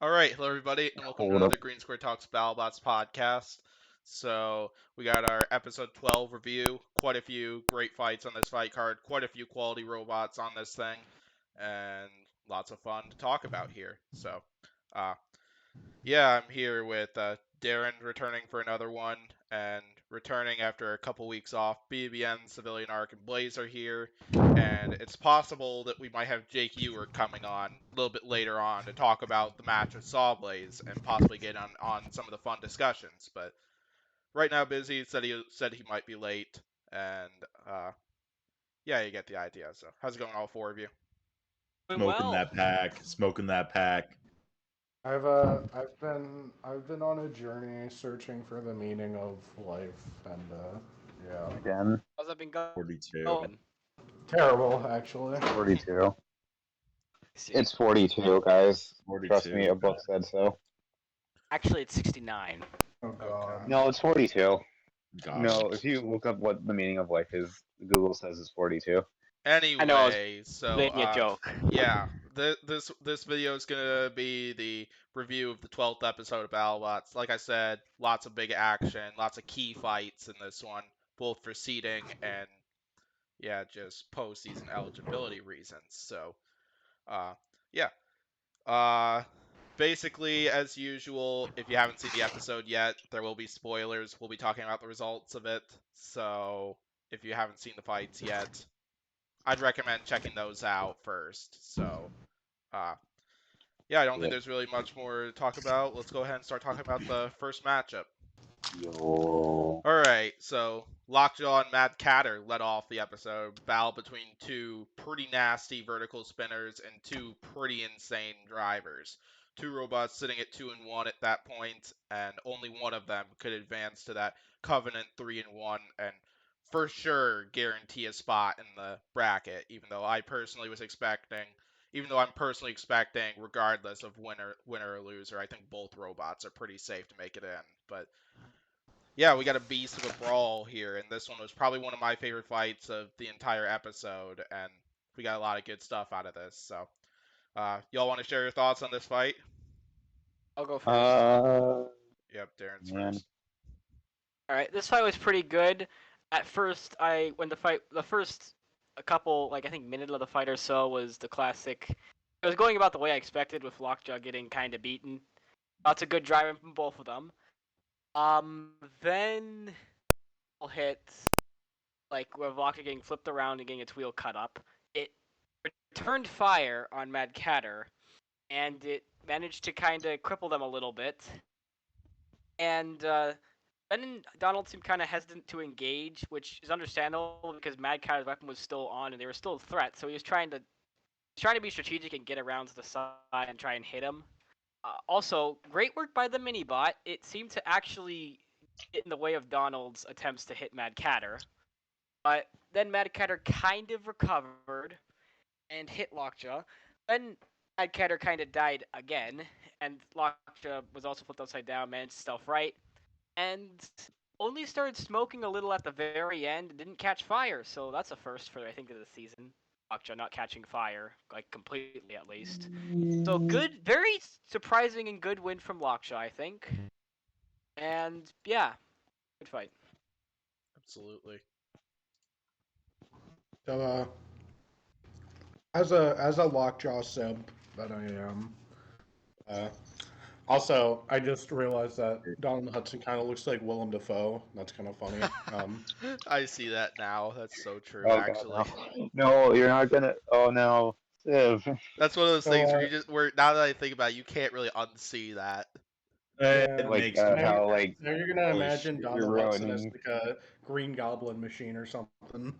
Alright, hello everybody, and welcome to another Green Square Talks Battlebots podcast. So, we got our episode 12 review, quite a few great fights on this fight card, quite a few quality robots on this thing, and lots of fun to talk about here. So, I'm here with Derin returning for another one, and returning after a couple weeks off. BBBN, Civilian Arc, and Blaze are here, and it's possible that we might have Jake Ewert coming on a little bit later on to talk about the match with Sawblaze and possibly get on some of the fun discussions. But right now, busy. Said he might be late, and you get the idea. So, how's it going, all four of you? Smoking that pack, smoking that pack. I've been on a journey searching for the meaning of life, and yeah, Again, How's that been going? 42. terrible actually. 42. It's 42, guys. 42. Trust me, a book said so. Actually, it's 69. Oh god. No, it's 42. God. No, if you look up what the meaning of life is, Google says it's 42. Anyway, I know, I was so making a joke. yeah, this video is gonna be the review of the 12th episode of Battlebots. Like I said, lots of big action, lots of key fights in this one, both for seeding and just postseason eligibility reasons. So, yeah, basically as usual, if you haven't seen the episode yet, there will be spoilers. We'll be talking about the results of it. So if you haven't seen the fights yet, I'd recommend checking those out first. So, I don't think there's really much more to talk about. Let's go ahead and start talking about the first matchup. Yo. Alright, so Lockjaw and Mad Catter led off the episode. Battle between two pretty nasty vertical spinners and two pretty insane drivers. Two robots sitting at 2-1 at that point, and only one of them could advance to that Covenant 3-1 and for sure guarantee a spot in the bracket, even though I'm personally expecting, regardless of winner or loser, I think both robots are pretty safe to make it in. But yeah, we got a beast of a brawl here, and this one was probably one of my favorite fights of the entire episode, and we got a lot of good stuff out of this. So, y'all want to share your thoughts on this fight? I'll go first. Yep, Darren's Man. first. Alright, this fight was pretty good. At first, the first a couple, I think minute of the fight or so was the classic. It was going about the way I expected, with Lockjaw getting kind of beaten. Lots of good driving from both of them. Then hits, where Lockjaw getting flipped around and getting its wheel cut up. It returned fire on Mad Catter, and it managed to kind of cripple them a little bit. And then Donald seemed kind of hesitant to engage, which is understandable because Mad Catter's weapon was still on and they were still a threat. So he was trying to be strategic and get around to the side and try and hit him. Also, great work by the mini-bot. It seemed to actually get in the way of Donald's attempts to hit Mad Catter. But then Mad Catter kind of recovered and hit Lockjaw. Then Mad Catter kind of died again, and Lockjaw was also flipped upside down, managed to stealth right, and only started smoking a little at the very end and didn't catch fire. So that's a first for, I think, of the season. Lockjaw not catching fire, completely at least. So good, very surprising and good win from Lockjaw, I think. And yeah, good fight. Absolutely. So as a Lockjaw simp that I am, also I just realized that Donald Hudson kind of looks like Willem Dafoe. That's kind of funny. I see that now. That's so true, Oh, actually. God, no, you're not gonna. Oh no, Civ. That's one of those things where now that I think about it, you can't really unsee that. It makes me how now you're gonna Holy imagine shit, Donald Hudson as a Green Goblin machine or something.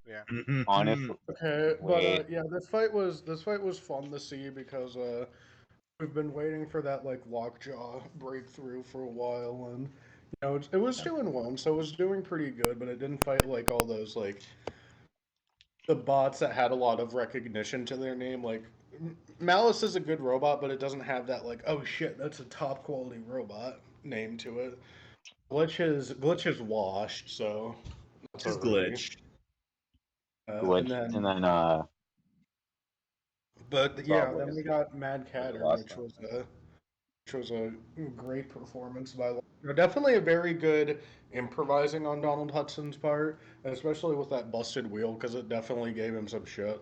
Yeah. Honestly. Okay, Wait. but yeah, this fight was fun to see because we've been waiting for that Lockjaw breakthrough for a while, and it was 2-1, so it was doing pretty good, but it didn't fight all those the bots that had a lot of recognition to their name. Malice is a good robot, but it doesn't have that oh shit, that's a top quality robot name to it. Glitch is washed, so Just glitch. Glitch, and then But yeah, then we got Mad Catter, which was which was a great performance by Lockjaw. Definitely a very good improvising on Donald Hudson's part, especially with that busted wheel, because it definitely gave him some shit.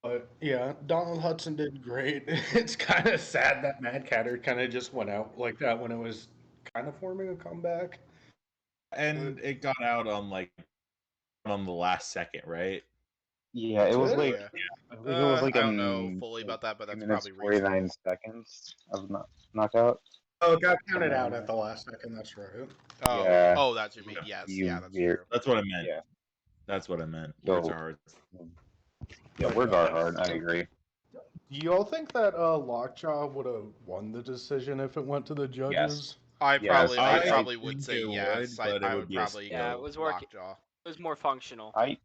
But yeah, Donald Hudson did great. It's kind of sad that Mad Catter kind of just went out like that when it was kind of forming a comeback. And it got out on the last second, right? Yeah, it was Did like it? Yeah. I believe it was like I don't know fully like about that, but 2 that's minutes probably 49 reasonable. seconds of knockout. Oh, it got counted out at the last second. That's right. Yeah, Oh, that's what you mean. Yes, yeah, you that's veer. true. That's what I meant. Yeah. That's what I meant. Words So are hard. yeah, But words yeah. are hard. I agree. Do y'all think that Lockjaw would have won the decision if it went to the Yes. judges? I Yes, probably, I I probably would think say it yes. would, but it I would would be a probably Yeah, it go was working. Lockjaw. It was more functional. I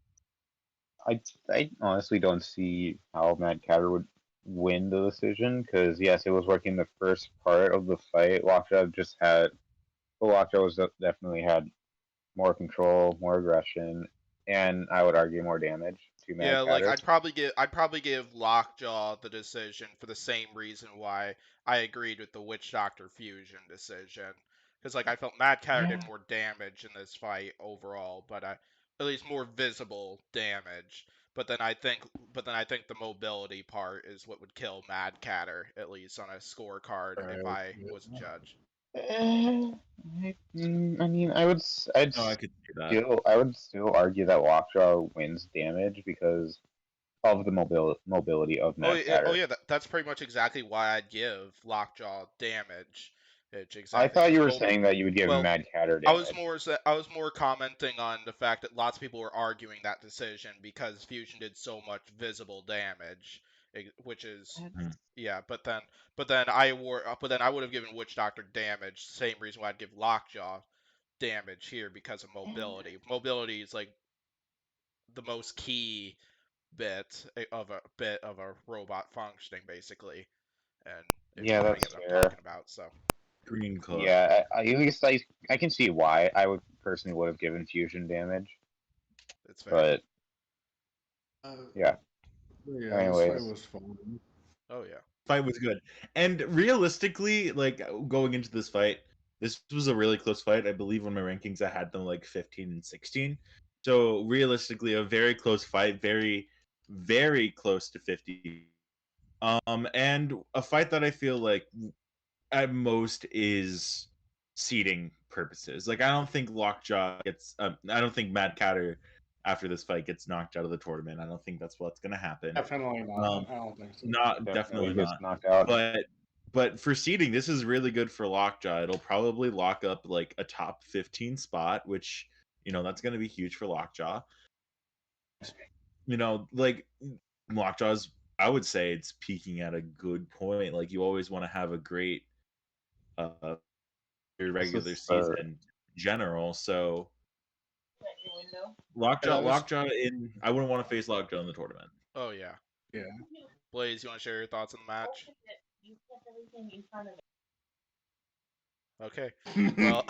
honestly don't see how Mad Catter would win the decision because yes, it was working the first part of the fight. Lockjaw was definitely had more control, more aggression, and I would argue more damage to Mad Yeah, like Catter. I'd probably give Lockjaw the decision for the same reason why I agreed with the Witch Doctor Fusion decision. Because like I felt Mad Catter Yeah. did more damage in this fight overall, but at least more visible damage. But then I think the mobility part is what would kill Mad Catter, at least on a scorecard if I was a judge. I mean, No, I could see that. I would still argue that Lockjaw wins damage because of the mobility of Oh Mad yeah, Catter. that's pretty much exactly why I'd give Lockjaw damage. It's I exactly thought because you were saying that you would give well, Mad Catter I was damage. more commenting on the fact that lots of people were arguing that decision because Fusion did so much visible damage, which is yeah. But then I would have given Witch Doctor damage. Same reason why I'd give Lockjaw damage here because of mobility. Mobility is like the most key bit of a robot functioning basically, and if you Yeah, kind of that's get what I'm fair. talking about, so Green color. Yeah, at least I can see why I would personally would have given Fusion damage, it's fair. but yeah. Yeah, this fight Anyways, was fun. Oh yeah. Fight was good. And realistically, like going into this fight, this was a really close fight. I believe on my rankings I had them like 15 and 16. So realistically, a very close fight, very, very close to 50. And a fight that I feel like at most is seeding purposes. Like I don't think Lockjaw gets. I don't think Mad Catter after this fight gets knocked out of the tournament. I don't think that's what's gonna happen. Definitely not. I don't think so. Definitely gets not. knocked out. But for seeding, this is really good for Lockjaw. It'll probably lock up like a top 15 spot, which that's gonna be huge for Lockjaw. Like Lockjaw's, I would say it's peaking at a good point. Like you always want to have a great regular season in general. So Lockjaw in. I wouldn't want to face Lockjaw in the tournament. Oh yeah. Yeah. Blaze, you want to share your thoughts on the match? Okay. Well,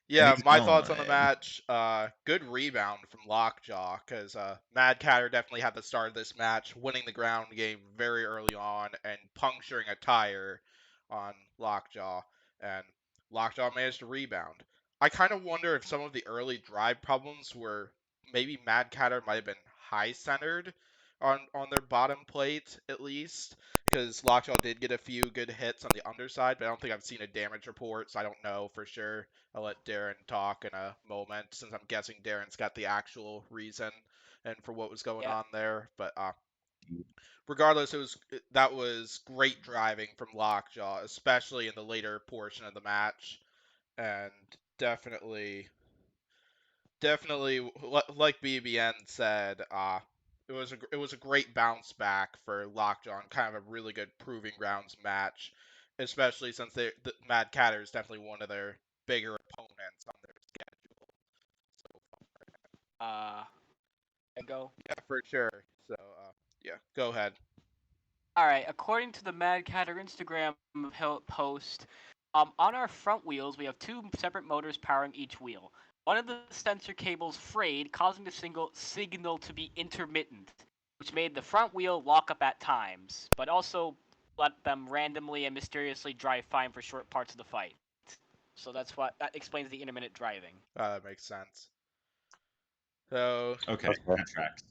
yeah, He's my going thoughts on the ahead. match. Good rebound from Lockjaw because Mad Catter definitely had the start of this match, winning the ground game very early on and puncturing a tire on Lockjaw, and Lockjaw managed to rebound. I kind of wonder if some of the early drive problems were maybe Mad Catter might have been high centered on their bottom plate at least, because Lockjaw did get a few good hits on the underside, but I don't think I've seen a damage report, so I don't know for sure. I'll let Derin talk in a moment, since I'm guessing Derin's got the actual reason and for what was going on there. But regardless, that was great driving from Lockjaw, especially in the later portion of the match, and definitely like BBN said, it was a great bounce back for Lockjaw, and kind of a really good proving grounds match, especially since the Mad Catter is definitely one of their bigger opponents on their schedule. So I go. yeah, for sure. So yeah, go ahead. All right. According to the Mad Catter Instagram post, on our front wheels we have two separate motors powering each wheel. One of the sensor cables frayed, causing the signal to be intermittent, which made the front wheel lock up at times, but also let them randomly and mysteriously drive fine for short parts of the fight. So that explains the intermittent driving. That makes sense. So Okay, Okay. that tracks.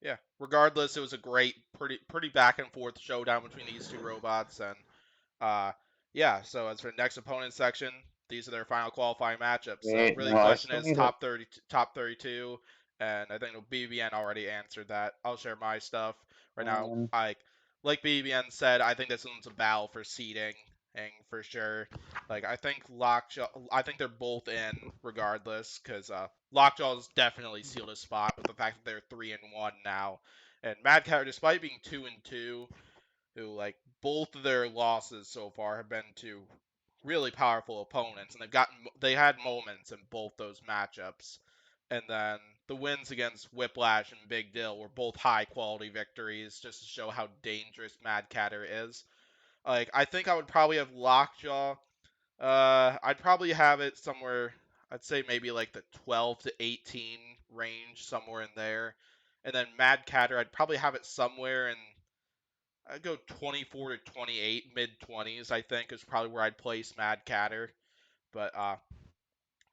yeah, regardless, it was a great, pretty back and forth showdown between these two robots, and yeah. So as for the next opponent section, these are their final qualifying matchups. So Wait, really, no, the I question still is need to. top 32, and I think BBN already answered that. I'll share my stuff right now. Um, Like BBN said, I think this one's a battle for seeding, and for sure. Like I think they're both in regardless, because Lockjaw's definitely sealed a spot with the fact that they're 3-1 now, and Mad Cow, despite being 2-2, who like both of their losses so far have been to really powerful opponents, and they had moments in both those matchups, and then the wins against Whiplash and Big Dill were both high quality victories, just to show how dangerous Mad Catter is. Like I think I would probably have Lockjaw. I'd probably have it somewhere. I'd say maybe like the 12 to 18 range, somewhere in there. And then Mad Catter, I'd probably have it somewhere in. I'd go 24 to 28, mid 20s. I think is probably where I'd place Mad Catter. But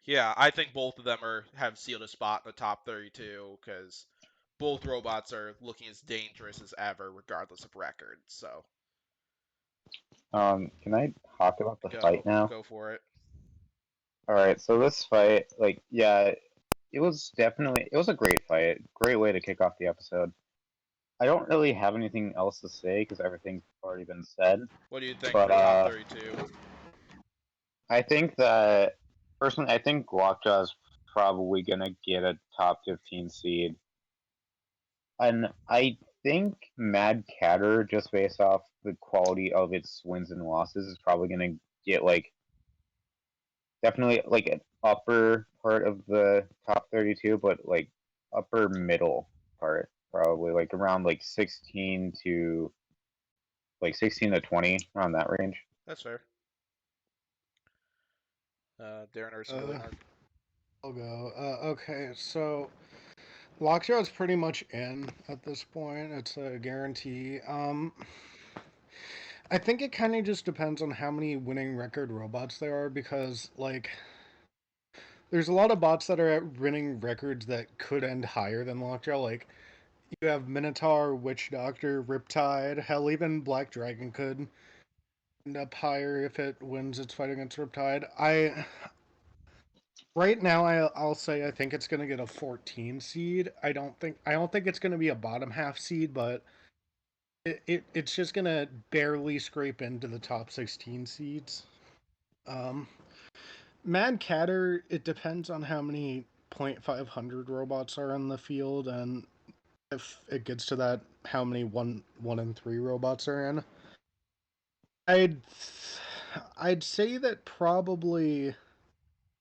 yeah, I think both of them have sealed a spot in the top 32, because both robots are looking as dangerous as ever, regardless of record. So can I talk about the fight now? go for it. All right, so this fight, like, yeah, it was a great fight. Great way to kick off the episode. I don't really have anything else to say because everything's already been said. What do you think But for top 32? I think that personally, I think Guakja's probably gonna get a top 15 seed, and I think Mad Catter, just based off the quality of its wins and losses, is probably gonna get like definitely like an upper part of the top 32, but like upper middle part, probably like around like 16 to 20, around that range. That's fair. Derin or Uh, Stuplich? I'll go. Okay, so Lockjaw is pretty much in at this point. It's a guarantee. I think it kind of just depends on how many winning record robots there are, because like there's a lot of bots that are at winning records that could end higher than Lockjaw. Like you have Minotaur, Witch Doctor, Riptide, hell, even Black Dragon could end up higher if it wins its fight against Riptide. Right now, I'll say I think it's gonna get a 14 seed. I don't think it's gonna be a bottom half seed, but it's just gonna barely scrape into the top 16 seeds. Um, Mad Catter, it depends on how many .500 robots are in the field, and if it gets to that, how many one and three robots are in. I'd I'd say that probably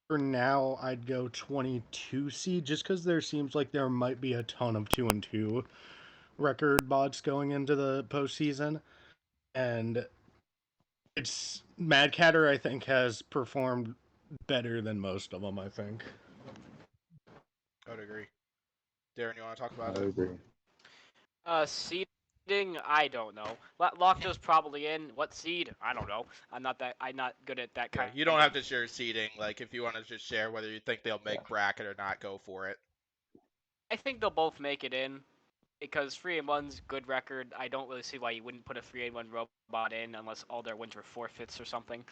for now I'd go 22 seed, just because there seems like there might be a ton of 2-2 record bots going into the postseason, and it's Mad Catter I think has performed better than most of them. I think. I would agree. Derin, you want to talk I about it? agree. Seeding, I don't know. Lockjaw's probably in. What seed? I don't know. I'm not good at that Yeah, kind. you don't have to share seeding. Like, if you want to just share whether you think they'll make bracket or not, go for it. I think they'll both make it in because 3-1's good record. I don't really see why you wouldn't put a 3-1 robot in unless all their wins were forfeits or something.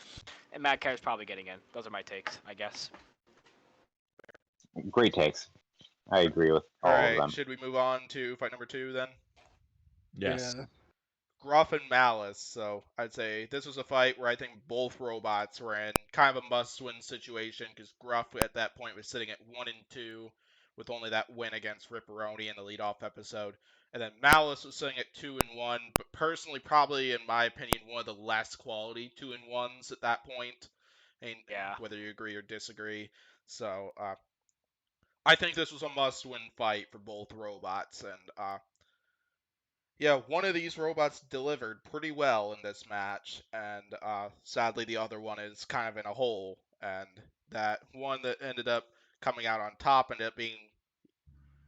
And Mad Catter's probably getting in. Those are my takes, I guess. Great takes. I agree with All all of right, them. should we move on to fight number 2 then? Yes. Yeah. Gruff and Malice. So I'd say this was a fight where I think both robots were in kind of a must-win situation, because Gruff at that point was sitting at 1-2 with only that win against Ripperoni in the leadoff episode, and then Malice was sitting at 2-1. But personally, probably in my opinion, one of the less quality 2-1s at that point. I mean, Yeah. whether you agree or disagree. So I think this was a must-win fight for both robots, and yeah, one of these robots delivered pretty well in this match, and sadly the other one is kind of in a hole, and that one that ended up coming out on top ended up being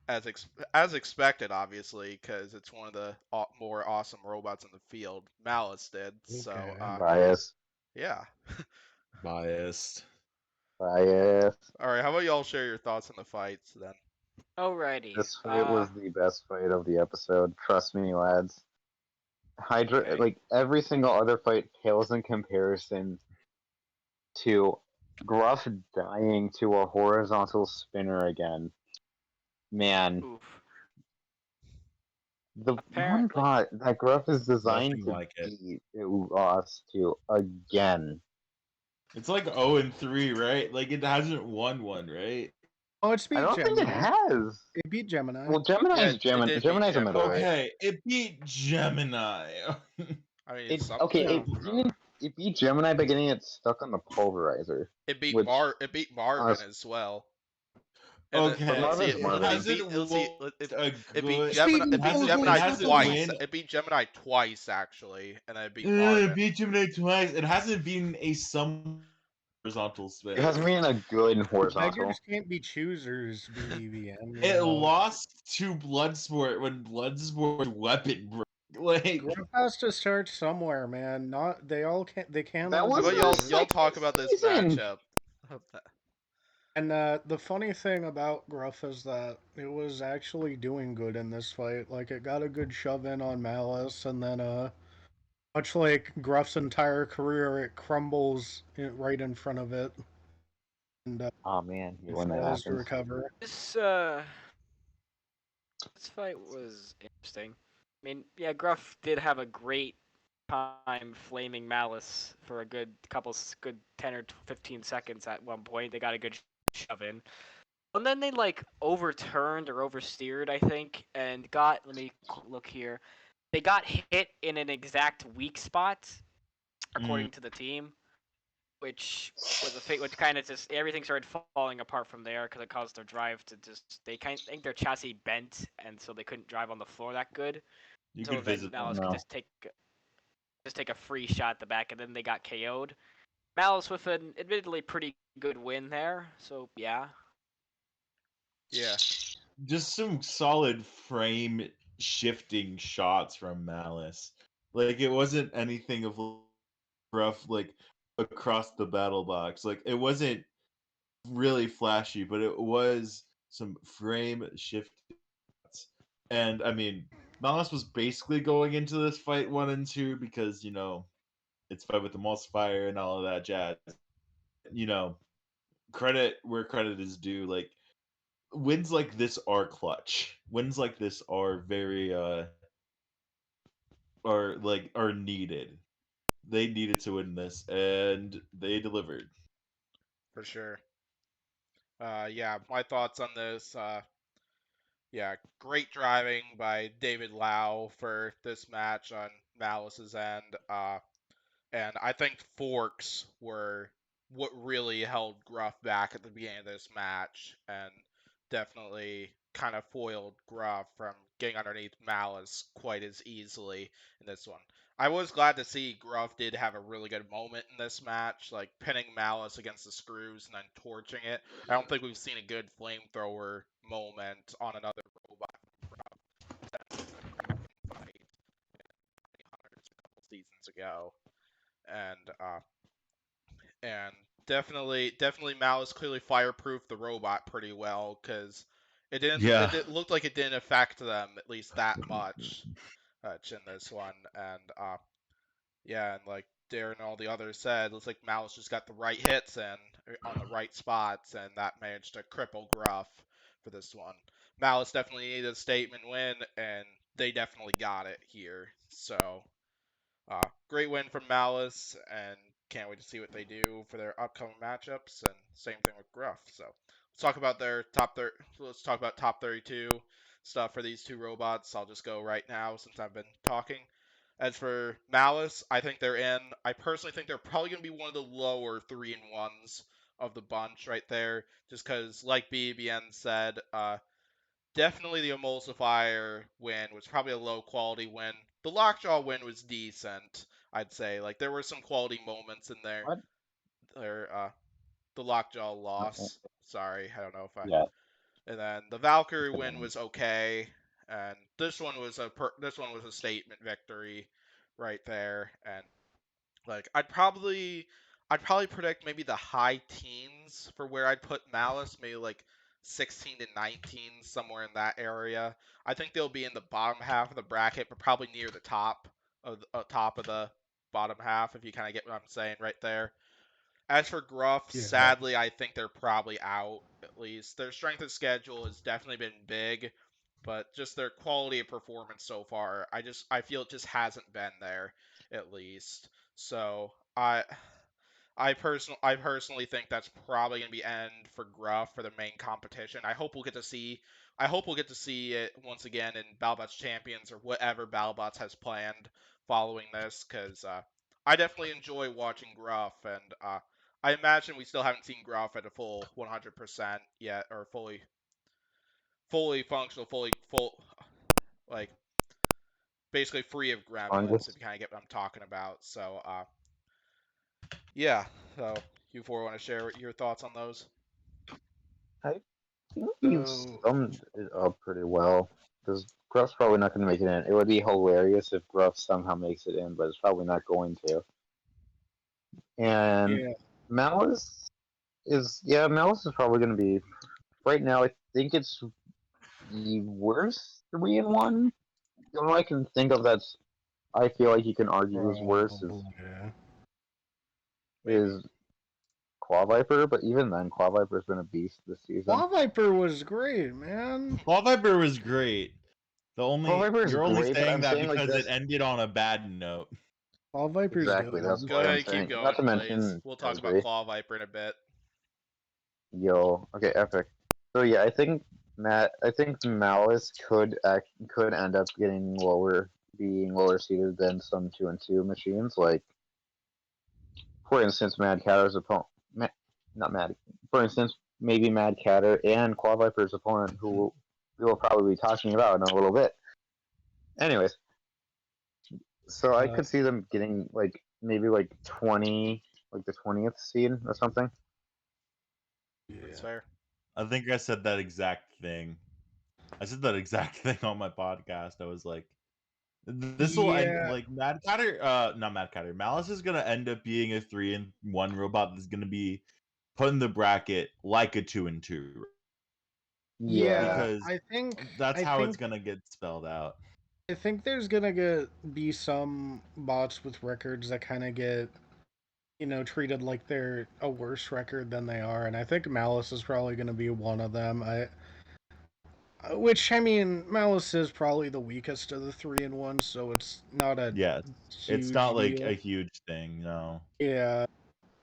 as expected, obviously, because it's one of the more awesome robots in the field. Malice did. So, Okay. Bias. yeah. Biased. Bias. All right, how about y'all share your thoughts on the fights then? Alrighty. This fight was the best fight of the episode. Trust me, lads. Hydra, Okay. like every single other fight, pales in comparison to Gruff dying to a horizontal spinner again. Man, Oof. the one Apparently, bot that Gruff is designed Nothing to like it. beat, it lost to again. It's like 0-3, right? Like it hasn't won one, right? Oh, it's I beat don't think it Gemini. has. It beat Gemini. Well, Yeah, Gemini's it did beat Gemini's a Gemini. middleweight. Okay, it beat Gemini. I mean, It something. okay. Yeah. It beat Gemini by getting it stuck on the pulverizer, It beat which Marvin honest, as well. And but Okay, see, Marvin's it Marvin. hasn't won a it beat good. It's beaten It hasn't. It Gemini hasn't twice. win. It beat Gemini twice actually, and then it beat It Marvin. beat Gemini twice. It hasn't been a some horizontal It hasn't spinner. been a good horizontal. Beggars can't be choosers, BBBN. It lost to Bloodsport when Bloodsport's weapon broke. Like, Gruff has to start somewhere, man. Not they all can't. They can't That all How was be about the y'all? losers. Y'all second talk about this season. matchup. And the funny thing about Gruff is that it was actually doing good in this fight. Like it got a good shove in on Malice, and then much like Gruff's entire career, it crumbles right in front of it, and Oh man, it when that fails to happens. recover. this fight was interesting. I mean, yeah, Gruff did have a great time flaming Malice for a good 10 or 15 seconds at one point. They got a good shove in. And then they like overturned or oversteered, I think, and let me look here. They got hit in an exact weak spot, according to the team, which was which kind of just everything started falling apart from there because it caused their drive to just I think their chassis bent and so they couldn't drive on the floor that good. you So could then visit Malice them. could No. just take a free shot at the back, and then they got KO'd. Malice with an admittedly pretty good win there, so yeah. Yeah. Just some solid frame shifting shots from Malice. Like it wasn't anything of rough like across the battle box. Like it wasn't really flashy, but it was some frame shifting shots. And I mean, Malice was basically going into this fight 1 and 2 because it's fight with the multiplier and all of that jazz. You know, credit where credit is due. Like wins like this are clutch. Wins like this are very are needed. They needed to win this and they delivered. For sure. Yeah, my thoughts on this. Yeah, great driving by David Lau for this match on Malice's end. And I think forks were what really held Gruff back at the beginning of this match and definitely kind of foiled Gruff from getting underneath Malice quite as easily in this one. I was glad to see Gruff did have a really good moment in this match, like pinning Malice against the screws and then torching it. I don't think we've seen a good flamethrower moment on another robot since the Kraken fight in Hunters a couple seasons ago. And definitely Malice clearly fireproofed the robot pretty well because Yeah. it looked like it didn't affect them at least that much in this one. And yeah, and like Derin and all the others said, it looks like Malice just got the right hits in on the right spots, and that managed to cripple Gruff for this one. Malice definitely needed a statement win, and they definitely got it here. So great win from Malice, and can't wait to see what they do for their upcoming matchups. And same thing with Gruff. So let's talk about their top 30. Let's talk about top 32 stuff for these two robots. I'll just go right now since I've been talking. As for Malice, I think they're in. I personally think they're probably going to be one of the lower 3-1s of the bunch right there, just because, like BBN said, definitely the emulsifier win was probably a low quality win. The lockjaw win was decent, I'd say. Like there were some quality moments in there. What? The lockjaw loss. Sorry, I don't know if I. Yeah. And then the Valkyrie win was okay, and this one was a statement victory right there. And like I'd probably predict maybe the high teens for where I'd put Malice, maybe like 16 to 19, somewhere in that area. I think they'll be in the bottom half of the bracket, but probably near the top of the bottom half, if you kind of get what I'm saying right there. As for Gruff, Yeah. sadly, I think they're probably out, at least. Their strength of schedule has definitely been big, but just their quality of performance so far, I feel it just hasn't been there, at least. So I personally think that's probably gonna be end for Gruff for the main competition. I hope we'll get to see it once again in Battlebots Champions or whatever Battlebots has planned following this, because I definitely enjoy watching Gruff, and I imagine we still haven't seen Gruff at a full 100% yet, or fully functional, like basically free of gremlins, if you kind of get what I'm talking about. So yeah. So you four want to share your thoughts on those? I think you So- summed it up pretty well. Because Gruff's probably not going to make it in. It would be hilarious if Gruff somehow makes it in, but it's probably not going to. And Yeah. Malice Malice is probably going to be right now. I think it's the worst 3-1. The only one I can think of that's I feel like you can argue is worse Yeah. is Claw Viper, but even then, Claw Viper's been a beast this season. Claw Viper was great, man. Claw Viper was great. Claw Viper is You're only great, but saying I'm that saying, like, because it this- ended on a bad note. Claw Viper's Exactly, good. that's Go why ahead I'm and keep saying. going, Not to Blaze. mention, We'll talk Esri. about Claw Viper in a bit. Okay, epic. So yeah, I think Malice could end up being lower seated than some 2-2 machines. Like, for instance, Mad Catter's opponent, not Mad. For instance, maybe Mad Catter and Claw Viper's opponent, who we will probably be talking about in a little bit. Anyways, so I could see them getting like maybe like 20, like the 20th seed or something. That's fair. I think I said that exact thing. I said that exact thing on my podcast. I was like, this will end Yeah. like not Mad Catter. Malice is gonna end up being a 3-1 robot that's gonna be put in the bracket like a 2-2. Yeah, Because I think that's I how think, it's gonna get spelled out. I think there's be some bots with records that kind of get, treated like they're a worse record than they are, and I think Malice is probably gonna be one of them. Which I mean, Malice is probably the weakest of the 3-1, so it's not a Yes. huge It's not like deal. a huge thing, no. Yeah.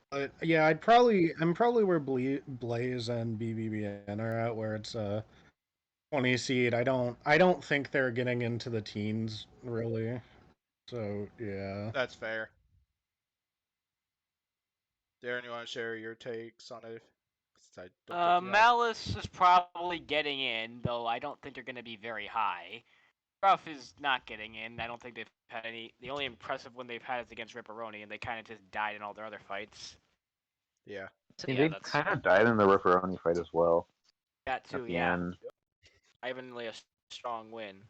But yeah, I'm probably where Blaze and BBBN are at, where it's a 20 seed. I don't think they're getting into the teens really. So yeah. That's fair. Derin, you want to share your takes on it? 'Cause I don't think you have. Malice is probably getting in, though I don't think they're going to be very high. Gruff is not getting in. I don't think they've had any. The only impressive one they've had is against Ripperoni, and they kind of just died in all their other fights. Yeah. So See, yeah, they that's kind of died in the Ripperoni fight as well. that too. At the Yeah, end. Ivanly a strong win.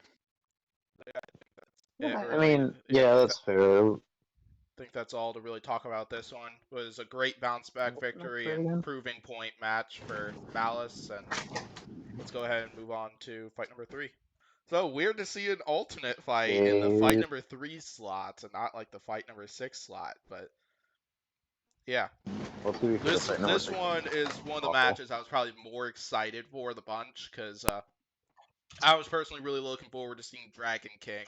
Yeah, I really, mean, yeah, yeah, that's fair. I think that's all to really talk about this one. It was a great bounce back victory and proving point match for Malice, and let's go ahead and move on to fight number 3. So weird to see an alternate fight in the fight number 3 slot and not like the fight number 6 slot, but yeah. Well, to be fair, This fight number this 6 one is one of the awful. matches I was probably more excited for the bunch, because I was personally really looking forward to seeing Dragon King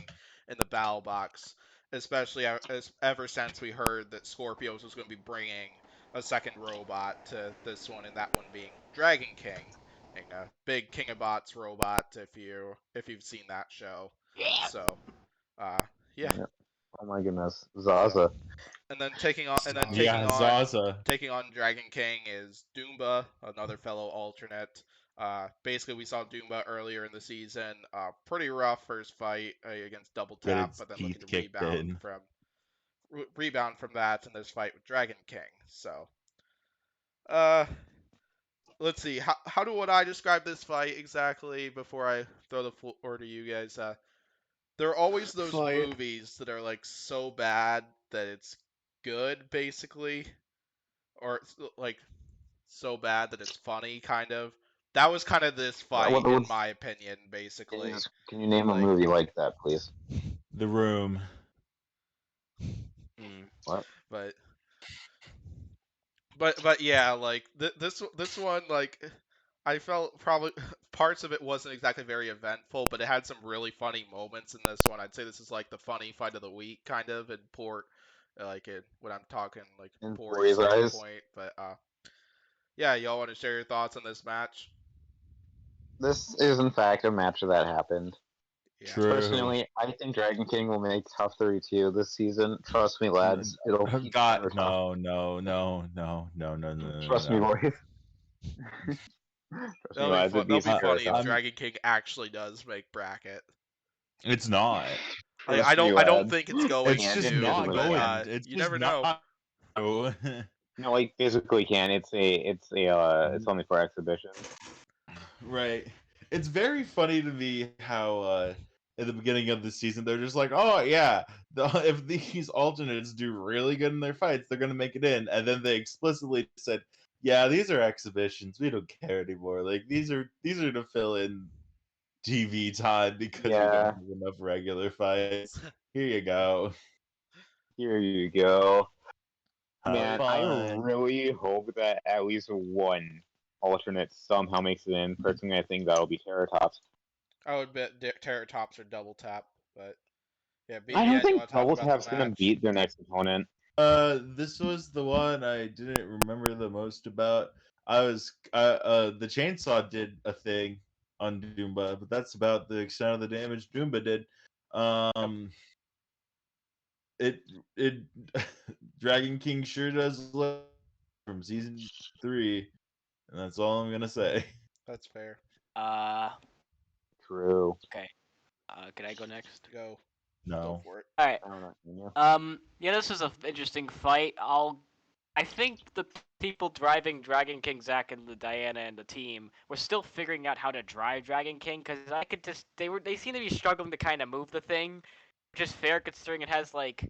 in the battle box, especially ever since we heard that Scorpios was going to be bringing a second robot to this one, and that one being Dragon King, and a big King of Bots robot if you've seen that show. Yeah. So, yeah. Oh my goodness, Zaza. And then taking on Zaza. taking on Dragon King is Doomba, another fellow alternate. Basically, we saw Doomba earlier in the season. Pretty rough first fight against Double Tap, its but then teeth looking to kicked in. rebound from that in this fight with Dragon King. So, let's see. How would I describe this fight exactly before I throw the floor to you guys? There are always those Fight. movies that are like so bad that it's good, basically, or like so bad that it's funny, kind of. That was kind of this fight, in my opinion, basically. Can you name a Like- movie like that, please? The Room. What? But yeah, like this one, like I felt probably parts of it wasn't exactly very eventful, but it had some really funny moments in this one. I'd say this is like the funny fight of the week, kind of, in port, like when I'm talking like In poor Poor's eyes? standpoint. But yeah, y'all want to share your thoughts on this match? This is in fact a match that happened. Yeah. True. Personally, I think Dragon King will make top 32 this season. Trust me, lads. It'll be God, better top- no. Trust me, boys. Trust me, lads. It That'll beats be funny if I'm- Dragon King actually does make bracket. It's not. Like, Trust I me, don't lads. think it's going It's Yeah, just to. not but, going. It's you just never know. not. No, like physically can. It's only for exhibition. Right. It's very funny to me how at the beginning of the season they're just like, oh yeah, if these alternates do really good in their fights, they're gonna make it in, and then they explicitly said, yeah, these are exhibitions. We don't care anymore. Like these are to fill in TV time because we Yeah. don't have enough regular fights. Here you go. Here you go. Have Man, I fun. really hope that at least one alternate somehow makes it in. Personally, I think that'll be Terratops. I would bet Terratops or Double Tap, but yeah, BBN, I don't you think want to talk Double about Tap's the gonna match? beat their next opponent. This was the one I didn't remember the most about. The chainsaw did a thing on Doomba, but that's about the extent of the damage Doomba did. It Dragon King sure does look from season 3, and that's all I'm gonna say. That's fair. True. Can I go next? Go No. for it. All right. I don't know. Can you? Yeah, this was an interesting fight. I think the people driving Dragon King, Zack and the Diana and the team were still figuring out how to drive Dragon King, because I could just they seem to be struggling to kind of move the thing, which is fair considering it has like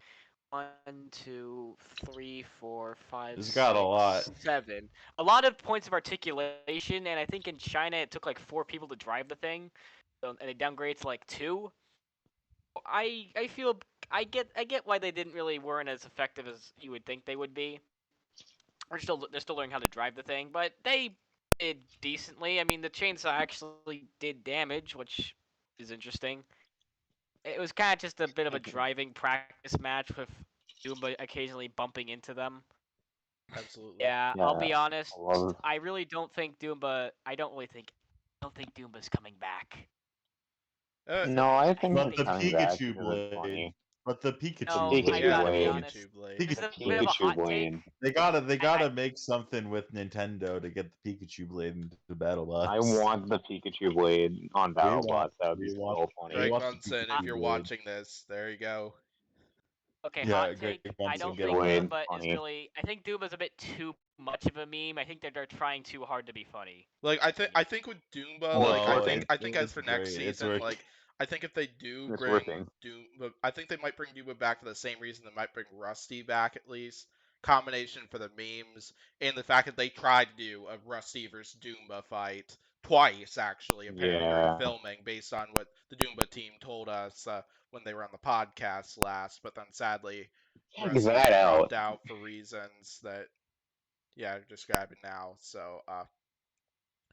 1, 2, 3, 4, 5, It's got a lot. 7. A lot of points of articulation, and I think in China it took like 4 people to drive the thing, and they downgrade to like 2. I feel I get why they weren't as effective as you would think they would be. They're still learning how to drive the thing, but they did decently. I mean, the chainsaw actually did damage, which is interesting. It was kind of just a bit of a driving practice match with Doomba occasionally bumping into them. Absolutely. Yeah, I'll be Yeah, honest. I love- I really don't think Doomba. I don't think Doomba's coming back. No, I think But he's the coming back Pikachu because it's blade. funny. But the Pikachu No, blade. I gotta be Blade. honest. Pikachu Blade. This is a Pikachu bit of a Pikachu hot Blade. take. They gotta make something with Nintendo to get the Pikachu blade into the Battlebots. I want the Pikachu Blade on Battlebots. That would be so funny. Greg watch the Munson, Pikachu if you're Blade. watching this, there you go. Okay, Yeah, hot Greg take. I Munson don't get think away. Doomba is Funny. really. I think Doomba's a bit too much of a meme. I think they're trying too hard to be funny. Like I think with Doomba, No, like it's I think as it's for next great. It's season, working. like I think if they do It's bring working. Doomba, I think they might bring Doomba back for the same reason they might bring Rusty back at least. Combination for the memes and the fact that they tried to do a Rusty versus Doomba fight twice actually apparently during Yeah. filming based on what the Doomba team told us when they were on the podcast last, but then sadly Check Rusty that out. dropped out for reasons that I'm describing now. So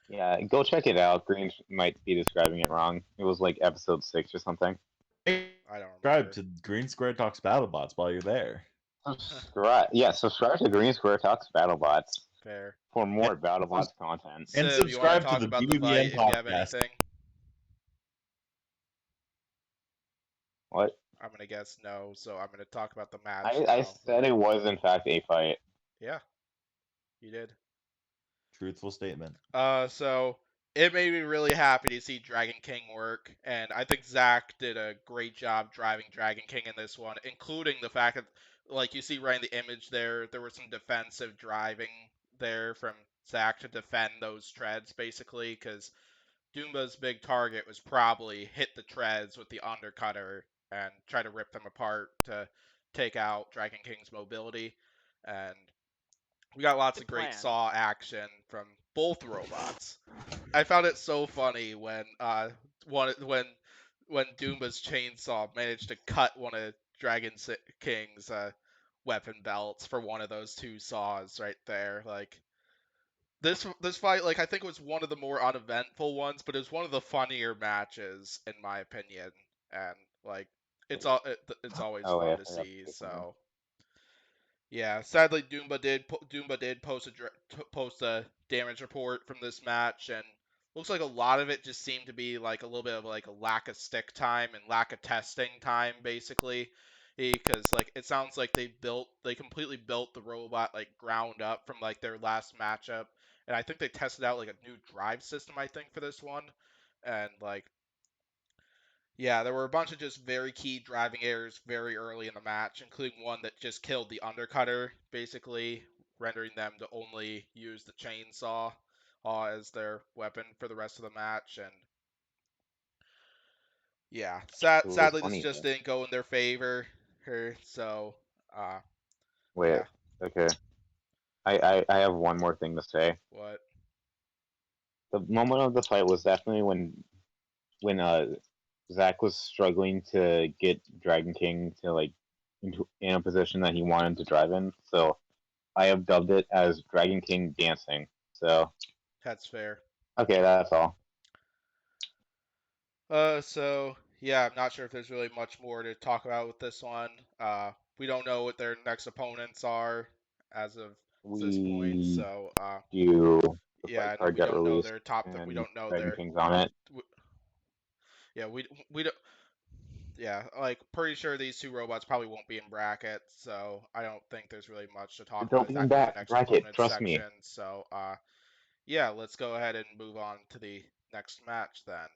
Yeah, go check it out. Green might be describing it wrong. It was like episode 6 or something. I don't Subscribe remember. to Green Square Talks BattleBots while you're there. Subscribe to Green Square Talks BattleBots Fair. for more BattleBots content. And Civ, you want subscribe to to talk the about the BBBN fight if you have podcast. anything? What? I'm gonna guess no, so I'm gonna talk about the match. I now. said it was in fact a fight. Yeah, you did. Truthful statement. So it made me really happy to see Dragon King work, and I think Zach did a great job driving Dragon King in this one, including the fact that, like you see right in the image there was some defensive driving there from Zach to defend those treads, basically, because Doomba's big target was probably hit the treads with the undercutter and try to rip them apart to take out Dragon King's mobility. And we got lots Good of great plan. saw action from both robots. I found it so funny when when Doomba's chainsaw managed to cut one of Dragon King's weapon belts for one of those two saws right there. Like this fight, like I think was one of the more uneventful ones, but it was one of the funnier matches in my opinion, and like it's always Oh fun yeah, to I forgot see. to take one. So yeah, sadly Doomba did post a damage report from this match, and looks like a lot of it just seemed to be like a little bit of like a lack of stick time and lack of testing time, basically. Because like it sounds like they completely built the robot like ground up from like their last matchup, and I think they tested out like a new drive system I think for this one, and like yeah, there were a bunch of just very key driving errors very early in the match, including one that just killed the undercutter, basically rendering them to only use the chainsaw as their weapon for the rest of the match. And yeah, Ooh, sadly this funny just thing. didn't go in their favor. So Wait, yeah, okay. I have one more thing to say. what? The moment of the fight was definitely when Zach was struggling to get Dragon King to like in a position that he wanted to drive in. So I have dubbed it as Dragon King dancing. So That's fair. okay, that's all. So yeah, I'm not sure if there's really much more to talk about with this one. We don't know what their next opponents are as of this point, We so do the yeah, fight I know card we get don't know released their top. We and don't know Dragon their. King's on it. Yeah, we don't. Yeah, like pretty sure these two robots probably won't be in brackets, so I don't think there's really much to talk They'll about be in exactly the next bracket, opponent trust me. section. So yeah, let's go ahead and move on to the next match then.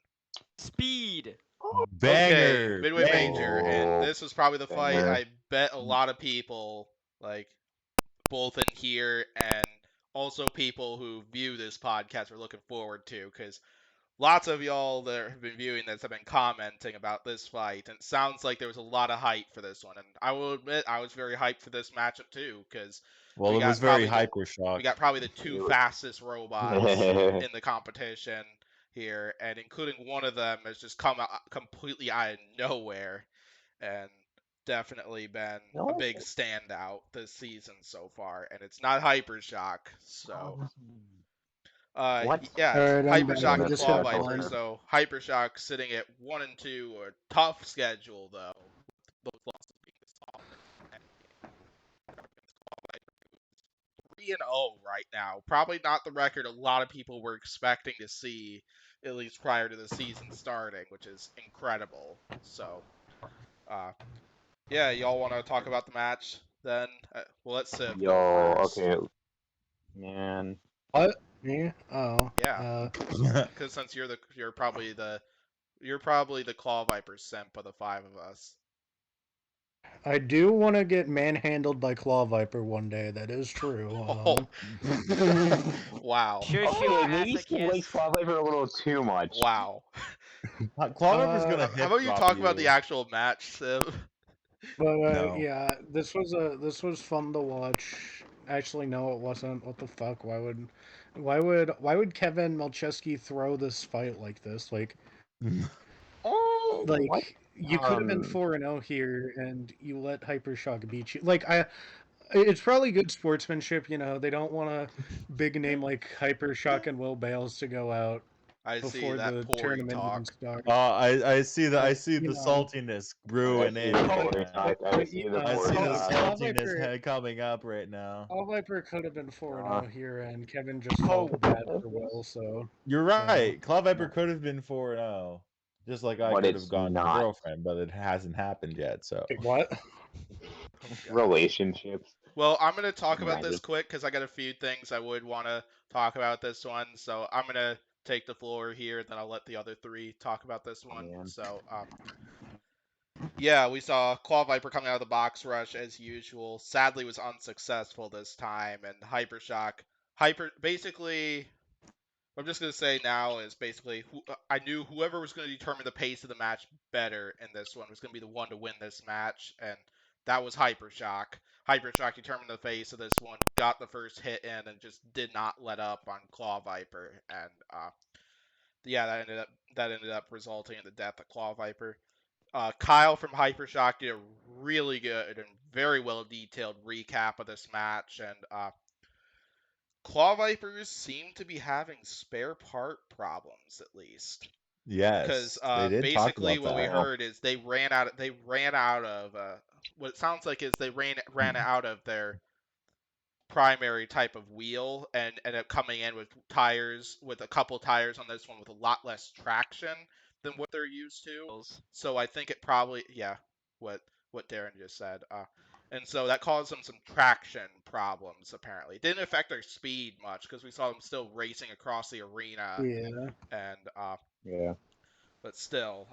Speed. Okay, Banger. Midway Major, and Oh, this was probably the fight banger. I bet a lot of people, like both in here and also people who view this podcast are looking forward to, because lots of y'all that have been viewing this have been commenting about this fight, and it sounds like there was a lot of hype for this one. And I will admit I was very hyped for this matchup too, because Well, we it was got very probably the hyper shock. two fastest robots in the competition here, and including one of them has just come out completely out of nowhere, and definitely been a No. big standout this season so far. And it's not Hypershock, so What? yeah, it's Alright, I'm back. Hypershock I and just Claw hit Viper. one. So Hypershock sitting at 1-2, a tough schedule though. Both losses being to Solid. 3-0 right now. Probably not the record a lot of people were expecting to see, at least prior to the season starting, which is incredible. So, yeah, y'all want to talk about the match then? Well, let Civ go Yo, first. okay. Man. What? Me? Oh. Yeah. Because since you're probably the Claw Viper simp of the five of us. I do want to get manhandled by Claw Viper one day. That is true. Wow. Sure, she Oh, will maybe ass a Steve likes kiss. Claw Viper a little too much. Wow. Claw Viper's Uh, gonna How hip about you drop talk about the actual match, Civ? But No. yeah, this was fun to watch. Actually, no, it wasn't. What the fuck? Why would Kevin Malcheski throw this fight like this? Oh, what? You could have been 4-0 here, and you let Hypershock beat you. It's probably good sportsmanship. You know, they don't want a big name like Hypershock and Will Bales to go out I see before that the Pori tournament even talk. starts. I see the You know, saltiness brewing in. I but, see you the know, I see the Pori talk. Claw saltiness Viper, coming up right now. Claw Viper could have been 4-0 Uh, here, and Kevin just Oh, felt bad for Will. So You're you know. right. Claw Viper could have been 4-0. Just like I But could have it's gone to my not. girlfriend, but it hasn't happened yet. So Wait, what? Oh, gosh. Relationships. Well, I'm going to talk about Imagine. this quick because I got a few things I would want to talk about this one. So I'm going to take the floor here, then I'll let the other three talk about this one. Man. So, yeah, we saw Claw Viper coming out of the box rush as usual. Sadly, was unsuccessful this time, and Hypershock basically, what I'm just gonna say now is basically I knew whoever was gonna determine the pace of the match better in this one was gonna be the one to win this match, and that was Hypershock. Hypershock determined the pace of this one, got the first hit in, and just did not let up on Claw Viper, and yeah, that ended up resulting in the death of Claw Viper. Kyle from Hypershock did a really good and very well detailed recap of this match, and Claw Vipers seem to be having spare part problems at least. Because Yes, they did talk basically about what we that. heard is they ran out of what it sounds like is they ran out of their primary type of wheel and ended up coming in with a couple tires on this one with a lot less traction than what they're used to. So I think it probably what Derin just said. And so that caused them some traction problems apparently. It didn't affect their speed much because we saw them still racing across the arena Yeah. and Yeah. but still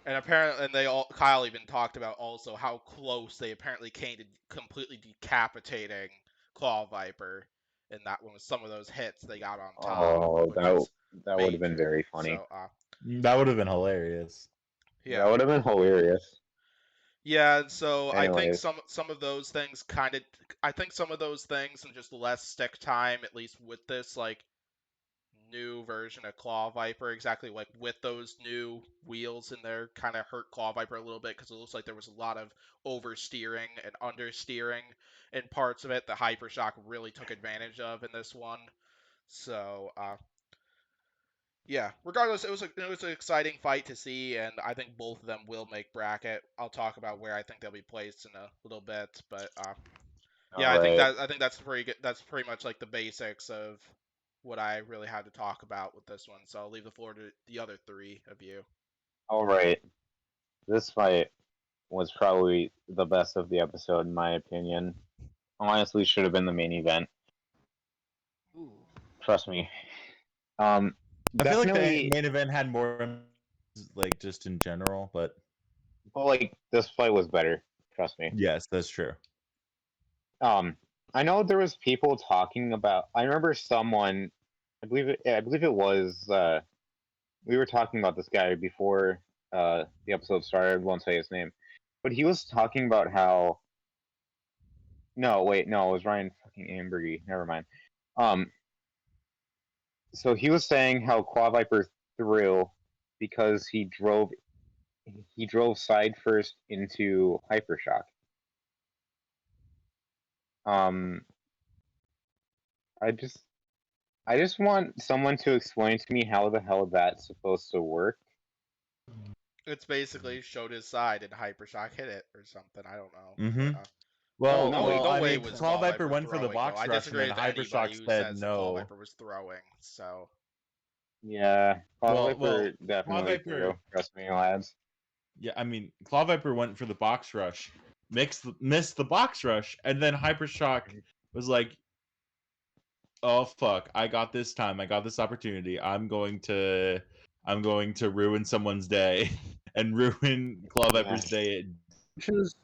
and apparently Kyle even talked about also how close they apparently came to completely decapitating Claw Viper in that one with some of those hits they got on top, Oh, which is that would have been major. very funny. So That would have been hilarious. That yeah. would have been hilarious. Yeah, and so I think Anyways. some of those things and just less stick time, at least with this like new version of Claw Viper, exactly like with those new wheels in there, kind of hurt Claw Viper a little bit because it looks like there was a lot of oversteering and understeering in parts of it that Hypershock really took advantage of in this one. So, yeah, regardless, it was an exciting fight to see, and I think both of them will make bracket. I'll talk about where I think they'll be placed in a little bit, but yeah, I think that's pretty good. That's pretty much like the basics of what I really had to talk about with this one. So I'll leave the floor to the other three of you. All right. This fight was probably the best of the episode, in my opinion. Honestly, should have been the main event. Ooh. Trust me. I feel like the Definitely. main event had more, like, just in general, but But like this fight was better. Trust me. yes, that's true. I know there was people talking about. I remember someone. I believe it was. We were talking about this guy before the episode started. I won't say his name, but he was talking about how. No, wait, no, it was Ryan fucking Ambergy. Never mind. So he was saying how Quad Viper threw because he drove side first into Hypershock. I just want someone to explain to me how the hell that's supposed to work. It's basically showed his side and Hypershock hit it or something. I don't know. Mm-hmm. But, Well, no I way mean, was Claw Viper Viper went for the throwing, box though. I rush, and disagree then with anybody Hypershock who said says Claw no. Viper was throwing. So Yeah, Claw Viper Claw definitely Viper, threw. Trust me, lads. yeah, I mean, Claw Viper went for the box rush, missed the box rush, and then Hypershock was like, "Oh fuck, I got this time. I got this opportunity. I'm going to ruin someone's day and ruin Claw Viper's day." Which is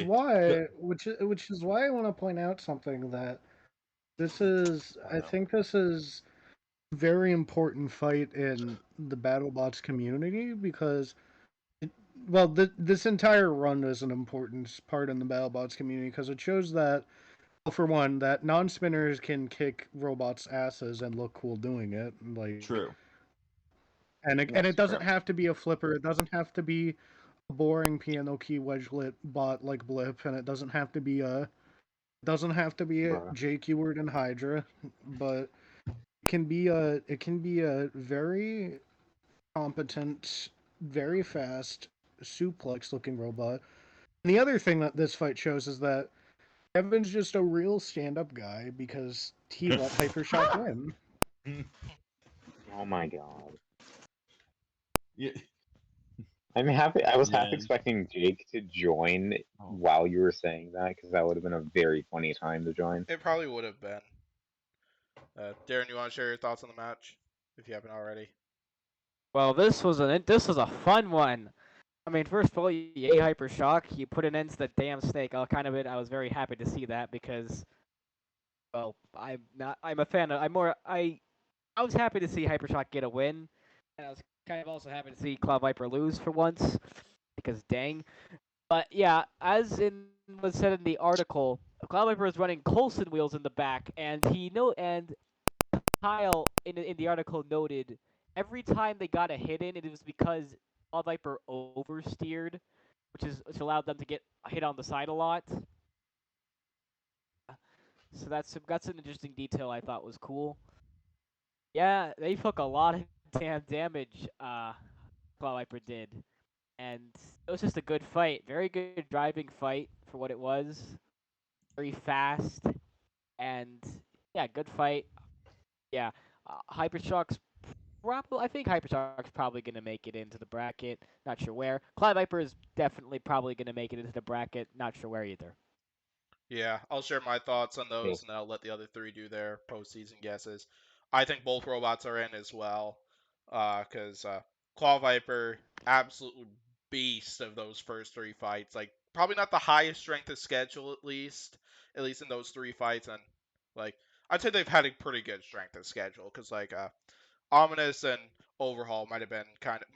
why I want to point out something that I think this is a very important fight in the BattleBots community because this entire run is an important part in the BattleBots community because it shows that, well, for one, that non-spinners can kick robots' asses and look cool doing it. Like, True. and it doesn't have to be a flipper. It doesn't have to be a boring piano key wedgelet bot like Blip, and it doesn't have to be a Jake Ewert and Hydra, but it can be a very competent, very fast suplex looking robot. And the other thing that this fight shows is that Kevin's just a real stand up guy because he let Hypershock win. Oh my god. Yeah. I'm happy. I was half Man. expecting Jake to join while you were saying that because that would have been a very funny time to join. it probably would have been. Derin, you want to share your thoughts on the match if you haven't already? Well, this was a fun one. I mean, first of all, yay Hypershock. You put an end to the damn snake. I was very happy to see that because Well, I'm not. I'm a fan of. I'm more. I was happy to see Hypershock get a win, and I was kind of also happy to see Cloud Viper lose for once, because dang. But yeah, as in was said in the article, Cloud Viper was running Coulson wheels in the back, and and Kyle in the article noted every time they got a hit in, it was because Cloud Viper oversteered, which allowed them to get hit on the side a lot. So that's an interesting detail I thought was cool. Yeah, they took a lot of damn damage. Cloud Viper did, and it was just a good fight. Very good driving fight for what it was. Very fast, and yeah, good fight. Yeah, Hypershock's probably. I think Hypershock's probably gonna make it into the bracket. Not sure where. Cloud Viper is definitely probably gonna make it into the bracket. Not sure where either. Yeah, I'll share my thoughts on those, and I'll let the other three do their postseason guesses. I think both robots are in as well, because Claw Viper, absolute beast of those first three fights. Like, probably not the highest strength of schedule, at least in those three fights, and like I'd say they've had a pretty good strength of schedule, because like Ominous and Overhaul might have been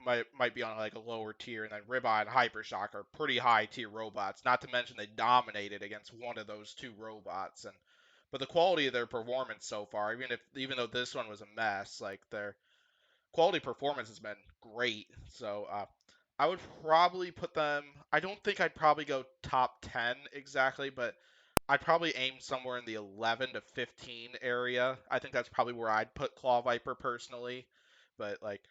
might be on like a lower tier, and then Ribeye and Hypershock are pretty high tier robots. Not to mention they dominated against one of those two robots, and but the quality of their performance so far, even though this one was a mess, like their quality performance has been great. So I would probably put them. I don't think I'd probably go top 10 exactly, but I'd probably aim somewhere in the 11 to 15 area. I think that's probably where I'd put Claw Viper personally. But like,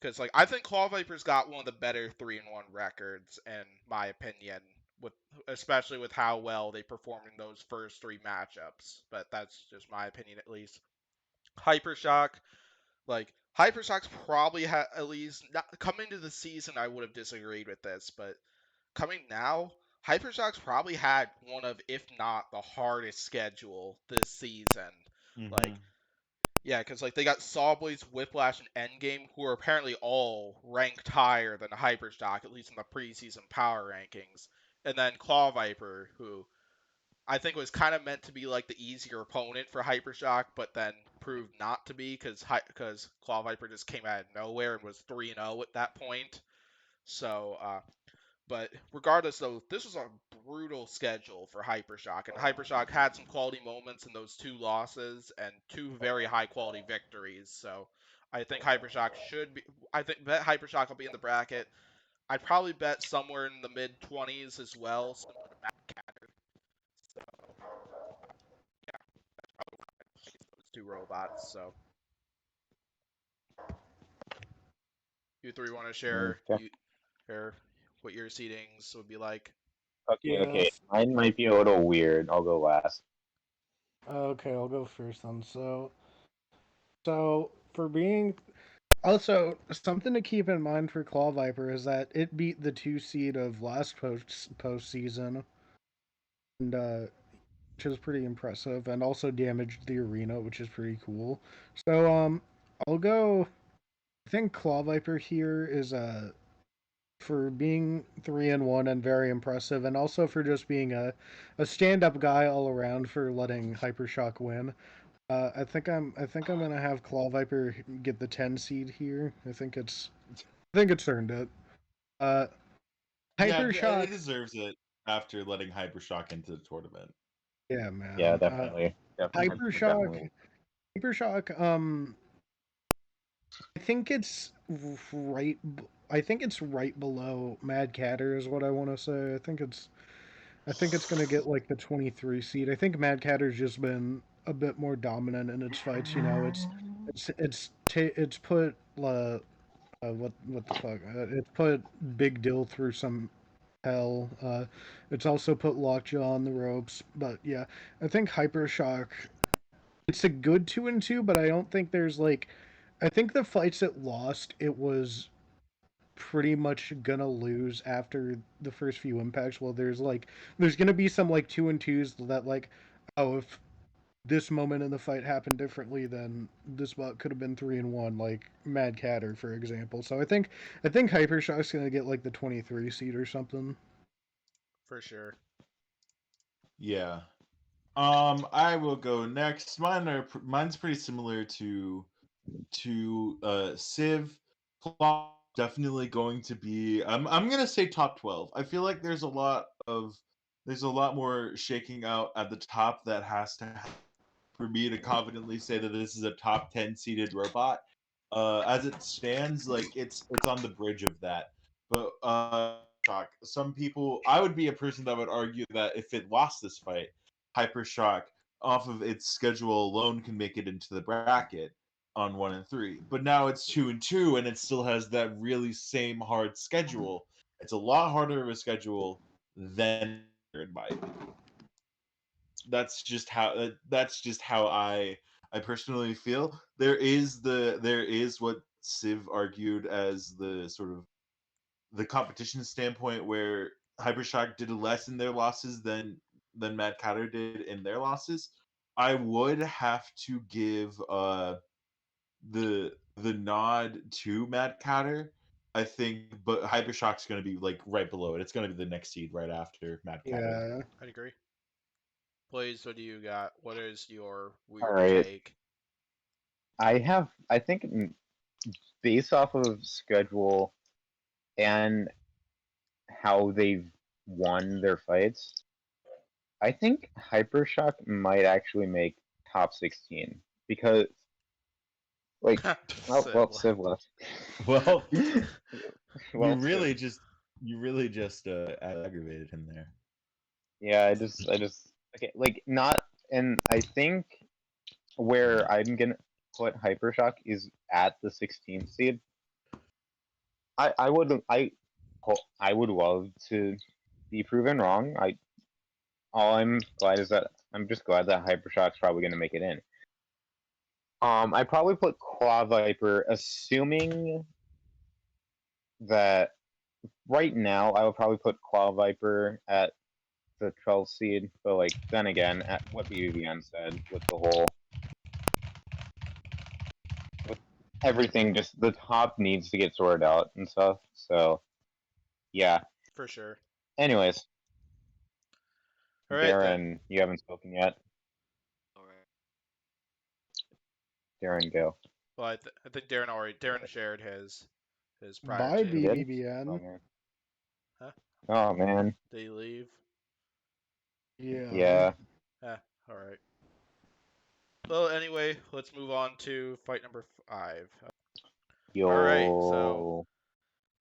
because like I think Claw Viper's got one of the better 3-1 records in my opinion, with especially with how well they performed in those first three matchups. But that's just my opinion at least. Hypershock, like Hypershock's probably at least not, coming into the season. I would have disagreed with this, but coming now, Hypershock's probably had one of, if not the hardest schedule this season. Like, yeah, because like they got Sawboys, Whiplash, and Endgame, who are apparently all ranked higher than Hypershock, at least in the preseason power rankings. And then Claw Viper, who I think was kind of meant to be like the easier opponent for Hypershock, but then proved not to be because Claw Viper just came out of nowhere and was 3-0 at that point. So, but regardless, though, this was a brutal schedule for Hypershock, and Hypershock had some quality moments in those two losses and two very high quality victories. So I think Hypershock should be. I think bet Hypershock will be in the bracket. I'd probably bet somewhere in the mid 20s as well, similar to Matt Catter. So yeah, that's probably why I think those two robots. So you three want to share what your seedings would be like? Okay. Yes. Mine might be a little weird. I'll go last. Okay, I'll go first then. So for being also something to keep in mind for Claw Viper is that it beat the 2 seed of last postseason, and which is pretty impressive, and also damaged the arena, which is pretty cool. So I'll go. I think Claw Viper here is for being 3-1 and very impressive, and also for just being a stand-up guy all around for letting Hypershock win. I think I'm gonna have Claw Viper get the 10 seed here. I think it's earned it. Uh, Yeah, Hypershock, it deserves it after letting Hypershock into the tournament. yeah, man. Yeah, definitely. Hypershock, Hypershock. I think it's right. I think it's right below Mad Catter is what I want to say. I think it's gonna get like the 23 seed. I think Mad Catter's just been a bit more dominant in its fights. You know, it's put what the fuck? It's put Big Dill through some hell. It's also put Lockjaw on the ropes. But yeah, I think Hypershock. It's a good 2-2, but I don't think there's like. I think the fights it lost, it was pretty much gonna lose after the first few impacts. Well, there's gonna be some like 2-2s that like, oh, if this moment in the fight happened differently, then this bot could have been 3-1, like Mad Catter, for example. So I think Hypershock's gonna get like the 23 seed or something. For sure. Yeah. I will go next. Mine's pretty similar to Civ. Plot definitely going to be. I'm gonna say top 12. I feel like there's a lot more shaking out at the top that has to happen for me to confidently say that this is a top 10 seeded robot. As it stands, like it's on the bridge of that. But shock. Some people, I would be a person that would argue that if it lost this fight, Hypershock off of its schedule alone can make it into the bracket on 1 and 3. But now it's 2 and 2, and it still has that really same hard schedule. It's a lot harder of a schedule than in my opinion. That's just how I personally feel. There is what Civ argued as the sort of the competition standpoint where Hypershock did less in their losses than Mad Catter did in their losses. I would have to give the nod to Mad Catter. I think, but Hypershock's going to be like right below it. It's going to be the next seed right after Mad Catter. Yeah. I'd agree. Blaze, what do you got? What is your weird Alright. take? I think based off of schedule and how they've won their fights, I think Hypershock might actually make top 16 because, like, Civ left. Well, Well, you really just aggravated him there. yeah, I just okay, like not, and I think where I'm gonna put Hypershock is at the 16th seed. I would love to be proven wrong. I'm just glad that Hypershock's probably gonna make it in. I probably put Claw Viper, assuming that right now I would probably put Claw Viper at the 12th seed, but like then again, at what BBBN said with the whole with everything, just the top needs to get sorted out and stuff. So yeah. For sure. Anyways, All right, then. Derin, you haven't spoken yet. Alright. Derin, go. Well, I think Derin shared his prior Bye, to. You did? BBBN. Oh man. Huh? Oh man. Did he leave? Yeah. Yeah. All right. Well, anyway, let's move on to fight number 5. Yo. All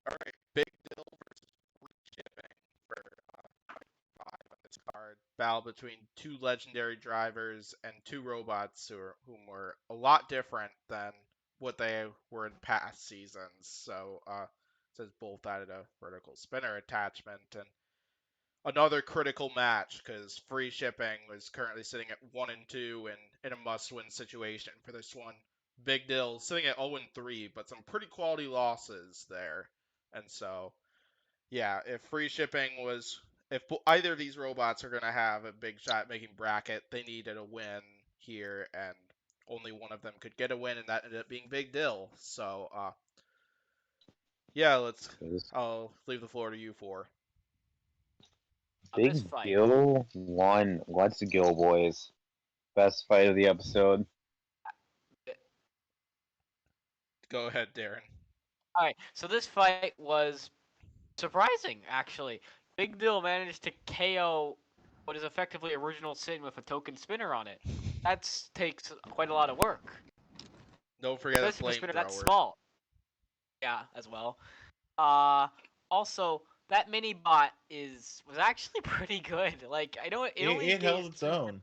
right, Big Dill versus Free Shipping for fight 5 on this card. Battle between two legendary drivers and two robots whom were a lot different than what they were in past seasons. So, it says both added a vertical spinner attachment and another critical match because Free Shipping was currently sitting at 1-2 and in a must-win situation for this one. Big Dill sitting at 0-3, but some pretty quality losses there. And so, yeah, if either of these robots are going to have a big shot making bracket, they needed a win here, and only one of them could get a win, and that ended up being Big Dill. So, yeah, I'll leave the floor to you four. Big Dill won. Let's go, boys. Best fight of the episode. Go ahead, Derin. Alright, so this fight was surprising, actually. Big Dill managed to KO what is effectively Original Sin with a token spinner on it. That takes quite a lot of work. Don't forget the Especially for a spinner flamethrower. that's small. Yeah, as well. Also, that mini bot was actually pretty good. Like, I know It held its own.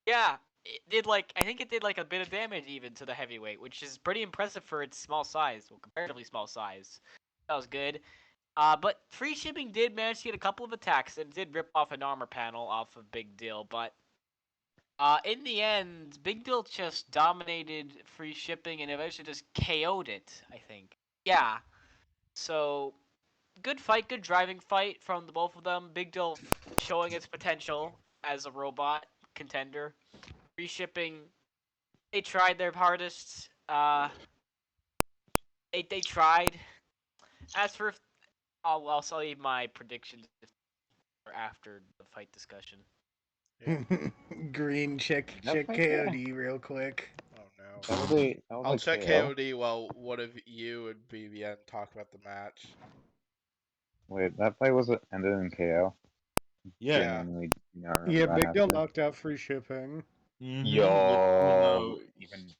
Yeah, I think it did like a bit of damage even to the heavyweight, which is pretty impressive for its small size, well, comparatively small size. That was good. But Free Shipping did manage to get a couple of attacks and did rip off an armor panel off of Big Dill, but in the end, Big Dill just dominated Free Shipping and eventually just KO'd it, I think. Yeah. So, good fight, good driving fight from the both of them. Big Dill showing its potential as a robot contender. Free Shipping, they tried their hardest. They tried. As for, I'll leave my predictions for after the fight discussion. Green, check That fight, KOD real quick. Oh no. that was I'll a check KO. KOD while one of you and BBN talk about the match. Wait, that fight was ended in KO. Yeah. Genuinely do not remember Yeah, that Big Deal happening. knocked out free shipping. Mhm. Yo, Well, no, even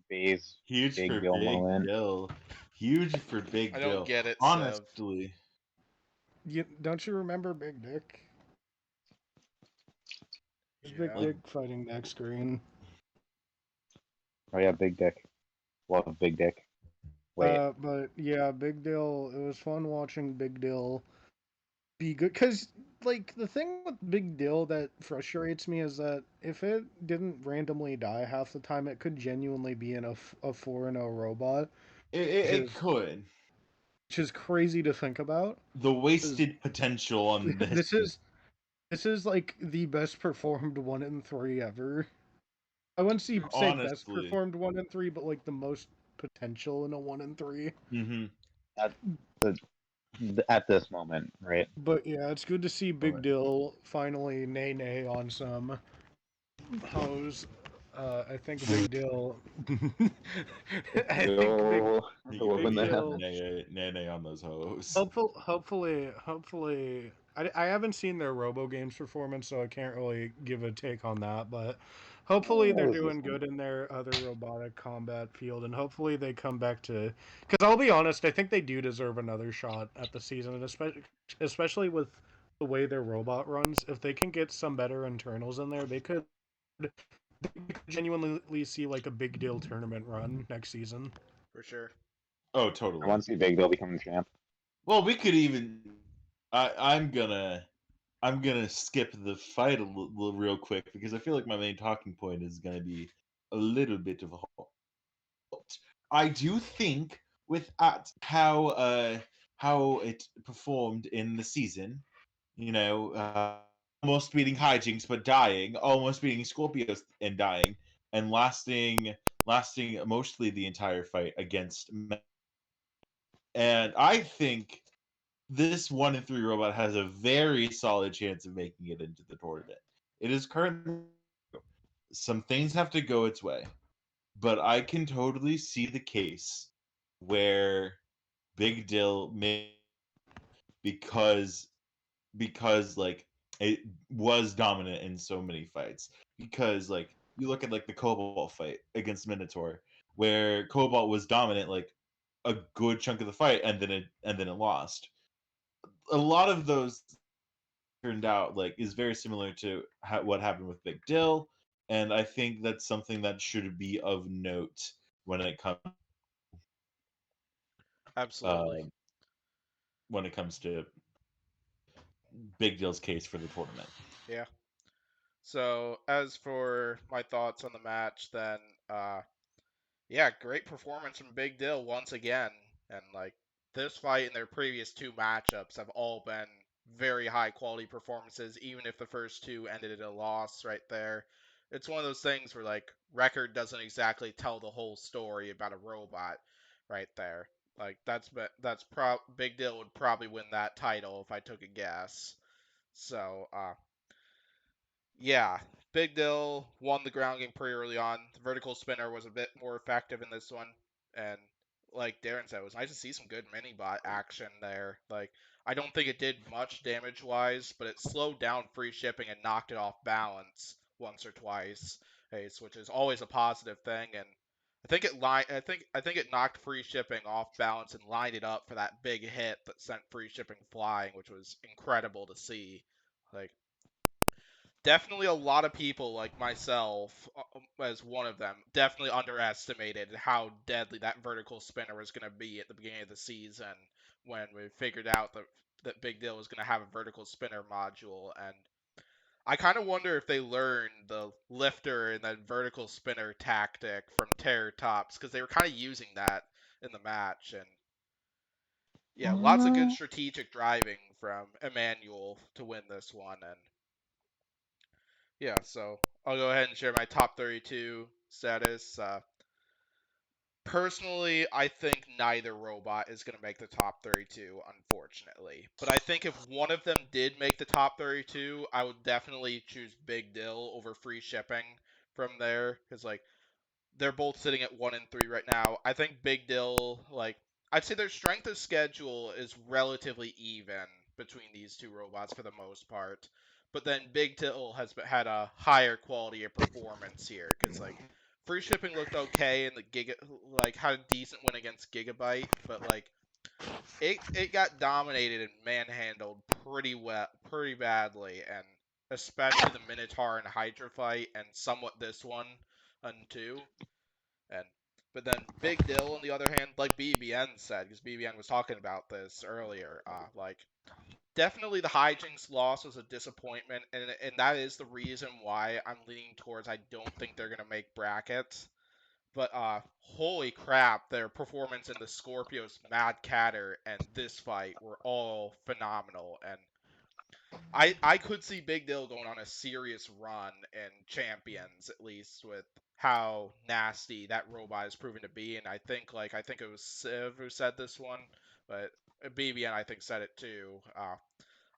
Bay's huge Big for Deal Big moment. Dill. Huge for Big I Dill. don't get it, Sev. Honestly. Don't you remember Big Dick? It's Big Yeah. Dick fighting next screen. Oh yeah, Big Dick. Love Big Dick. Wait, But yeah, Big Deal. It was fun watching Big Deal be good. Cause like the thing with Big Deal that frustrates me is that if it didn't randomly die half the time, it could genuinely be in a 4-0 robot, It could. which is crazy to think about. The wasted potential on this. This is like the best performed 1 in 3 ever. I wouldn't say best Honestly. performed 1 in 3, but like the most potential in a 1 in 3. at this moment, right? But yeah, it's good to see Big Dill finally nay on some hose. I think Big Dill. I think Yo, Big open that up. Dill. Nay on those hoes. Hopefully, I haven't seen their Robogames performance, so I can't really give a take on that. But hopefully, they're doing good in their other robotic combat field, and hopefully they come back to. Because I'll be honest, I think they do deserve another shot at the season, and especially with the way their robot runs. If they can get some better internals in there, they could genuinely see like a Big Deal tournament run next season. For sure. Oh, I totally. want to see Big Deal become the champ. Well, we could even. I'm gonna skip the fight real quick because I feel like my main talking point is gonna be a little bit of a halt. I do think with how it performed in the season, almost beating hijinks but dying, almost beating Scorpios and dying, and lasting mostly the entire fight against. And I think this 1 in 3 robot has a very solid chance of making it into the tournament. It is currently some things have to go its way, but I can totally see the case where Big Dill may because like it was dominant in so many fights. Because like you look at like the Cobalt fight against Minotaur, where Cobalt was dominant like a good chunk of the fight, and then it lost. A lot of those turned out like is very similar to what happened with Big Dill, and I think that's something that should be of note when it comes Absolutely. To Big Dill's case for the tournament. Yeah. So as for my thoughts on the match, then yeah, great performance from Big Dill once again, and like this fight and their previous 2 matchups have all been very high quality performances, even if the first 2 ended in a loss right there. It's one of those things where like record doesn't exactly tell the whole story about a robot right there. Like Big Dill would probably win that title if I took a guess. So, yeah, Big Dill won the ground game pretty early on. The vertical spinner was a bit more effective in this one, and like Derin said, it was nice to see some good mini bot action there. Like, I don't think it did much damage wise, but it slowed down free shipping and knocked it off balance once or twice, which is always a positive thing. And I think it knocked free shipping off balance and lined it up for that big hit that sent free shipping flying, which was incredible to see. Like, definitely a lot of people like myself, as one of them, definitely underestimated how deadly that vertical spinner was going to be at the beginning of the season when we figured out that Big Deal was going to have a vertical spinner module. And I kind of wonder if they learned the lifter and then vertical spinner tactic from Terror Tops, because they were kind of using that in the match. And yeah, lots of good strategic driving from Emmanuel to win this one. And yeah, so I'll go ahead and share my top 32 status. Personally, I think neither robot is going to make the top 32, unfortunately. But I think if one of them did make the top 32, I would definitely choose Big Dill over free shipping from there, because like they're both sitting at 1 and 3 right now. I think Big Dill, like, I'd say their strength of schedule is relatively even between these two robots for the most part. But then Big Dill has had a higher quality of performance here, because like free shipping looked okay and the had a decent win against Gigabyte, but like it got dominated and manhandled pretty badly, and especially the Minotaur and Hydra fight, and somewhat this one and two. And but then Big Dill, on the other hand, like BBN said, because BBN was talking about this earlier, like definitely the hijinks loss was a disappointment, and that is the reason why I'm leaning towards I don't think they're gonna make brackets. But holy crap, their performance in the Scorpios, Mad Catter, and this fight were all phenomenal, and I could see Big Dill going on a serious run in Champions, at least with how nasty that robot has proven to be. And I think it was Civ who said this one, but BBN I think said it too.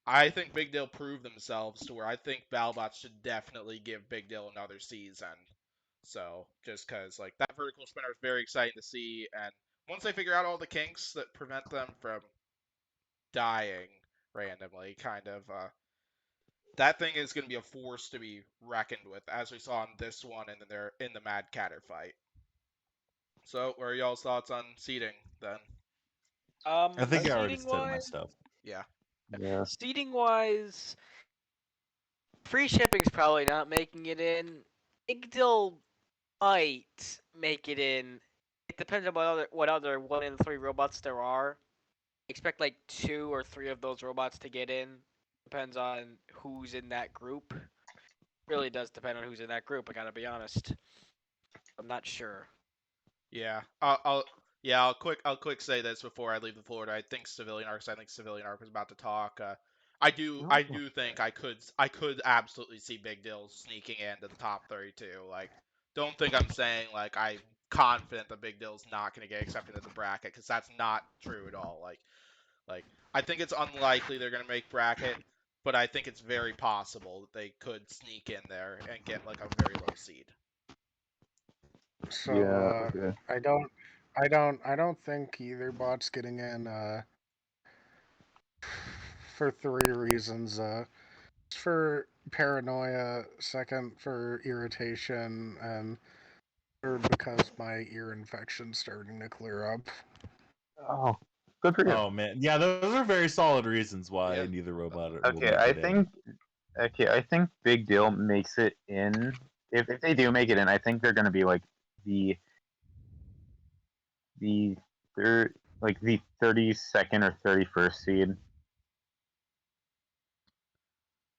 I think Big Dill proved themselves to where I think Battlebots should definitely give Big Dill another season. So just because like that vertical spinner is very exciting to see, and once they figure out all the kinks that prevent them from dying randomly, kind of that thing is going to be a force to be reckoned with, as we saw in this one and then they're in the Mad Catter fight. So, what are y'all's thoughts on seeding then? I think I already Seeding said my wise, stuff. Yeah. Yeah. seeding wise, free shipping's probably not making it in. Big Deal might make it in. It depends on what other 1 in 3 robots there are. Expect like 2 or 3 of those robots to get in. Depends on who's in that group. Really does depend on who's in that group. I gotta be honest. I'm not sure. Yeah. I'll quick say this before I leave the floor. I think Civilian Arc was about to talk. I do think I could absolutely see Big Deal sneaking into the top 32. Like, don't think I'm saying like I'm confident that Big Deal's not going to get accepted into the bracket, because that's not true at all. Like I think it's unlikely they're going to make bracket, but I think it's very possible that they could sneak in there and get like a very low seed. So Yeah. Okay. I don't think either bot's getting in for three reasons. For paranoia, second for irritation, and third because my ear infection's starting to clear up. Oh, good for you. Oh man, yeah, those are very solid reasons why Yeah. neither robot will Okay, make I it in. think Big Deal makes it in. If they do make it in, I think they're gonna be like the third, like the 32nd or 31st seed.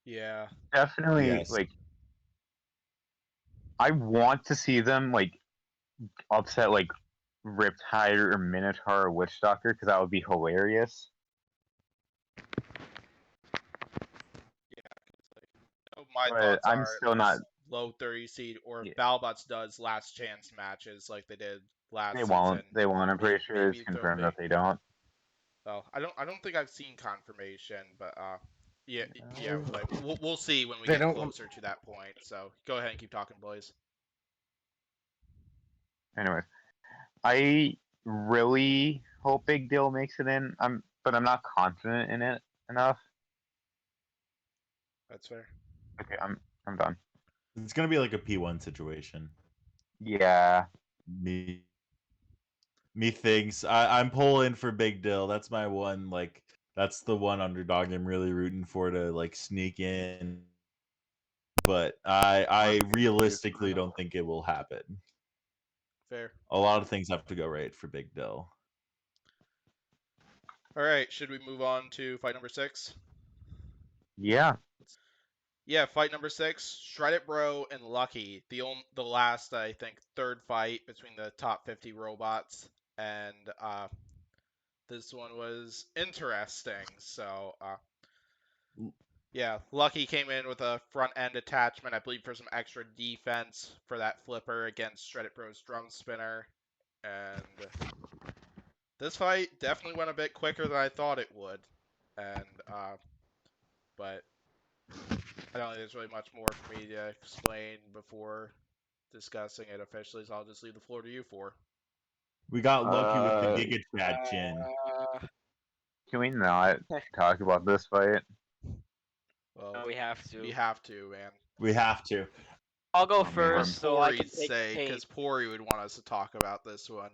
Yeah. Definitely, Yes. like I want to see them like upset like Riptide or Minotaur or Witchstalker, because that would be hilarious. My But thoughts I'm are still not. low 30 seed, or if Yeah. Battlebots does last chance matches like they did last They season. won't. They won't. I'm pretty sure it's maybe confirmed they'll that they don't. Well, I don't think I've seen confirmation, but yeah, like we'll see when we They get don't- closer to that point. So go ahead and keep talking, boys. Anyways, I really hope Big Deal makes it in. But I'm not confident in it enough. That's fair. Okay, I'm done. It's gonna be like a P1 situation. Yeah. Methinks I'm pulling for Big Dill. That's my one. Like that's the one underdog I'm really rooting for to like sneak in. But I realistically don't think it will happen. Fair. A lot of things have to go right for Big Dill. All right, should we move on to fight number 6? Yeah. Yeah, fight number 6, Shreddit Bro and Lucky, the last I think third fight between the top 50 robots, and this one was interesting. So yeah, Lucky came in with a front end attachment, I believe, for some extra defense for that flipper against Shreddit Bro's drum spinner, and this fight definitely went a bit quicker than I thought it would. and but I don't think there's really much more for me to explain before discussing it officially, so I'll just leave the floor to you four. We got lucky with the Uh, Giga Chat Jin. Can we not talk about this fight? Well, we have to. we have to, man. We have to. I'll go man. For first, so I can Pori's take sake, pain. because Pori would want us to talk about this one.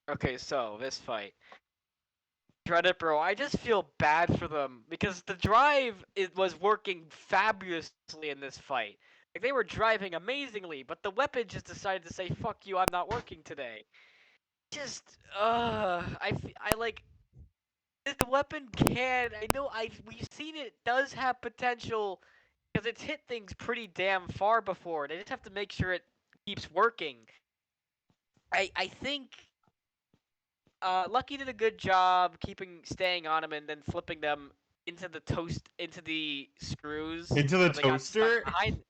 Okay, so this fight. Shreddit Bro, I just feel bad for them because the drive was working fabulously in this fight. Like they were driving amazingly, but the weapon just decided to say "fuck you, I'm not working today." Just I like if the weapon can. I know we've seen it does have potential because it's hit things pretty damn far before. They just have to make sure it keeps working. I think Lucky did a good job staying on them and then flipping them into the screws. Into the so they got stuck toaster? behind.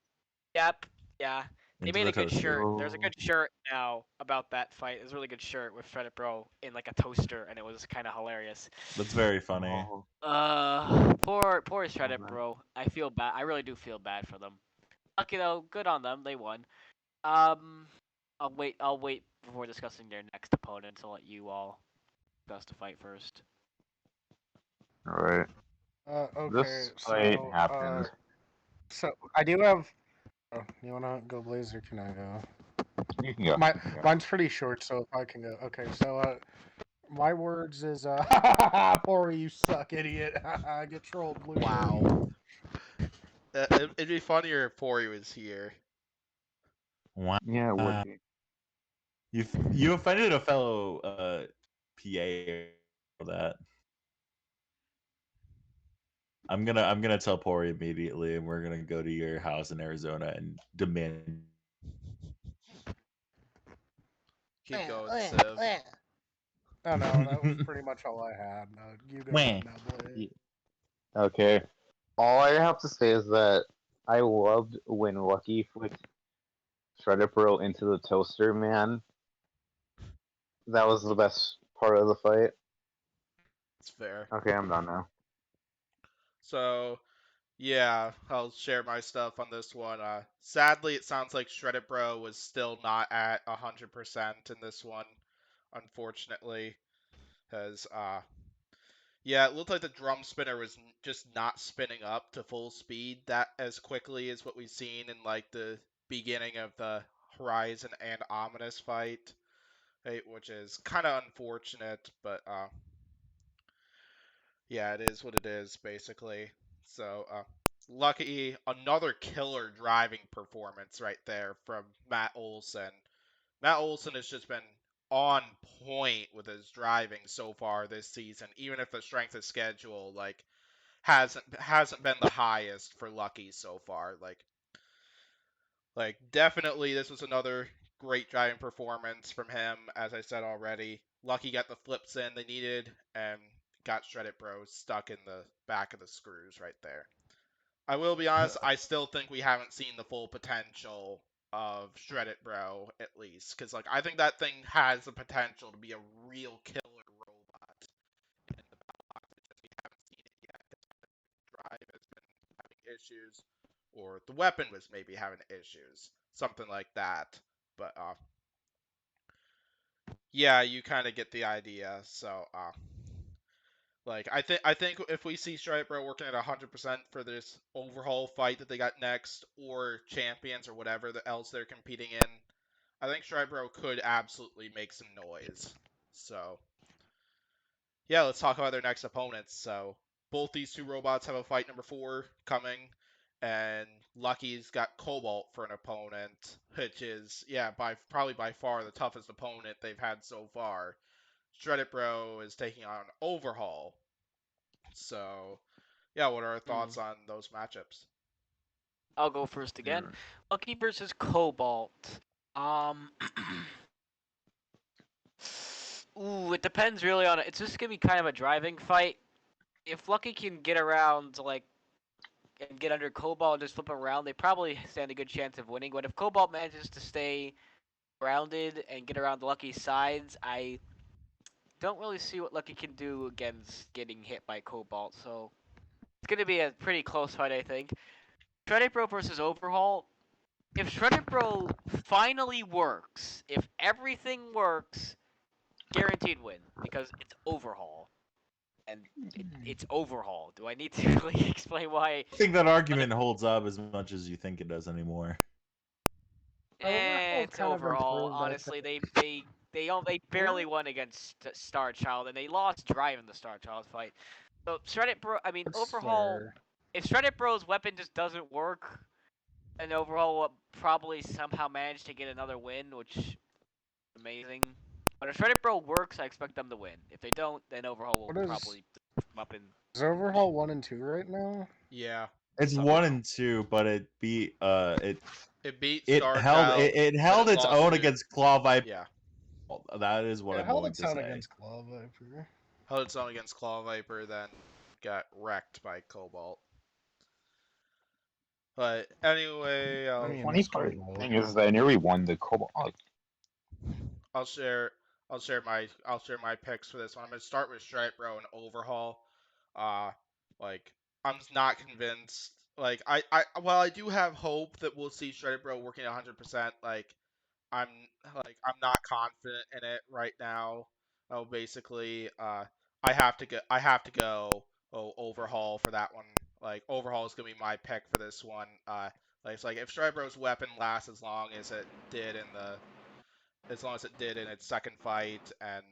Yep, yeah. They Into made the a good toaster. shirt. There's a good shirt now about that fight. There's a really good shirt with Shreddit Bro in like a toaster, and it was kind of hilarious. That's very funny. Poor Shreddit man. Bro. I feel bad. I really do feel bad for them. Lucky though, good on them. They won. I'll wait before discussing their next opponent. I'll let you all discuss the fight first. Alright. Okay, This fight so happened. so I do have. Oh, you wanna go, Blaze, or can I go? You can go. Mine's pretty short, so if I can go. Okay, so my words is Pori, you suck, idiot. Get trolled, loser. Wow. It'd be funnier if Pori was here. Wow. Yeah, it would be. You offended a fellow PA for that. I'm gonna tell Pori immediately, and we're gonna go to your house in Arizona and demand. Keep going, Civ. Oh no, that was pretty much all I had. You go ahead now, Blaze. Okay. All I have to say is that I loved when Lucky flipped Shredder Bro into the toaster, man. That was the best part of the fight. It's fair. Okay, I'm done now. So, yeah, I'll share my stuff on this one. Sadly, it sounds like Shreddit Bro was still not at 100% in this one, unfortunately, because yeah, it looked like the drum spinner was just not spinning up to full speed that as quickly as what we've seen in like the beginning of the Horizon and Ominous fight, right, which is kind of unfortunate, but yeah, it is what it is, basically. So, Lucky, another killer driving performance right there from Matt Olson. Matt Olson has just been on point with his driving so far this season, even if the strength of schedule like hasn't been the highest for Lucky so far. Like definitely this was another great driving performance from him, as I said already. Lucky got the flips in they needed and got Shreddit Bro stuck in the back of the screws right there. I will be honest, I still think we haven't seen the full potential of Shreddit Bro, at least. Because, like, I think that thing has the potential to be a real killer robot in the Battlebots. It's just we haven't seen it yet. The drive has been having issues, or the weapon was maybe having issues. Something like that. But, yeah, you kind of get the idea. So, like I think if we see Shreddit Bro working at 100% for this overhaul fight that they got next, or champions or whatever else they're competing in, I think Shreddit Bro could absolutely make some noise. So yeah, let's talk about their next opponents. So both these two robots have a fight number 4 coming, and Lucky's got Cobalt for an opponent, which is probably by far the toughest opponent they've had so far. Shreddit Bro is taking on Overhaul. So, yeah, what are our thoughts on those matchups? I'll go first again. Lucky versus Cobalt. Ooh, it depends really on it. It's just gonna be kind of a driving fight. If Lucky can get around and get under Cobalt and just flip around, they probably stand a good chance of winning. But if Cobalt manages to stay grounded and get around the Lucky's sides, I don't really see what Lucky can do against getting hit by Cobalt, so it's gonna be a pretty close fight, I think. Shreddit Bro versus Overhaul. If Shreddit Bro finally works, if everything works, guaranteed win because it's Overhaul, and it's Overhaul. Do I need to really explain why? I think that argument holds up as much as you think it does anymore. Overhaul's It's kind of Overhaul. improved, I Honestly, they barely won against Star Child, and they lost Drive in the Star Child fight. So Shreddit Bro, I mean It's Overhaul. fair. If Shreddit Bro's weapon just doesn't work, then Overhaul will probably somehow manage to get another win, which is amazing. But if Shreddit Bro works, I expect them to win. If they don't, then Overhaul will What is- probably come up in. Is Overhaul 1 and 2 right now? Yeah. It's Some- 1 and 2, but it beat It beat it Star held Child, it but held its lost own to- against Claw Viper. Yeah. That is what It I'm held going its to own say. against Claw Viper. Held its own against Claw Viper, then got wrecked by Cobalt. But anyway, I mean, Funny it's part Cobalt. thing is that I nearly won the Cobalt. I'll share my picks for this one. I'm gonna start with Shreddit Bro and Overhaul. Like I'm not convinced. Like while I do have hope that we'll see Shreddit Bro working 100%. I'm I'm not confident in it right now. Oh, basically, I have to go Overhaul for that one. Like Overhaul is gonna be my pick for this one. It's like if Shreddit Bro's weapon lasts as long as it did in its second fight, and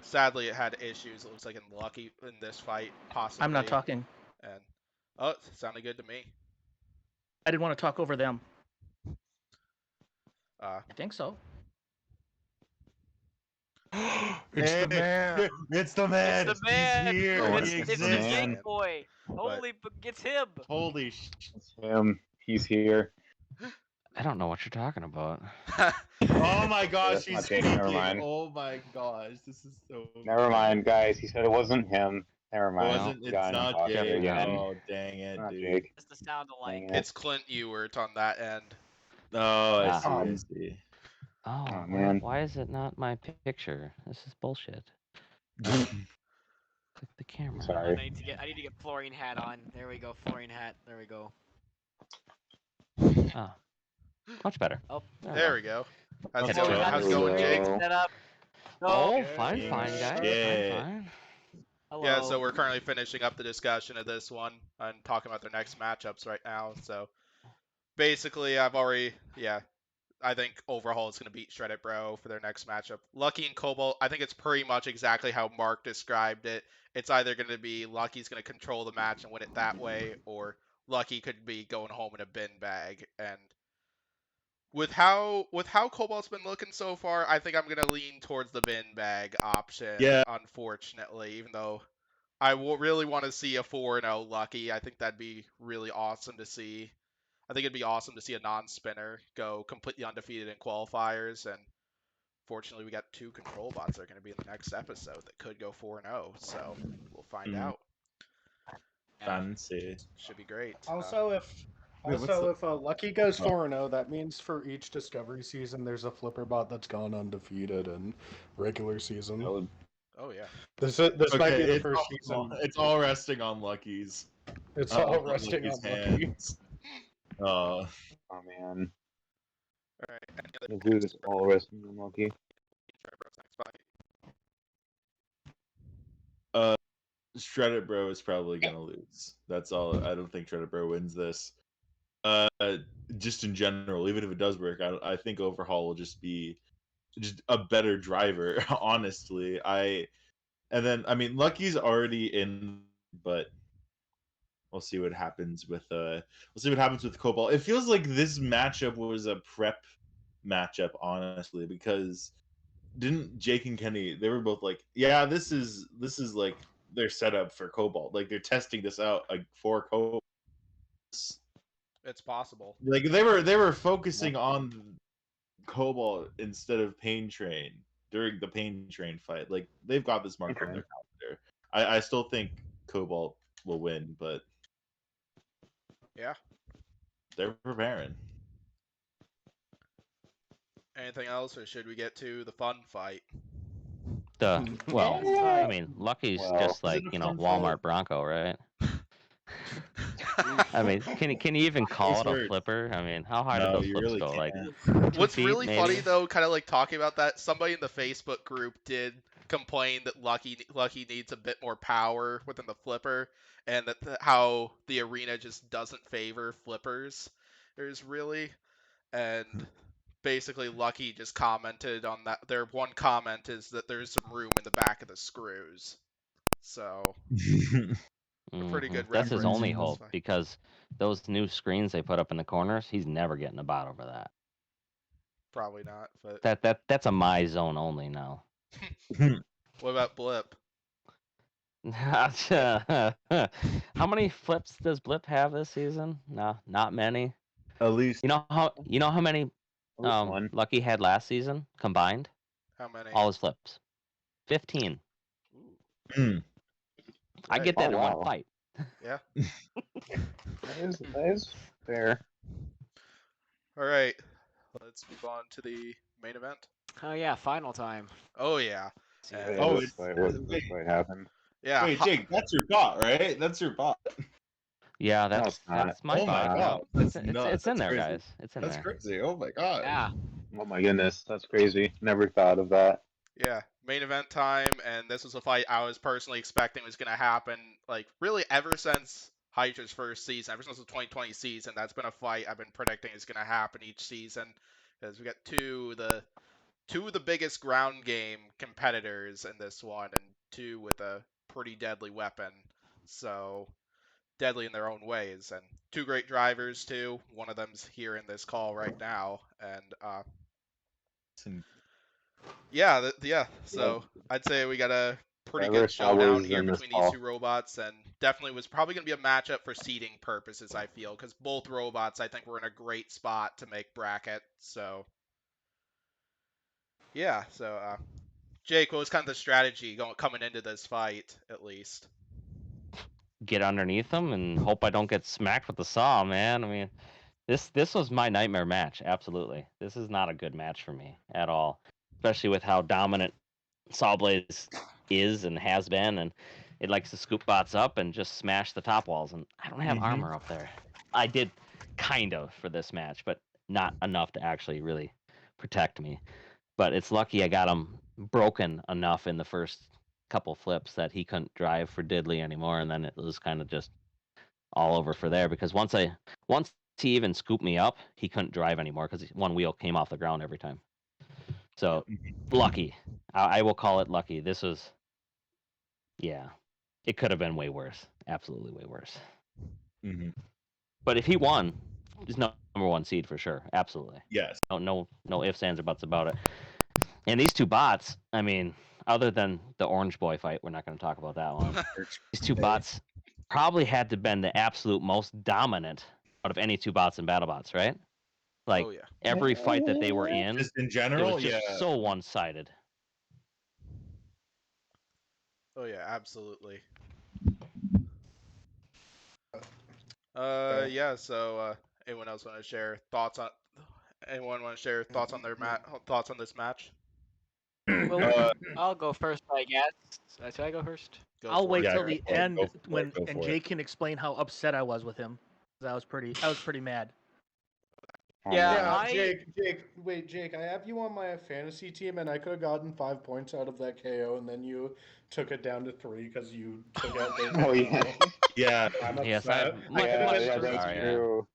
sadly it had issues. It looks like in this fight possibly. I'm not talking. And oh, it sounded good to me. I didn't want to talk over them. Uh, I think so. It's the man. It's the man. It's the man. He's here. Oh, It's, He it's the exists. man. Jake boy. Holy, it's him. Holy It's him. He's here. I don't know what you're talking about. Oh my gosh, That's he's not Jake, never speaking. mind. Oh my gosh, this is so. Never mind, guys. He said it wasn't him. Never It mind. wasn't. We It's got an not imposter Jake. again. Oh dang it, Not dude. Jake. It's the sound alike. Dang it. it's Clint Ewert on that end. Oh, I see. I Um, see. Oh, Oh, why, man. why is it not my picture? This is bullshit. Click the camera. Sorry. I need to get Florian hat on. There we go, Florian hat. There we go. Oh, much better. Oh, There we go. How's it That's going? right. How's it There we going, Jake? go. set up. Oh, Oh, fine, yeah. fine, guys. Yeah. Fine. hello. Yeah, so we're currently finishing up the discussion of this one and talking about their next matchups right now. So basically, I think Overhaul is going to beat Shreddit Bro for their next matchup. Lucky and Cobalt, I think it's pretty much exactly how Mark described it. It's either going to be Lucky's going to control the match and win it that way, or Lucky could be going home in a bin bag. And with how Cobalt's been looking so far, I think I'm going to lean towards the bin bag option, Yeah. unfortunately, even though I really want to see a 4-0 Lucky. I think that'd be really awesome to see. I think it'd be awesome to see a non-spinner go completely undefeated in qualifiers, and fortunately we got 2 control bots that are going to be in the next episode that could go 4-0, so we'll find out. Fancy. Should be great. Also, if Wait, what's Also, the- if Lucky goes 4-0, that means for each Discovery season, there's a flipper bot that's gone undefeated in regular season. That would- Oh yeah. This might be the it's first all, season. It's all resting on Lucky's. It's on all resting Lucky's on Lucky. hands. Oh. Oh, man. All right. Any other We'll do this all resting on Loki. Shreddit Bro is probably gonna lose. That's all. I don't think Shreddit Bro wins this. Just in general, even if it does work, I think Overhaul will just be just a better driver. Honestly, Lucky's already in, but we'll see what happens with Cobalt. It feels like this matchup was a prep matchup, honestly, because didn't Jake and Kenny, they were both like, yeah, this is like their setup for Cobalt. Like they're testing this out like for Cobalt. It's possible. Like they were focusing on Cobalt instead of Pain Train during the Pain Train fight. Like they've got this marked on their calendar. I still think Cobalt will win, but Yeah. they're preparing. Anything else, or should we get to the fun fight? Well, Yeah. I mean, Lucky's Well, just is like, it a you know, fun Walmart flip? Bronco, right? I mean, can you even call it a words. flipper? I mean, how high did No, those you flips really go? Like can't. 2 What's feet, really funny maybe? though, kind of like talking about that, somebody in the Facebook group did complain that Lucky needs a bit more power within the flipper, and that how the arena just doesn't favor flippers. There's really, and basically Lucky just commented on that. Their one comment is that there's some room in the back of the screws. So a pretty good That's his reference only for this hope fight. because those new screens they put up in the corners, he's never getting a bot over that. Probably not, but That's a my zone only now. what about Blip? How many flips does Blip have this season? No, not many. At least You know how many At least one. Lucky had last season combined? How many? All his flips. 15. Mm. I get Oh, that in wow. one fight. Yeah. That is fair. All right. Let's move on to the main event. Oh yeah, final time. Oh yeah. See And- Oh, this fight happened. Yeah. Wait, Jake, that's your bot, right? That's your bot. Yeah, No, it's not. that's my Oh my bot. god, Yeah. that's It's nuts. in That's there, crazy. guys. It's in That's there. crazy. Oh my god. Yeah. Oh my goodness, that's crazy. Never thought of that. Yeah, main event time, and this was a fight I was personally expecting was going to happen, like, really ever since Hydra's first season, ever since the 2020 season. That's been a fight I've been predicting is going to happen each season, because we got two of the biggest ground game competitors in this one, and two with a pretty deadly weapon. So, deadly in their own ways, and two great drivers, too. One of them's here in this call right now, and, yeah. So I'd say we got a pretty good Diverse showdown powers here in this between these call. two robots, and definitely was probably going to be a matchup for seeding purposes, I feel, because both robots, I think, were in a great spot to make bracket. So, yeah. So, Jake, what was kind of the strategy coming into this fight, at least? Get underneath them and hope I don't get smacked with the saw, man. I mean, this was my nightmare match. Absolutely, this is not a good match for me at all, especially with how dominant Sawblaze is and has been, and it likes to scoop bots up and just smash the top walls. And I don't have armor up there. I did kind of for this match, but not enough to actually really protect me. But it's lucky I got him broken enough in the first couple flips that he couldn't drive for diddly anymore, and then it was kind of just all over for there because once he even scooped me up, he couldn't drive anymore because one wheel came off the ground every time. So lucky. I will call it lucky. This was, yeah, it could have been way worse. Absolutely way worse. Mm-hmm. But if he won, he's number one seed for sure. Absolutely. Yes. No ifs, ands, or buts about it. And these two bots, I mean, other than the Orange Boy fight, we're not going to talk about that one. These two bots probably had to been the absolute most dominant out of any two bots in Battlebots, right? Like Oh, yeah. every fight that they were in, Just in it general, was just yeah. so one-sided. Oh, yeah, absolutely. Yeah. So, anyone else want to share thoughts on? Anyone want to share thoughts on thoughts on this match? Well, I'll go first, I guess. Should I go first? Go I'll for wait it, till Derin. the end Go for it, when go and for it. Jake can explain how upset I was with him. 'Cause I was pretty mad. Yeah, Jake, I have you on my fantasy team, and I could have gotten 5 points out of that KO, and then you took it down to 3 because you took out their Oh, yeah. Yeah. I'm Yes, I upset. have much, could've much been sorry, first yeah. True.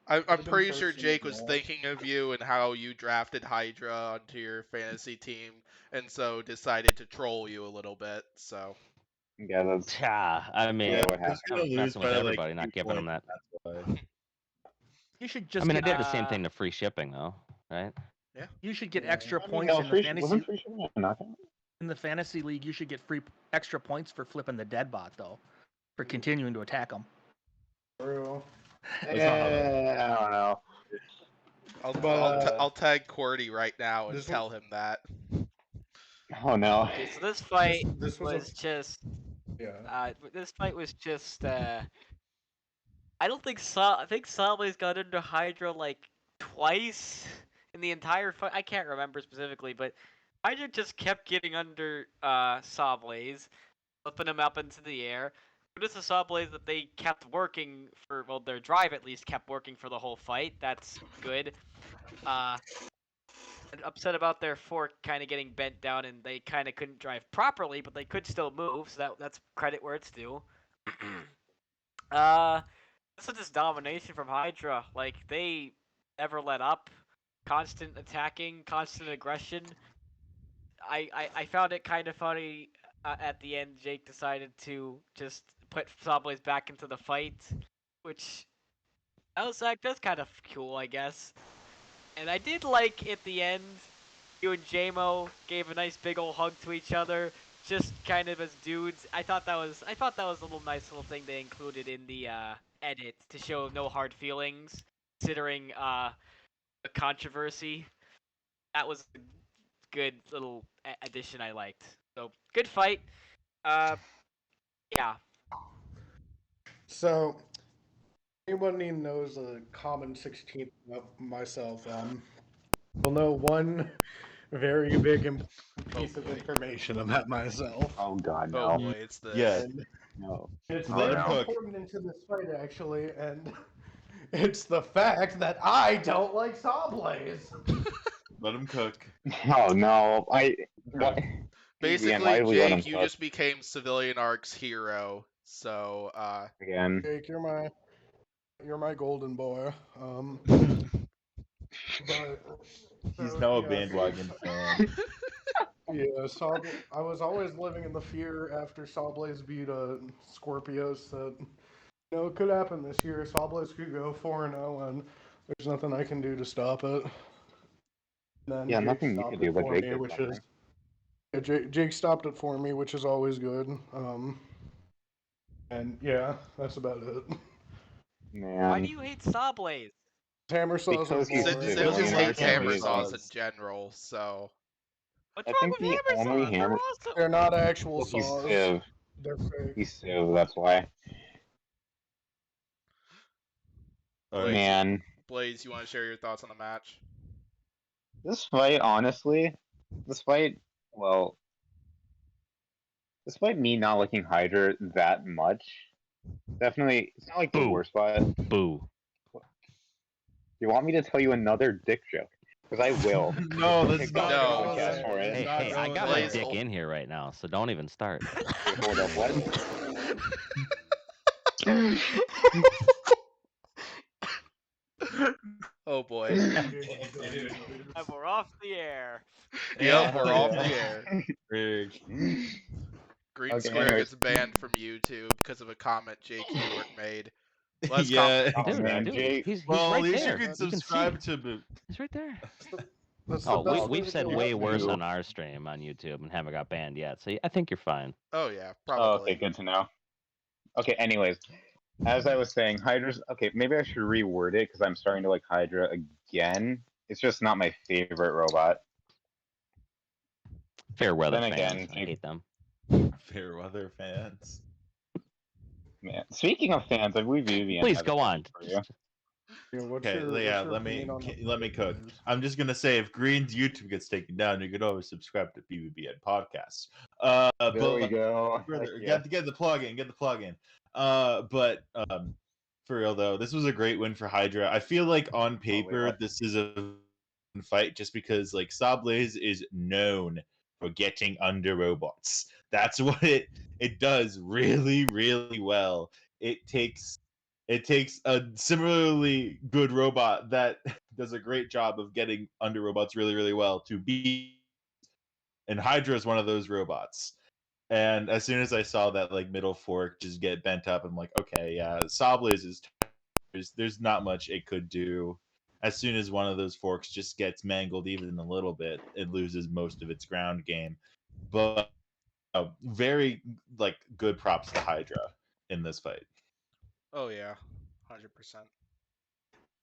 I'm Could've been pretty first sure seed, Jake was yeah. thinking of you and how you drafted Hydra onto your fantasy team, and so decided to troll you a little bit. So Yeah, that's I mean, Yeah, what he's happened. gonna I'm lose messing with by everybody, like not 2 giving them points, that. that's why. You should I just mean, I get did the same thing to free shipping though, right? you should get Yeah. extra I mean, points no, in the wasn't free shipping a knockout? in the fantasy league. You should get extra points for flipping the dead bot though, for continuing to attack them. True. That's not how that I don't know. I'll tag Cordy right now and this tell him that. Oh no. Okay, so this fight This was was just. yeah. This fight was just. I don't think I think Sawblaze got into Hydra like twice in the entire fight. I can't remember specifically, but Hydra just kept getting under Sawblaze, flipping him up into the air. Notice the Sawblaze that they kept working for, well, their drive at least kept working for the whole fight. That's good. Upset about their fork kind of getting bent down and they kind of couldn't drive properly, but they could still move, so that's credit where it's due. This is just domination from Hydra. Like, they never let up. Constant attacking, constant aggression. I found it kind of funny at the end. Jake decided to just put Sawblaze back into the fight, which I was like, that's kind of cool, I guess. And I did like at the end, you and JMO gave a nice big old hug to each other, just kind of as dudes. I thought that was a little nice little thing they included in the edit to show no hard feelings, considering a controversy. That was a good little addition I liked. So good fight. Yeah. So, anybody knows a common 16th of myself, will know one very big important piece of information about myself. Oh God, Oh no. boy, it's this. Yeah. And No. it's Oh, very no. important into this fight, actually, and it's the fact that I don't like Sawblaze. Let him cook. Oh no. What? Basically, why do we let him Jake, you cook just became Civilian Arc's hero. So, again? Jake, you're my golden boy. But He's so, now a yeah, bandwagon fan. Yeah, I was always living in the fear after Sawblaze beat Scorpios that it could happen this year. Sawblaze could go 4-0, and there's nothing I can do to stop it. And then Yeah, Jake nothing you stopped can do, it but for Jake me, did which something. is Jake stopped it for me, which is always good. And yeah, that's about it. Why do Man. you hate Sawblaze? Hammer saws are Because he's boring. Sid Civilian just Arc hates and hammer he's saws a- in general. So, What's I wrong think with the hammer only saws? They're hammer- awesome. They're not actual Well, he's saws. Civ. They're fake. He's Civ, that's why. All right. Man. Blaze, you want to share your thoughts on the match? This fight, honestly, well, despite me not liking Hydra that much, definitely, it's not like the Boo. worst fight. Boo. You want me to tell you another dick joke? Because I will. No, let's Kick not off the No. podcast for it. Hey, Not hey, I going got my Blaze, dick hold- in here right now, so don't even start. Wait, hold up, what? Oh boy. And we're off the air. Yep, we're off Yeah. the air. Big. Green Okay, Square anyways. gets banned from YouTube because of a comment Jake Ewert made. Let's Yeah. Oh, Dude, man, dude, Jake. he's Well, right at least there. you can see subscribe it. to Boot. He's right there. That's Oh, the best we've way said to way get worse you. on our stream on YouTube and haven't got banned yet, so I think you're fine. Oh yeah, Oh, probably. okay, good to know. Okay, anyways, as I was saying, Hydra's okay. Maybe I should reword it because I'm starting to like Hydra again. It's just not my favorite robot. Fair weather Then fans, again, I hate them. Fair weather fans. Man, speaking of fans, I believe BBBN Please has a go on. question for you. Yeah, what's Okay, your- yeah, what's your let me opinion on the let me cook. Blues? I'm just gonna say, if Green's YouTube gets taken down, you could always subscribe to BBBN podcast. There But we go. further, Heck yeah. get the plug in, but for real though, this was a great win for Hydra. I feel like on paper what? this is a fight just because like Sawblaze is known for getting under robots. That's what it does really really well. It takes a similarly good robot that does a great job of getting under robots really really well to be, and Hydra is one of those robots. And as soon as I saw that like middle fork just get bent up, I'm like, okay, yeah, Sawblaze is there's not much it could do. As soon as one of those forks just gets mangled even a little bit, it loses most of its ground game. But very like good props to Hydra in this fight. Oh yeah, 100%.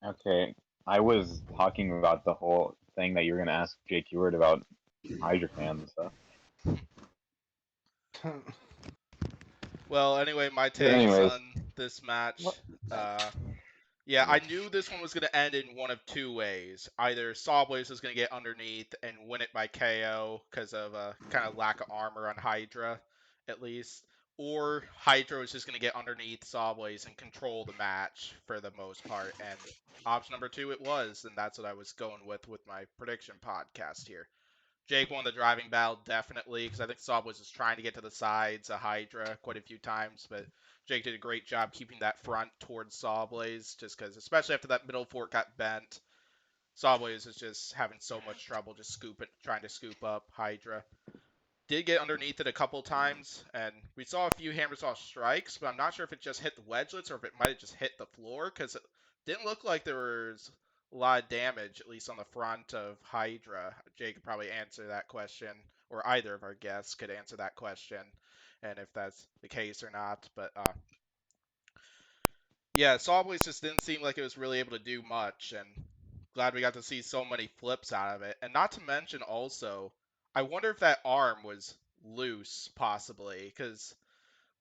Okay, I was talking about the whole thing that you were gonna ask Jake Ewert about Hydra fans and stuff. Well, anyway, my But takes anyways. on this match. Yeah, I knew this one was going to end in one of two ways. Either Sawblaze was going to get underneath and win it by KO because of a kind of lack of armor on Hydra, at least, or Hydra was just going to get underneath Sawblaze and control the match for the most part. And option number 2 it was, and that's what I was going with my prediction podcast here. Jake won the driving battle, definitely, because I think Saab was just trying to get to the sides of Hydra quite a few times, but Jake did a great job keeping that front towards Sawblaze, just because, especially after that middle fork got bent, Sawblaze is just having so much trouble just trying to scoop up Hydra. Did get underneath it a couple times, and we saw a few Hammersaw strikes, but I'm not sure if it just hit the wedgelets or if it might have just hit the floor, because it didn't look like there was a lot of damage, at least on the front of Hydra. Jake could probably answer that question, or either of our guests could answer that question, and if that's the case or not. But yeah, Sawblaze just didn't seem like it was really able to do much, and glad we got to see so many flips out of it. And not to mention also, I wonder if that arm was loose, possibly, because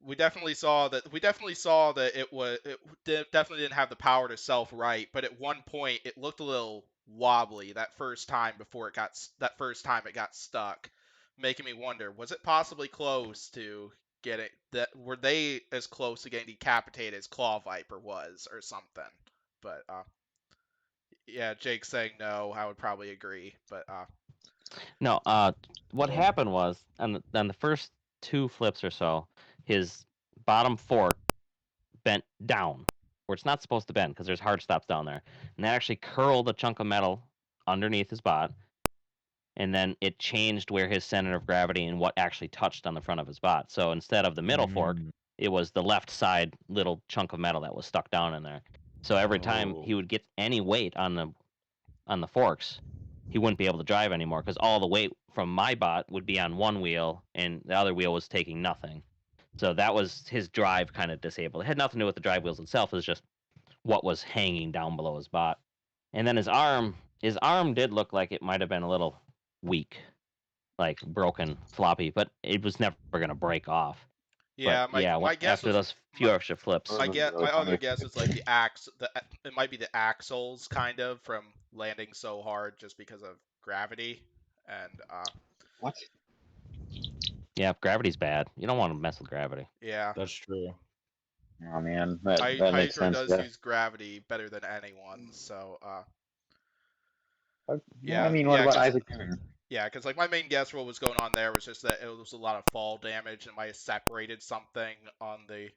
we definitely saw that definitely didn't have the power to self-right, but at one point it looked a little wobbly that first time it got stuck, making me wonder, was it possibly close to were they as close to getting decapitated as Claw Viper was or something? But yeah, Jake saying no, I would probably agree, but No, what happened was on the first 2 flips or so, his bottom fork bent down where it's not supposed to bend because there's hard stops down there, and that actually curled a chunk of metal underneath his bot, and then it changed where his center of gravity and what actually touched on the front of his bot. So instead of the middle fork, it was the left side little chunk of metal that was stuck down in there. So every time he would get any weight on the forks, he wouldn't be able to drive anymore because all the weight from my bot would be on one wheel and the other wheel was taking nothing. So that was his drive kind of disabled. It had nothing to do with the drive wheels itself. It was just what was hanging down below his bot. And then his arm did look like it might have been a little weak, like broken, floppy, but it was never going to break off. yeah, But my guess after was those few extra flips. my other guess is like it might be the axles kind of from landing so hard just because of gravity, and What? Yeah, gravity's bad. You don't want to mess with gravity. yeah, That's true. Oh man, that makes Hydra sense. does Yeah. use gravity better than anyone, so Yeah, I mean, what about Isaac Newton? yeah, because like my main guess for what was going on there was just that it was a lot of fall damage and might have separated something on the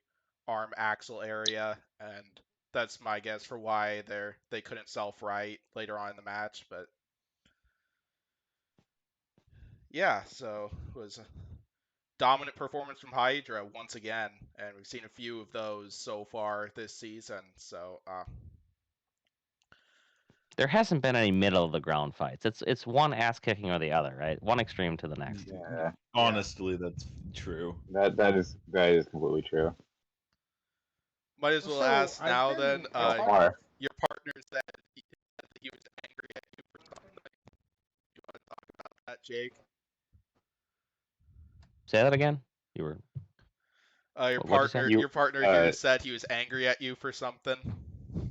arm axle area, and that's my guess for why they couldn't self-right later on in the match. But yeah, so it was a dominant performance from Hydra once again, and we've seen a few of those so far this season. So There hasn't been any middle of the ground fights. It's one ass kicking or the other, right? One extreme to the next. Yeah, Honestly, that's true. that is completely true. might as well So, ask I've now been- then. So far. Your partner said he was angry at you for something. You want to talk about that, Jake? Say that again. You were what'd you say? Your partner here said he was angry at you for something.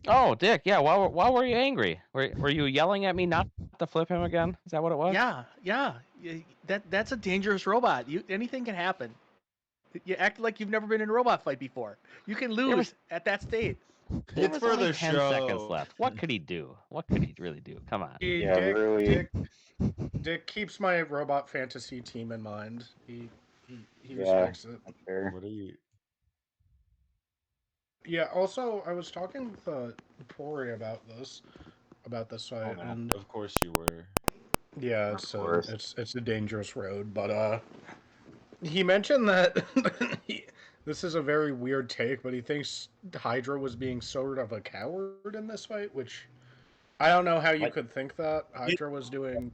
Oh, Dick. Yeah. Why were you angry? Were you yelling at me not to flip him again? Is that what it was? Yeah. That's a dangerous robot. Anything can happen. You act like you've never been in a robot fight before. You can lose at that state. There It's was for only the 10 show. seconds left. What could he do? What could he really do? Come on. Yeah, really. Dick keeps my robot fantasy team in mind. He Yeah. respects it. That's fair. What are you? Yeah. Also, I was talking with Pori about this fight, no. and Of course you were. yeah, Of course. it's a dangerous road. But he mentioned that this is a very weird take, but he thinks Hydra was being sort of a coward in this fight, which I don't know how you Like- could think that. Hydra was doing.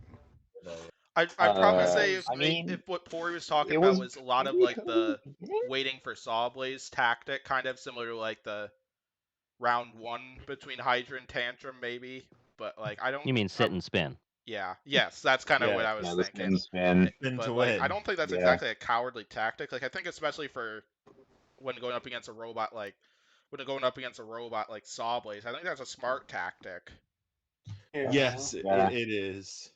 I'd probably Uh, say I mean, if what Pori was talking it about was was a lot of pretty like cool the at the beginning. waiting for Sawblaze tactic, kind of similar to like the round 1 between Hydra and Tantrum, maybe. But like I don't. You mean sit and spin? Yeah. Yes, that's kind of Yeah. what I was Yeah, the thinking. spin. Spin But to like win. I don't think that's Yeah. exactly a cowardly tactic. Like I think especially for when going up against a robot like when going up against a robot like Sawblaze. I think that's a smart tactic. Yeah. Yes, Yeah. it is.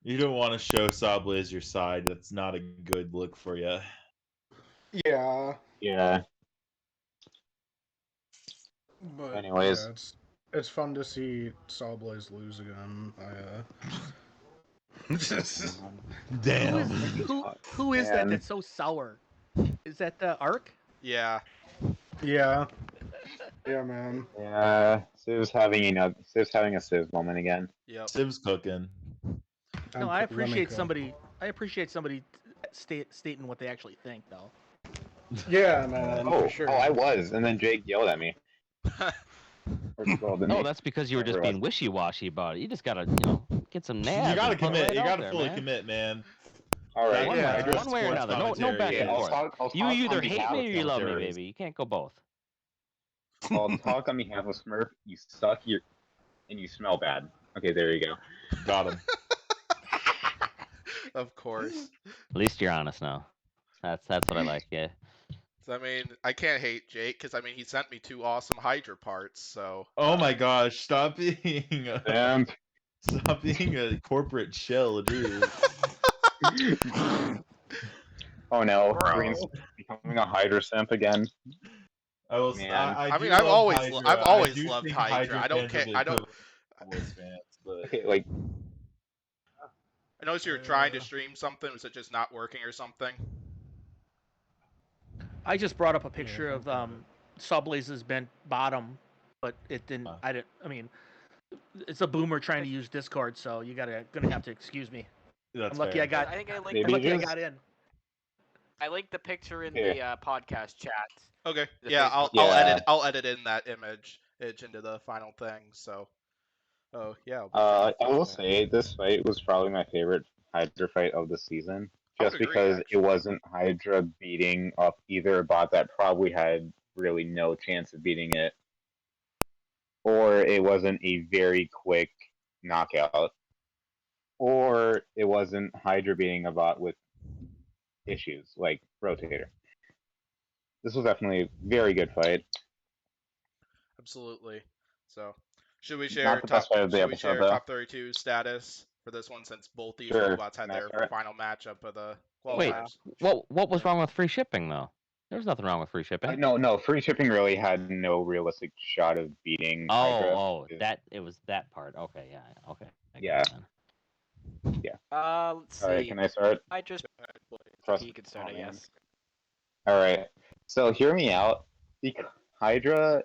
You don't want to show Sawblaze your side. That's not a good look for you. Yeah. Yeah. But Anyways. yeah, it's fun to see Sawblaze lose again. Damn. Who is that Man. that's so sour? Is that Ark? Yeah. Yeah. Yeah, man. Yeah. Civ's having a Civ moment again. Yep. Civ's cooking. No, I appreciate somebody. I appreciate somebody stating what they actually think, though. Yeah, man. Oh, for sure. I was, and then Jake yelled at me. Or scolded No, me. that's because you were just Whatever it being wishy-washy about it. You just gotta, get some nads. You gotta and put it commit. right You out gotta there, fully man. commit, man. All right. One, Yeah. way, one way or another. No back and I'll forth. talk You on either hate behalf me or of you love me, terrorists. baby. You can't go both. I'll talk on behalf of Smurf. You suck. And you smell bad. Okay, there you go. Got him. Of course. At least you're honest now. That's what I like. Yeah. So, I mean, I can't hate Jake because I mean he sent me 2 awesome Hydra parts. So. Oh my gosh! Stop being And a corporate shell, dude. oh no, Bro. Green's becoming a Hydra simp again. I will. Man. I do mean, I've love always Hydra. I've I always do loved think Hydra. I don't fans care. are the I don't. equivalent of Cowboys fans, but Okay, like I noticed you were trying to stream something. Was it just not working or something? I just brought up a picture of Sawblaze's bent bottom, but it didn't. Huh. I didn't. I mean, it's a boomer trying to use Discord, so gonna have to excuse me. that's I'm lucky fair. I got. I think I linked, Maybe I'm lucky I just- got in. I linked the picture in Here. the podcast chat. Okay. The Yeah, Facebook- I'll edit in that image into the final thing. So. Oh yeah. I'll be I checking for will that. say this fight was probably my favorite Hydra fight of the season. I would Just agree, because actually. it wasn't Hydra beating up either a bot that probably had really no chance of beating it, or it wasn't a very quick knockout, or it wasn't Hydra beating a bot with issues like Rotator. This was definitely a very good fight. Absolutely. So, should we share Not the top? best fight of the Should we episode, share though. top 32 status for this one since both these Sure. robots had Can I their start? final matchup of the Wait, qualifiers? what was wrong with free shipping though? There was nothing wrong with free shipping. No, free shipping really had no realistic shot of beating Hydra. It was that part. Okay, yeah, okay. I get Yeah. it then. Let's see. Alright, can I start? I just. Trust- You can start, oh, I man. guess. Alright, so hear me out. Hydra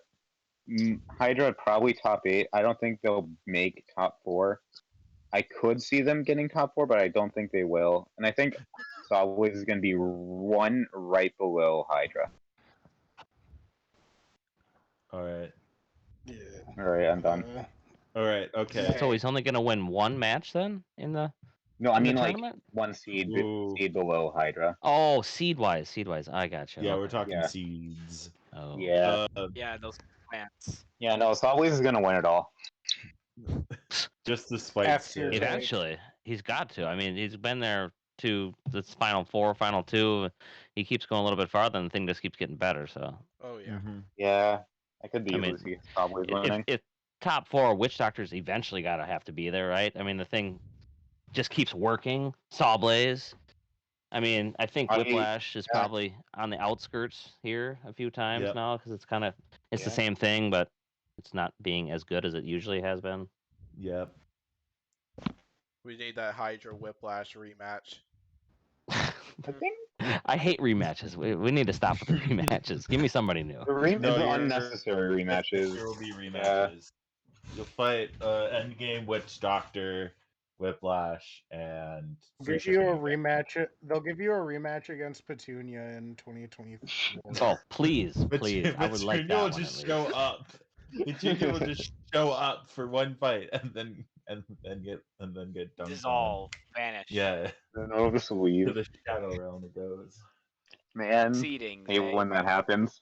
probably top 8. I don't think they'll make top 4. I could see them getting top 4, but I don't think they will. And I think Sawblaze is going to be one right below Hydra. all right, Yeah. Alright, I'm done. all right, okay. So he's only gonna win one match then in the No, I in the mean like tournament? one seed Ooh. below Hydra. Oh, seed wise. I gotcha. Yeah, okay. we're talking Yeah. seeds. Oh. Yeah. Yeah, those plants. Yeah, no, Sawblaze is going to win it all. Just this fight. After- scared. Eventually, he's got to. I mean, he's been there to this final 4, final 2. He keeps going a little bit farther, and the thing just keeps getting better. So, Oh yeah. Mhm. Yeah, I could I easily mean, see Sawblaze winning. if top 4 witch doctors eventually gotta have to be there, right? I mean, the thing just keeps working. Sawblaze. I mean, I think Whiplash is yeah. probably on the outskirts here a few times Yep. now because it's the Yeah. same thing, but it's not being as good as it usually has been. Yep. We need that Hydra Whiplash rematch. I think I hate rematches. We need to stop with the rematches. Give me somebody new. the No, the you're- unnecessary rematches. There will be rematches. You'll fight Endgame, Witch Doctor, Whiplash, and free Give you a shipping. rematch. They'll give you a rematch against Petunia in 2024. Oh, please, But please. I would like Petunia will that one. just at show least. up. Petunia will just show up for one fight and then get dunked on. Dissolve. Vanish. Yeah, No, just to leave. the Shadow Realm it goes. Man, Seeding. hate when that happens.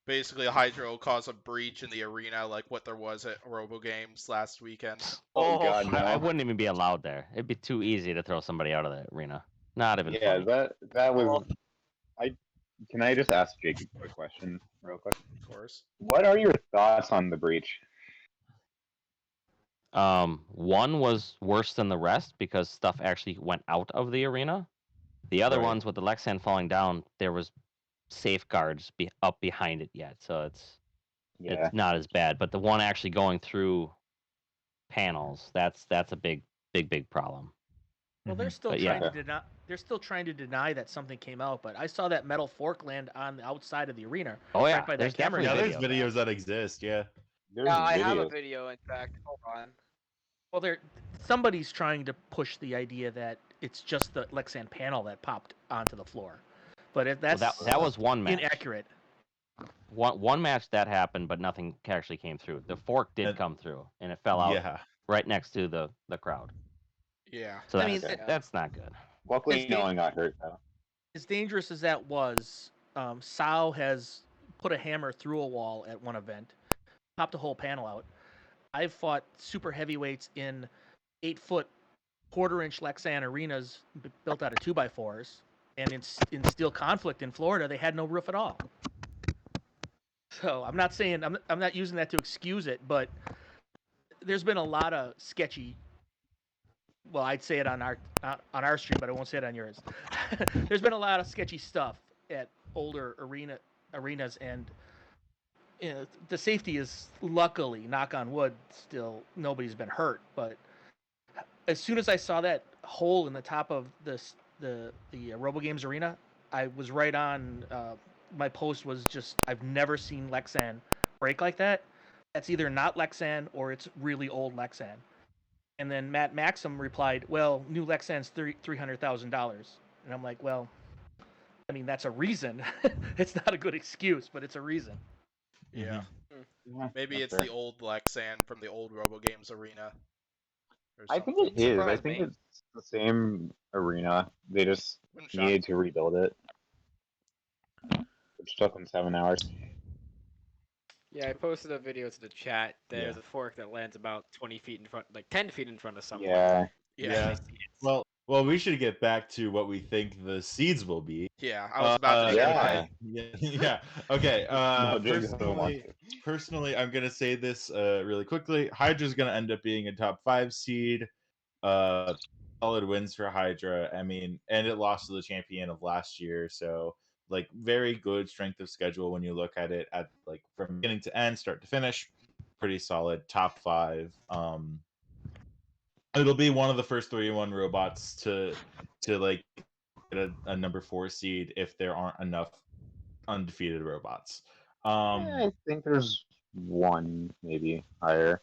Basically, Hydra will cause a breach in the arena like what there was at Robogames last weekend. Oh, God, I no. wouldn't even be allowed there. It'd be too easy to throw somebody out of that arena. Not even Yeah, funny. that was. Can I just ask Jake a quick question, real quick? Of course. What are your thoughts on the breach? One was worse than the rest because stuff actually went out of the arena. The other Right. ones with the Lexan falling down, there was safeguards up behind it yet, so it's not as bad. But the one actually going through panels, that's a big problem. Well, they're still But trying yeah. to deny. They're still trying to deny that something came out. But I saw that metal fork land on the outside of the arena. Oh yeah, right by there's that camera. definitely Yeah, there's video. videos that exist. Yeah. There's Yeah, I have a videos. video. In fact, hold on. Well, somebody's trying to push the idea that it's just the Lexan panel that popped onto the floor, but Well, that's that was one match. inaccurate. One match that happened, but nothing actually came through. The fork did And- come through, and it fell out Yeah. right next to the crowd. Yeah. So I that's, mean, that's not good. Luckily, It's no one got hurt though. As dangerous as that was, Sao has put a hammer through a wall at one event, popped a whole panel out. I've fought super heavyweights in 8-foot, quarter-inch Lexan arenas built out of 2x4s, and in Steel Conflict in Florida, they had no roof at all. So I'm not saying I'm not using that to excuse it, but there's been a lot of sketchy. Well, I'd say it on our stream, but I won't say it on yours. There's been a lot of sketchy stuff at older arenas, and the safety is luckily, knock on wood, still nobody's been hurt. But as soon as I saw that hole in the top of the Robogames arena, I was right on. My post was just, I've never seen Lexan break like that. That's either not Lexan or it's really old Lexan. And then Matt Maxim replied, well, new Lexan's $300,000. And I'm like, well, I mean, that's a reason. It's not a good excuse, but it's a reason. Yeah. Yeah, Maybe that's it's fair. the old Lexan from the old Robogames arena. Or I think something. it is. I Surprised think me. it's the same arena. They just Wouldn't shock needed to rebuild it, which took them 7 hours. Yeah, I posted a video to the chat. There's Yeah. a fork that lands about 20 feet in front, like 10 feet in front of someone. Yeah. Yeah. Well, we should get back to what we think the seeds will be. Yeah, I was about to make yeah. it. Yeah. Okay. No, Jake doesn't want Personally, I'm gonna say this really quickly. Hydra's gonna end up being a top 5 seed. Solid wins for Hydra. I mean, and it lost to the champion of last year, so like very good strength of schedule when you look at it at like from beginning to end, start to finish. Pretty solid top 5. It'll be one of the first 3-in-1 robots to like get a number 4 seed if there aren't enough undefeated robots. I think there's one maybe higher.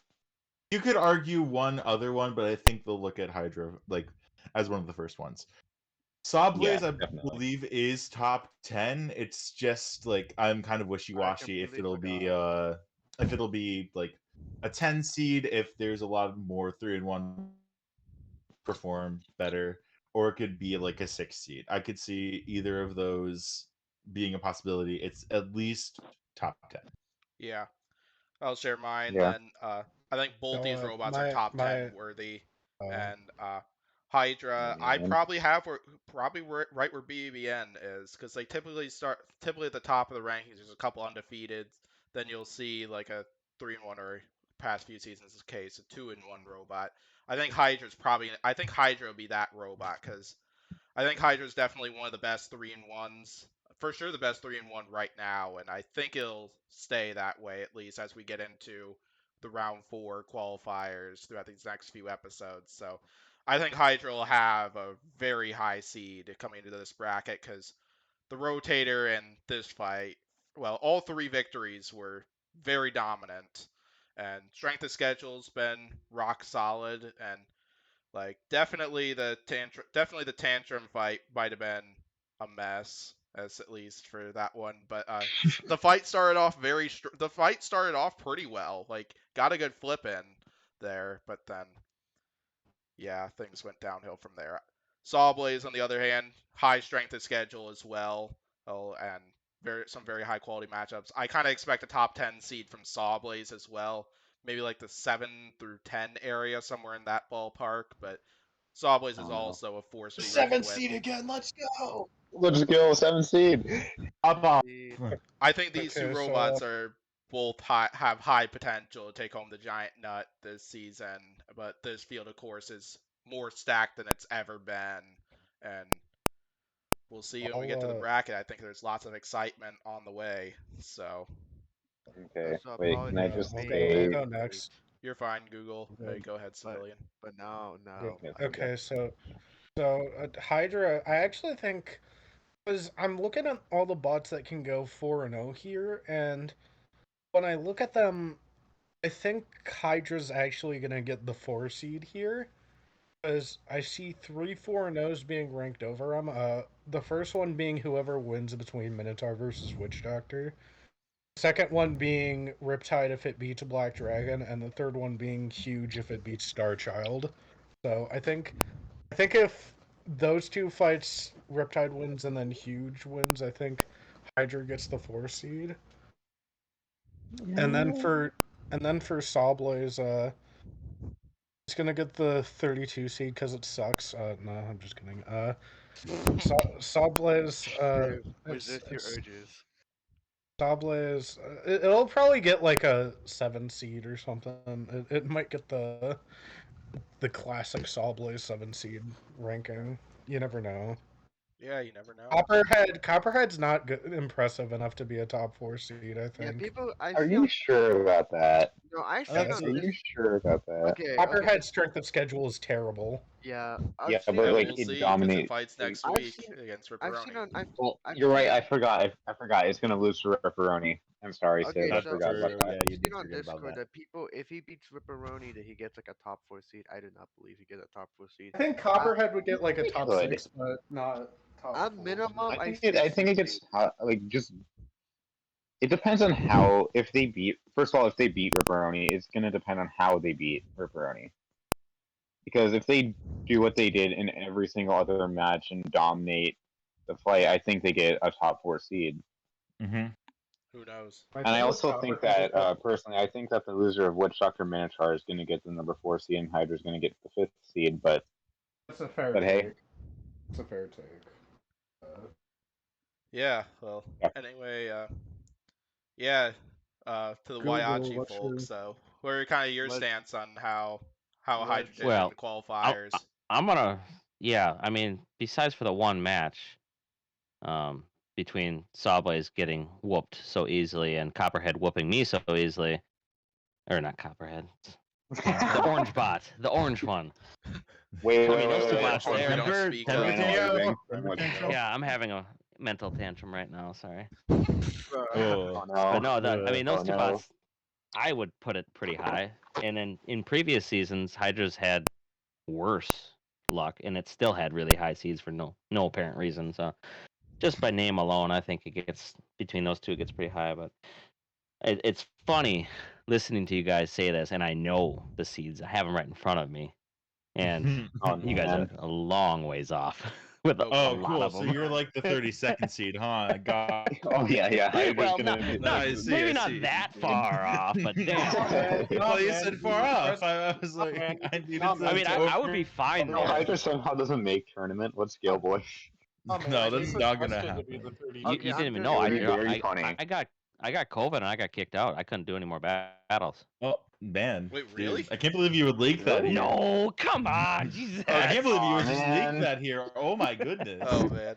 You could argue one other one, but I think they'll look at Hydra like as one of the first ones. Sawblaze, Yeah, I definitely. believe, is top 10. It's just like I'm kind of wishy-washy if it'll be like a 10 seed if there's a lot more 3-in-1 perform better, or it could be like a 6 seed. I could see either of those being a possibility. It's at least top 10. Yeah. I'll share mine Yeah. then. I think both these robots are my- top 10 my- worthy. Uh, And Hydra, I Man. probably have right where BBBN is, because they typically at the top of the rankings. There's a couple undefeated, then you'll see like a 3-in-1 or past few seasons is the case, a 2-in-1 robot. I think Hydra will be that robot, because I think Hydra's definitely one of the best 3-in-1s. For sure, the best 3-in-1 right now, and I think it'll stay that way at least as we get into the round 4 qualifiers throughout these next few episodes. So I think Hydra will have a very high seed coming into this bracket, because the rotator and this fight, well, all 3 victories were very dominant, and strength of schedule's been rock solid, and like definitely the tantrum fight might have been a mess, as at least for that one. But the fight started off pretty well. Like got a good flip in there, but then yeah, things went downhill from there. Sawblaze, on the other hand, high strength of schedule as well. Oh, and some very high quality matchups. I kind of expect a top 10 seed from Sawblaze as well. Maybe like the 7 through 10 area, somewhere in that ballpark. But Sawblaze is Oh, no. also a force to be Seven reckoned seed with. again. Let's go. Let's go, 7 seed. Up on. I think these two Okay, so, robots are both have high potential to take home the giant nut this season, but this field, of course, is more stacked than it's ever been, and we'll see when we get to the bracket. I think there's lots of excitement on the way. So Okay, So wait, can I apologies just for I'll say? go next. you're fine, Google. Okay. Hey, go ahead, civilian. But now, Okay, so Hydra, I actually think, because I'm looking at all the bots that can go 4-0 here, and when I look at them, I think Hydra's actually gonna get the 4 seed here, because I see 3 4-0s being ranked over them. The first one being whoever wins between Minotaur versus Witch Doctor. The second one being Riptide if it beats Black Dragon, and the third one being Huge if it beats Star Child. So I think if those two fights, Riptide wins and then Huge wins, I think Hydra gets the 4 seed. And then for Sawblaze, it's gonna get the 32 seed because it sucks. No, I'm just kidding. Sawblaze, resist your urges. Sawblaze, it'll probably get like a 7 seed or something. It might get the classic Sawblaze 7 seed ranking. You never know. Yeah, you never know. Copperhead's not impressive enough to be a top 4 seed, I Yeah, think. people. I Are see you on, sure about that? no, I see That's- on Are this. you sure about that? Okay, okay. Copperhead's strength of schedule is terrible. Yeah, Yeah, I've seen but Yeah, on, like we'll it see because it dominates. fights next I've week seen- against I've seen Ripperoni. on. Well, I've you're right. seen- I forgot. I forgot. It's gonna lose to Ripperoni. I'm sorry, Okay, Sid. I so- forgot about True, that. yeah, you I've did seen on forget about Discord that. that people, if he beats Ripperoni, that he gets like a top 4 seed. I do not believe he gets a top 4 seed. I think Copperhead would get like a He top could. 6, but not top At 4. minimum, I see think it 60. gets like just. It depends on how if they beat. First of all, if they beat Ripperoni, it's gonna depend on how they beat Ripperoni. Because if they do what they did in every single other match and dominate the fight, I think they get a top 4 seed. Mm-hmm. Who knows? And I also think that, personally, I think that the loser of Witch Doctor Minotaur is going to get the number 4 seed and Hydra's going to get the 5th seed, but That's a fair But hey. take. It's a fair take. Yeah. Well. Yeah. Anyway. Yeah. To the Google, Whyachi what's folks. your- So, what are kind of your Let's- stance on how Hydra did Well, in the qualifiers? I'm gonna, yeah. I mean, besides for the one match, between Sawblaze getting whooped so easily and Copperhead whooping me so easily, or not Copperhead, the orange bot, the orange one. wait, I mean, those two bots Which one there. we don't Temper- speak temper of. tantrum. Yeah, I'm having a mental tantrum right now. Sorry. Oh. But no, I mean those Oh, two no. bots, I would put it pretty high. And then in previous seasons, Hydra's had worse luck, and it still had really high seeds for no apparent reason. So just by name alone, I think it gets between those two, it gets pretty high. But it's funny listening to you guys say this, and I know the seeds. I have them right in front of me, and Oh, you guys are man. a long ways off with a Oh, lot cool. of So them. you're like the 32nd seed, huh? God. Oh, yeah. Hydra's Well, gonna not, be- not- I see, maybe I not see. that far off, but damn. Well, you man, said you far off. pressed- I was like, man, I needed no, to. man. I mean, I would be fine No, there. Hydra somehow doesn't make tournament. Let's go, boy. Oh, man, No, I that's think not gonna requested to be happen. the 30. You, Okay, you I'm didn't even just know. very, very funny. I got COVID and I got kicked out. I couldn't do any more battles. Oh, man. Wait, Dude, really? I can't believe you would leak that. Really? Here. No, come on, Jesus. I can't believe you would just man. leak that here. Oh my goodness. Oh man.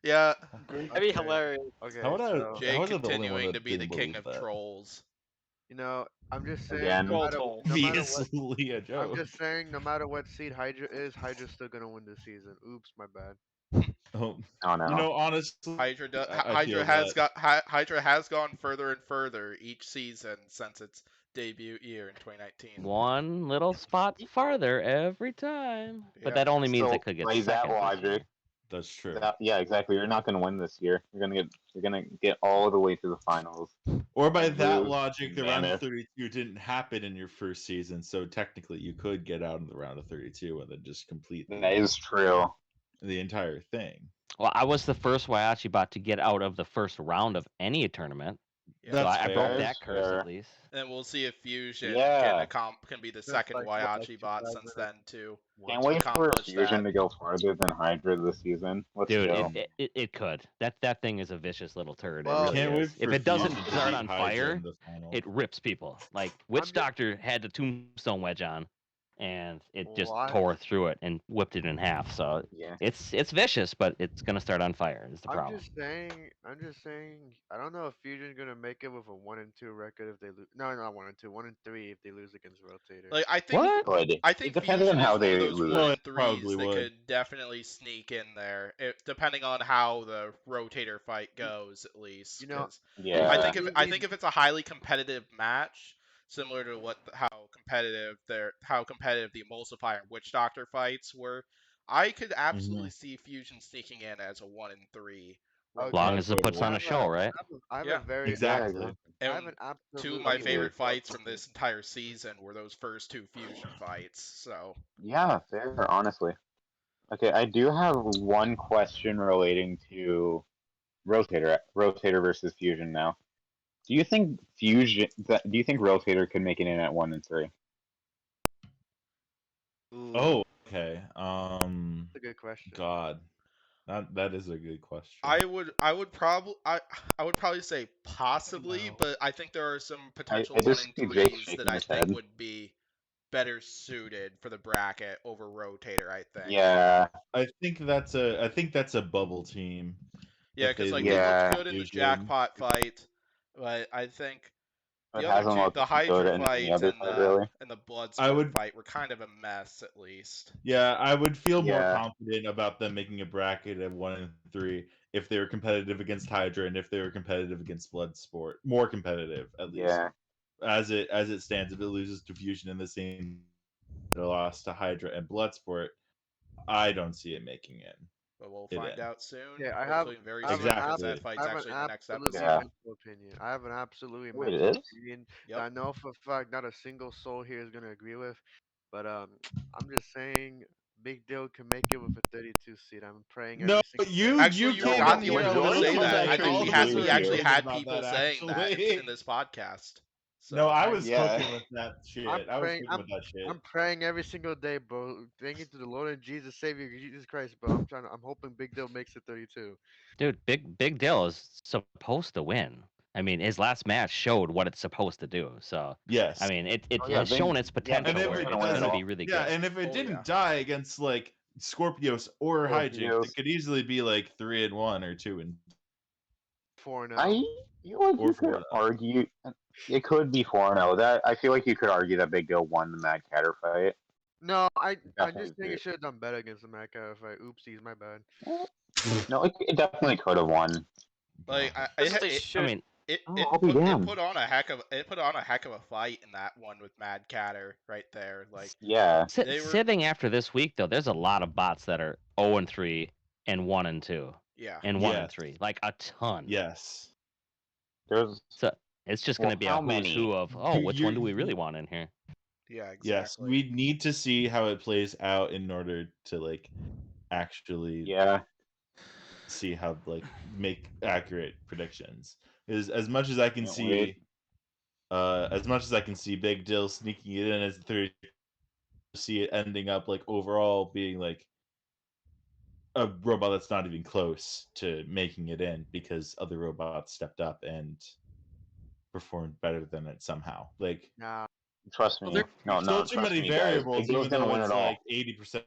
Yeah. That'd be hilarious. Okay, How would I- so, Jake was I the only one continuing that to be the didn't king believe of that? trolls. I'm just saying, Again. no matter, Troll. no matter what, Obviously a joke. I'm just saying, no matter what seed Hydra is, Hydra's still gonna win this season. Oops, my bad. Oh, Oh, no. you know, honestly, Hydra I feel Hydra has gone further and further each season since its debut year in 2019. One little spot farther every time. Yeah. But that only means So, it could get by that second this logic, year. that's true. yeah, exactly. You're not gonna win this year. You're gonna get all the way to the finals. Or by and that lose logic, the round of mammoth. 32 didn't happen in your first season, so technically you could get out of the round of 32 and then just complete That is true. the entire thing. Well, I was the first Whyachi bot to get out of the first round of any tournament. Yeah. So That's I broke fair. that curse fair. at least. And we'll see if Fusion Yeah. can be the Just second like what, Whyachi bot since then too. Can't To wait for accomplish Fusion that. to go farther than Hydra this season. Let's Dude, go. it could. That thing is a vicious little turd. Well, it really Can't wait is. If for it doesn't Fusion to start beat on Hydra fire, in the final. it rips people. Like Witch Doctor had the tombstone wedge on, and it just Well, tore through it and whipped it in half. So Yeah. it's vicious, but it's gonna start on fire. Is the problem? I'm just saying. I don't know if Fusion's gonna make it with a 1-2 record if they lose. No, not 1-2, 1-3 if they lose against Rotator. Like I think What? Good. I think It depends Fusion on how is one of they those lose. one No, and it probably threes that would. could definitely sneak in there, depending on how the rotator fight goes, at least. You know, 'Cause Yeah. I think if it's a highly competitive match, similar to how competitive the Emulsifier and Witch Doctor fights were, I could absolutely see Fusion sneaking in as a 1-3. Okay. As long as it puts Totally. on a show, right? I have Yeah. a very Exactly. I have And an two of absolutely my favorite fair fights from this entire season were those first two Fusion fights. So Yeah, fair, honestly. Okay, I do have one question relating to Rotator versus Fusion now. Do you think Rotator could make it in at 1-3? Ooh, Oh, okay. that's a good question. God, that is a good question. I would probably say possibly, but I think there are some potential I one just and see Jake threes that shaking I his think head. would be better suited for the bracket over Rotator. I think. Yeah, I think that's a bubble team. Yeah, if because like lose they Yeah. looked good in the Fusion. jackpot fight, but I think it the other hasn't two, looked the good Hydra in any fight other and fight, really. the Bloodsport I would- fight were kind of a mess, at least. Yeah, I would feel more Yeah. confident about them making a bracket of 1-3 if they were competitive against Hydra and if they were competitive against Bloodsport. More competitive, at least. Yeah. As it stands, if it loses to Fusion in the same loss to Hydra and Bloodsport, I don't see it making it. But we'll It find in. out soon. Yeah, Hopefully very I have soon, an because Exactly. that fight's actually in the next absolutely episode. Yeah. mental opinion. I have an absolutely Wait, mental it is? opinion Yep. that I know for a fact not a single soul here is gonna agree with. But I'm just saying Big Deal can make it with a 32 seed. I'm praying No, every single you day. Actually, you you came got in the here only a one to little say bit that. I think called we actually you had about people that, saying that actually. in this podcast. So No, I was Yeah. cooking with that shit. I'm I was praying. cooking with that shit. I'm praying every single day, bro. Thank you to the Lord and Jesus Savior Jesus Christ, bro. I'm hoping Big Deal makes it 32. Dude, Big Dill is supposed to win. I mean, his last match showed what it's supposed to do. So Yes. I mean, it Oh, yeah, has shown its potential and if where it it's gonna win it going to all. be really yeah, good. and if it Oh, didn't yeah. die against like Scorpios or Hijinks, Scorpios. it could easily be like 3-1 or 2-. 4-0. I feel like Or you could 4-0. argue it could be 4-0. That I feel like you could argue that Big Deal won the Mad Catter fight. No, I'm Definitely just saying could. it should have done better against the Macca fight. Oopsies, my bad. No, it definitely could have won. like Honestly, it, should I mean, I'll be it damned. put on a heck of a fight in that one with Mad Catter right there. Like Yeah. they were sitting after this week though, there's a lot of bots that are 0-3 and 1-2 yeah. and Yes. 1-3, like a ton. Yes. There's So it's just going to be a how who's many? who of which one do we really want in here? Yeah, exactly. Yes. We need to see how it plays out in order to like actually Yeah. see how like make accurate predictions. Is as much as I can Can't see wait. as much as I can see Big Dill sneaking it in as the third, see it ending up like overall being like a robot that's not even close to making it in because other robots stepped up and performed better than it somehow. Like Nah. Trust me. there- No, so no, too trust many me, guys. variables, Big Deal's even gonna though win it's it all. like 80%.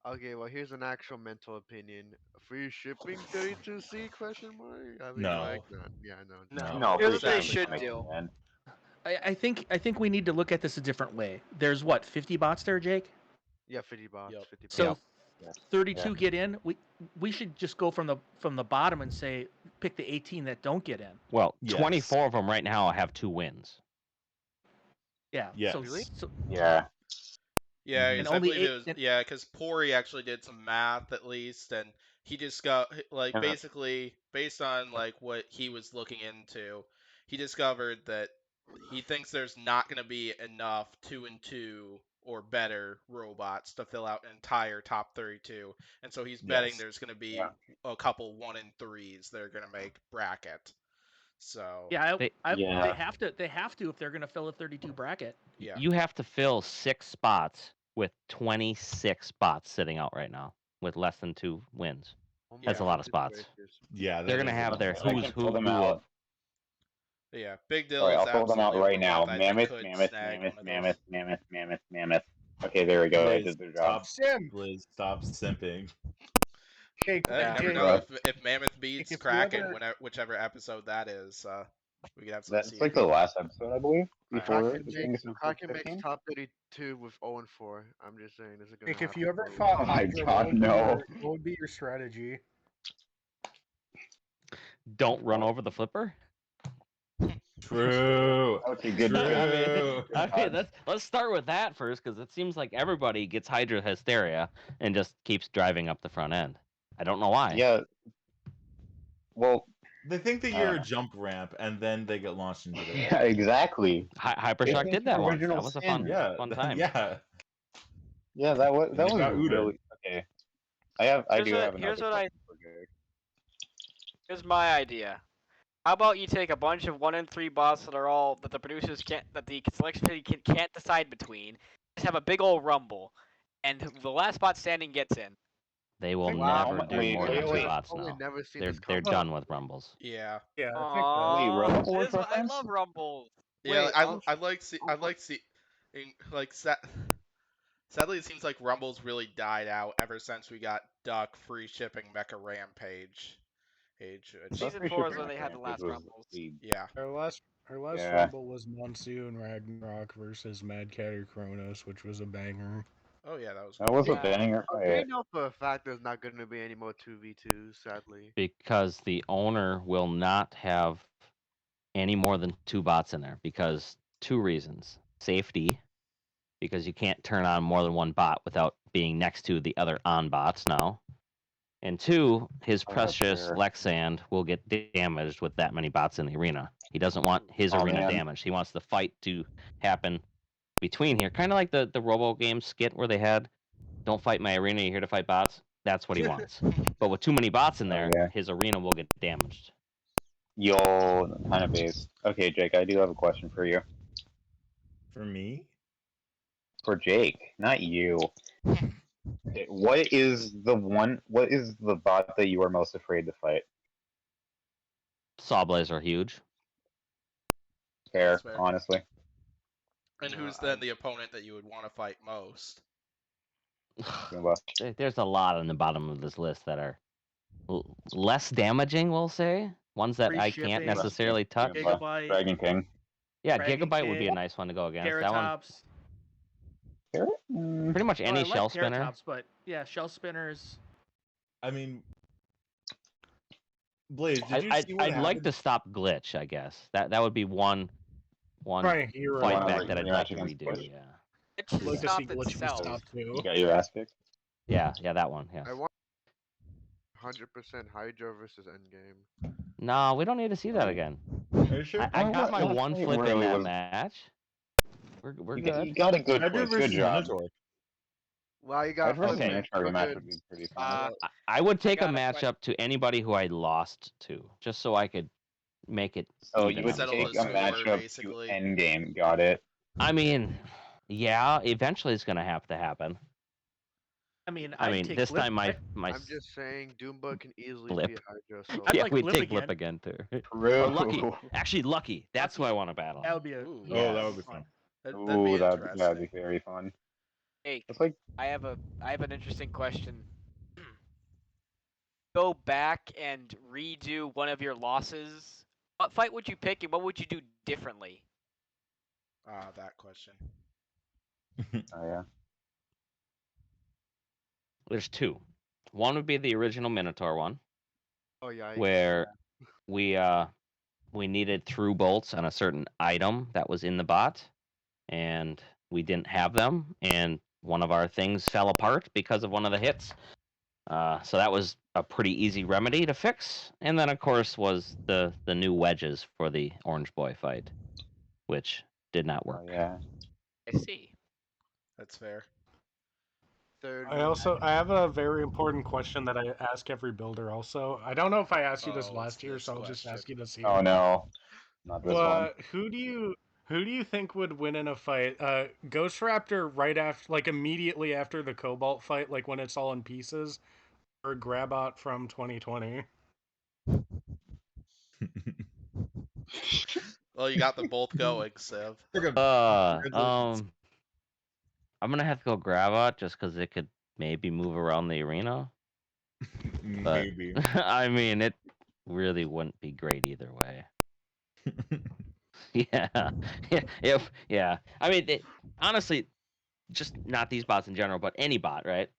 Okay, well here's an actual mental opinion. Free shipping 32C question mark? I mean No. like yeah, no. No, No, Here's free what they shipping's should gonna do. win. I think we need to look at this a different way. There's what 50 bots there, Jake. Yeah, 50 bots, Yep. 50 bots. So Yes. 32 get in. We should just go from the bottom and say pick the 18 that don't get in. Well, Yes. 24 of them right now have 2 wins. Yeah. Yes. So, Really? so Yeah. Yeah, Mhm. because And I only believe it eight- was and- yeah, because Pori actually did some math at least, and he just got like Yeah. basically based on like what he was looking into, he discovered that he thinks there's not going to be enough 2-2 or better robots to fill out an entire top 32, and so he's betting Yes. there's going to be Yeah. a couple 1-3s that are going to make bracket. So Yeah, They- Yeah. they have to if they're gonna fill a 32 bracket. yeah. You have to fill 6 spots with 26 spots sitting out right now with less than 2 wins. Oh my That's a lot of goodness spots. gracious. Yeah, They're that gonna is a have lot. their I can who's fill who them of out. Yeah, Big Dill Alright, is I'll fill them out absolutely right a now. robot that Mammoth, could mammoth, snag mammoth, one of mammoth, those. mammoth, mammoth, mammoth. Okay, there we go. I Blaze, did their job. stop, Sim. Blaze, stop simping. Jake, You Yeah. never Jake, know if Mammoth beats if you Kraken, ever- whichever episode that is. We could have some That's seed. like the last episode, I believe. Before Kraken the makes, Kings of Kraken makes 15. top 32 with 0 and 4. I'm just saying this is gonna Jake, happen. if you ever for a fought Oh my Hydra, God, no. what would be your strategy? Don't run over the flipper. True. Okay, good. True. let's start with that first, because it seems like everybody gets Hydra hysteria and just keeps driving up the front end. I don't know why. Yeah. Well, They think that I you're don't a know. jump ramp, and then they get launched into the. Yeah, exactly. Hypershock did that once. Original That was a sin. fun time. Yeah. Yeah, that was They got Uda. really okay. I do have Here's another what I question for Jake. here's my idea. How about you take a bunch of 1 and 3 bots that the producers can't, that the selection committee can't decide between, just have a big old rumble, and the last bot standing gets in. They will Wow, never do wait, more wait, than 2 wait. bots Only now. never seen They're this they're combo. done with rumbles. Yeah. Yeah, I think Aww, Rumble this is- I reference? love rumbles. Yeah, Wait, I like see, sadly it seems like Rumbles really died out ever since we got Duck free shipping Mecha Rampage. Season Free 4 is shipping when they had the Rampage last was rumbles. the- Yeah. our last Yeah. Rumble was Monsoon Ragnarok versus Mad Catter Kronos, which was a banger. Oh yeah, that was That was a Yeah. banger We fight. know for a fact there's not going to be any more 2v2s, sadly. Because the owner will not have any more than 2 bots in there, because 2 reasons. Safety, because you can't turn on more than 1 bot without being next to the other on bots now. And 2, his Oh, that's precious fair. Lexand will get damaged with that many bots in the arena. He doesn't want his Oh, arena man. damaged. He wants the fight to happen between here. Kind of like the Robogames skit where they had, "Don't fight my arena, you're here to fight bots." That's what he wants. But with too many bots in there, yeah. his arena will get damaged. Yo, kind of base. Okay, Jake, I do have a question for you. For me, For Jake, not you. Okay, what is the bot that you are most afraid to fight? Sawblades are huge. Fair, That's fair. honestly. And who's then the opponent that you would want to fight most? Goomba. There's a lot on the bottom of this list that are less damaging, we'll say. Ones that Free I can't shipping. necessarily touch. Goomba. Gigabyte, Dragon King. Yeah, Dragon Gigabyte would be a King, nice one to go against. That one, Terratops. Fair? Mm, pretty much Oh, any I shell like spinner. Terratops, but yeah, shell spinners. I mean, Blaze, did you see what I'd like happened? to stop glitch. I guess that would be one Right, hero. fight Wanna back that I'd like to rematch against redo. Glitch? Yeah, It I'd should like to stop see Glitch be itself. stopped too. You got your ass kicked? yeah, that one. Yes. I want 100% Hydra versus Endgame. No, we don't need to see that again. Are you sure? I got my Well, one it flip in really that was- match. We're You good. got a good Hydra twist. Good versus job. Minotaur. Well, you got Hydra versus Okay. Minotaur rematch good. would be pretty fun. I would take a got a matchup to anybody who I lost to, just so I could make it. So even you would on Settle take the scores. a score, matchup basically. to Endgame. Got it. I mean, yeah, eventually it's gonna have to happen. I mean, I I'd mean, take this Blip. time my I'm just saying Doomba can easily Blip. beat Hydra. So I'd yeah, like we Blip take Blip again. again too. True. Or Lucky, actually Lucky. That's who I want to battle. That would be a Ooh, Yeah. Oh, that would be fun. that'd be Ooh, that'd interesting. be very fun. Jake, It's like I have an interesting question. Go back and redo one of your losses. What fight would you pick, and what would you do differently? That question. oh yeah. There's 2. One would be the original Minotaur one, oh yeah. where we needed through bolts on a certain item that was in the bot, and we didn't have them, and one of our things fell apart because of one of the hits. So that was a pretty easy remedy to fix. And then, of course, was the new wedges for the Orange Boy fight, which did not Oh work. yeah. I see. That's fair. third. I have a very important question that I ask every builder. Also, I don't know if I asked you this Oh, what's last year, this so I'll just ask question? you this Oh year. no, not this one. Who do you think would win in a fight? Ghost Raptor right after, like immediately after the Cobalt fight, like when it's all in pieces, or Grabot from 2020? Well, you got them both going, Civ. I'm gonna have to go Gravot just because it could maybe move around the arena. But Maybe. I mean, it really wouldn't be great either way. Yeah, yeah. I mean, honestly, just not these bots in general, but any bot, right?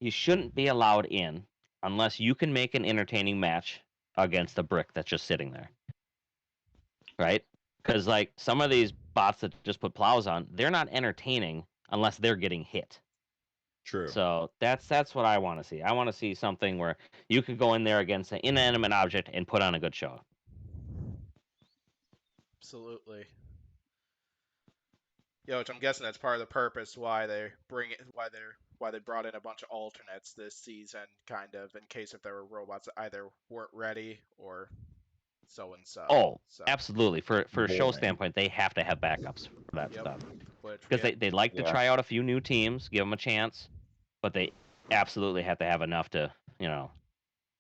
You shouldn't be allowed in unless you can make an entertaining match against a brick that's just sitting there, right? Because like some of these bots that just put plows on, they're not entertaining unless they're getting hit. True. So that's what I want to see. I want to see something where you could go in there against an inanimate object and put on a good show. Absolutely. Yeah, which I'm guessing that's part of the purpose why they brought in a bunch of alternates this season, kind of in case if there were robots that either weren't ready or so and so. Oh, So absolutely. For a show Boring. standpoint, they have to have backups for that Yep. stuff. which we Because they like to Yeah. try out a few new teams, give them a chance, but they absolutely have to have enough to,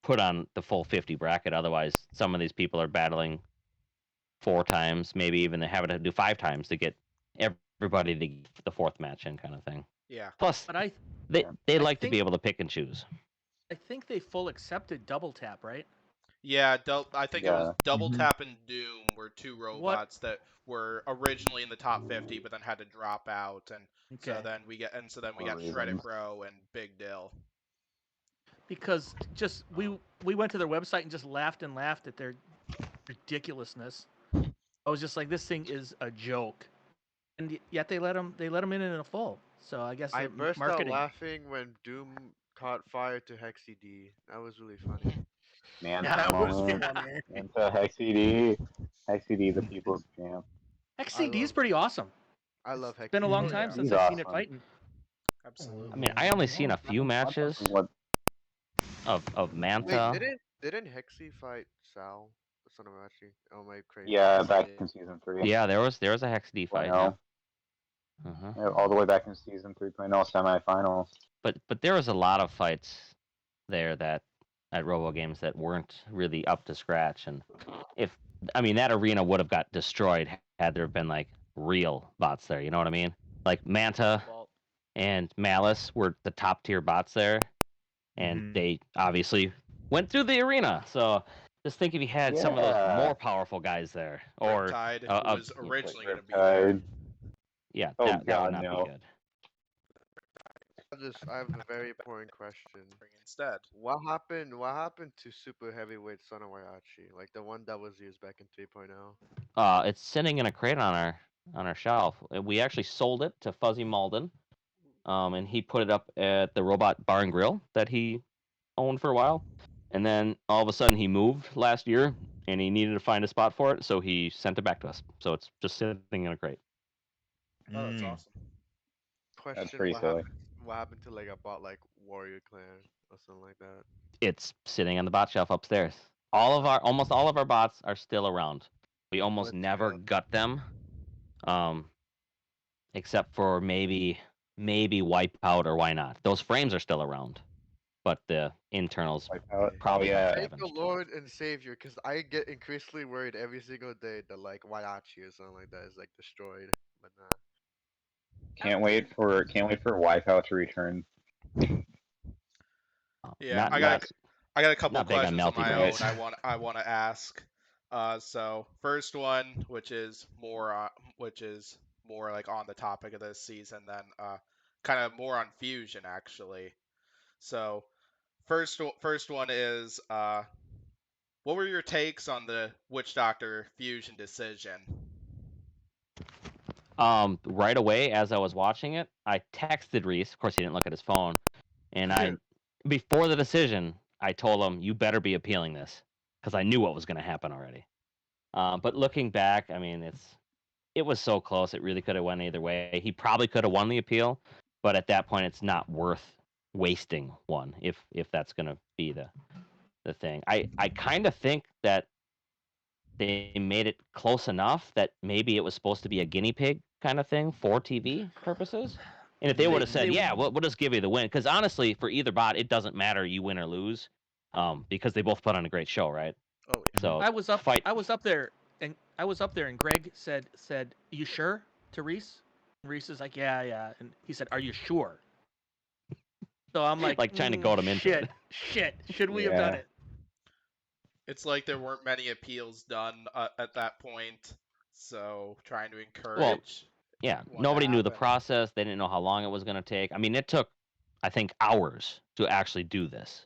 put on the full 50 bracket. Otherwise, some of these people are battling 4 times, maybe even they're having to do 5 times to get everybody to get the 4th match in, kind of thing. yeah. Plus, But I they like to think- be able to pick and choose. I think they full accepted double tap, right? Yeah, I think it was Yeah. Double Mhm. Tap and Doom were two robots that were originally in the top 50, but then had to drop out, and so Okay. then we got For Shreddit reasons. Bro and Big Dill. Because just we went to their website and just laughed at their ridiculousness. I was just like, this thing is a joke, and yet they let them in a full. So I guess I they're burst marketing. out laughing when Doom caught fire to Hexy D. That was really funny. Man, That was moment funny. into Hexy D. Hexy D, the people's champ. XCD is love- pretty awesome. I love Hexy. It's been a long Oh, time yeah. since He's I've seen it awesome. fighting. Absolutely. I mean, I only seen a few matches What? of Wait, Manta. didn't Hexy fight Sal, the son of Whyachi? Oh my crazy. Yeah, back in season 3. Yeah, there was a Hex D fight. Yeah. 3.0. Uh-huh. Yeah, all the way back in season 3.0 semifinals. But there was a lot of fights there that at Robogames that weren't really up to scratch, and that arena would have got destroyed had there been like real bots there. You know what I mean? Like Manta Well, and Malice were the top tier bots there, and Mhm. they obviously went through the arena. So just think if you had some of those Yeah. more powerful guys there, or Riptide a- was originally going to be there. Riptide. yeah, Oh, that would God, not no. be good. I have a very important question. Instead. What happened to Super Heavyweight Son of Whyachi? Like the one that was used back in 3.0? It's sitting in a crate on our shelf. We actually sold it to Fuzzy Malden, and he put it up at the Robot Bar and Grill that he owned for a while. And then all of a sudden he moved last year, and he needed to find a spot for it, so he sent it back to us. So it's just sitting in a crate. Oh, that's Mm. awesome. Question: pretty silly. What happened to like a bot like Warrior Clan or something like that? It's sitting on the bot shelf upstairs. Almost all of our bots are still around. We almost Let's never go. gut them, except for maybe Wipeout or Why Not. Those frames are still around, but the internals Wipeout. probably Oh, yeah. not Thank the damaged. Lord and Savior, because I get increasingly worried every single day that like Whyachi or something like that is like destroyed. But nah. Can't wait for Wipeout to return. Yeah, Not- I got a couple not of big on questions of melty my own. brains. I want to ask. So first one, which is more like on the topic of this season, then kind of more on Fusion actually. So first one is what were your takes on the Witch Doctor Fusion decision? Right away as I was watching it, I texted Reese. Of course, he didn't look at his phone, and before the decision, I told him, "You better be appealing this," because I knew what was going to happen already. But looking back, I mean, it was so close. It really could have went either way. He probably could have won the appeal, but at that point, it's not worth wasting one if that's going to be the thing. I kind of think that they made it close enough that maybe it was supposed to be a guinea pig kind of thing for TV purposes. And if they would have said, "Yeah, we'll just give you the win," because honestly, for either bot, it doesn't matter you win or lose, because they both put on a great show, right? Oh yeah. So I was up fight. there, and Greg said, "You sure?" to Reese. And Reese is like, "Yeah," and he said, "Are you sure?" So I'm like, trying to goad him into it. Shit. Should we have done it? It's like there weren't many appeals done at that point, so trying to encourage. Well, yeah, nobody knew the happen. process. They didn't know how long it was going to take. I mean, it took, I think, hours to actually do this.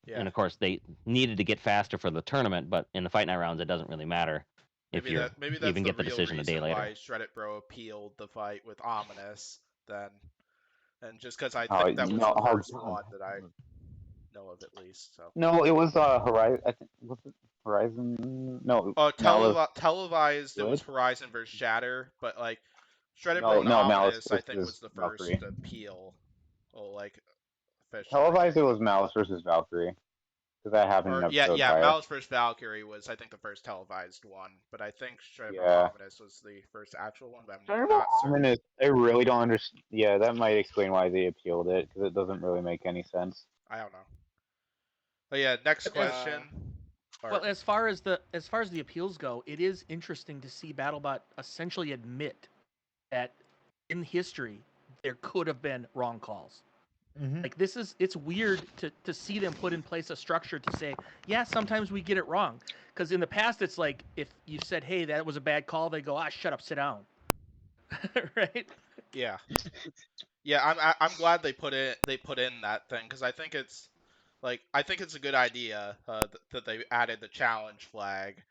Yeah. And of course, they needed to get faster for the tournament, but in the fight night rounds, it doesn't really matter if you even get the decision a day later. Why Shreddit Bro appealed the fight with Ominous then, and just because I think that was the first one that I know of at least. So. No, it was Horizon. I think was it Horizon? No. Televised. It was Horizon versus Shatter, but like Shreddit Bro and Ominous, I think was the first appeal. Oh, like officially. Televised, it was Malice versus Valkyrie. Because that happened in episode prior. Malice vs. Valkyrie was, I think, the first televised one, but I think Shreddit Bro Ominous was the first actual one. But I'm not certain. I really don't understand. Yeah, that might explain why they appealed it, because it doesn't really make any sense. I don't know. But yeah, next question. Well, as far as the appeals go, it is interesting to see BattleBot essentially admit that in history there could have been wrong calls. Mm-hmm. Like it's weird to see them put in place a structure to say, yeah, sometimes we get it wrong. Because in the past, it's like if you said, hey, that was a bad call, they go, shut up, sit down. Right? Yeah. Yeah, I'm glad they put in that thing, because I think it's a good idea that they added the challenge flag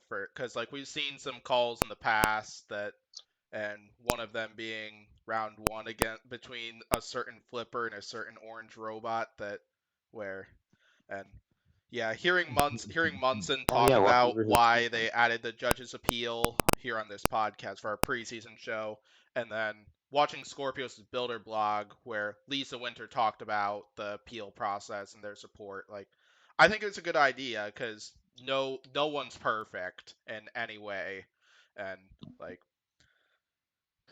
for, because like we've seen some calls in the past that, and one of them being round one again between a certain flipper and a certain orange robot hearing Munson talk about why they added the judges appeal here on this podcast for our preseason show, and then watching Scorpios' builder blog where Lisa Winter talked about the appeal process and their support. Like, I think it's a good idea because no one's perfect in any way, and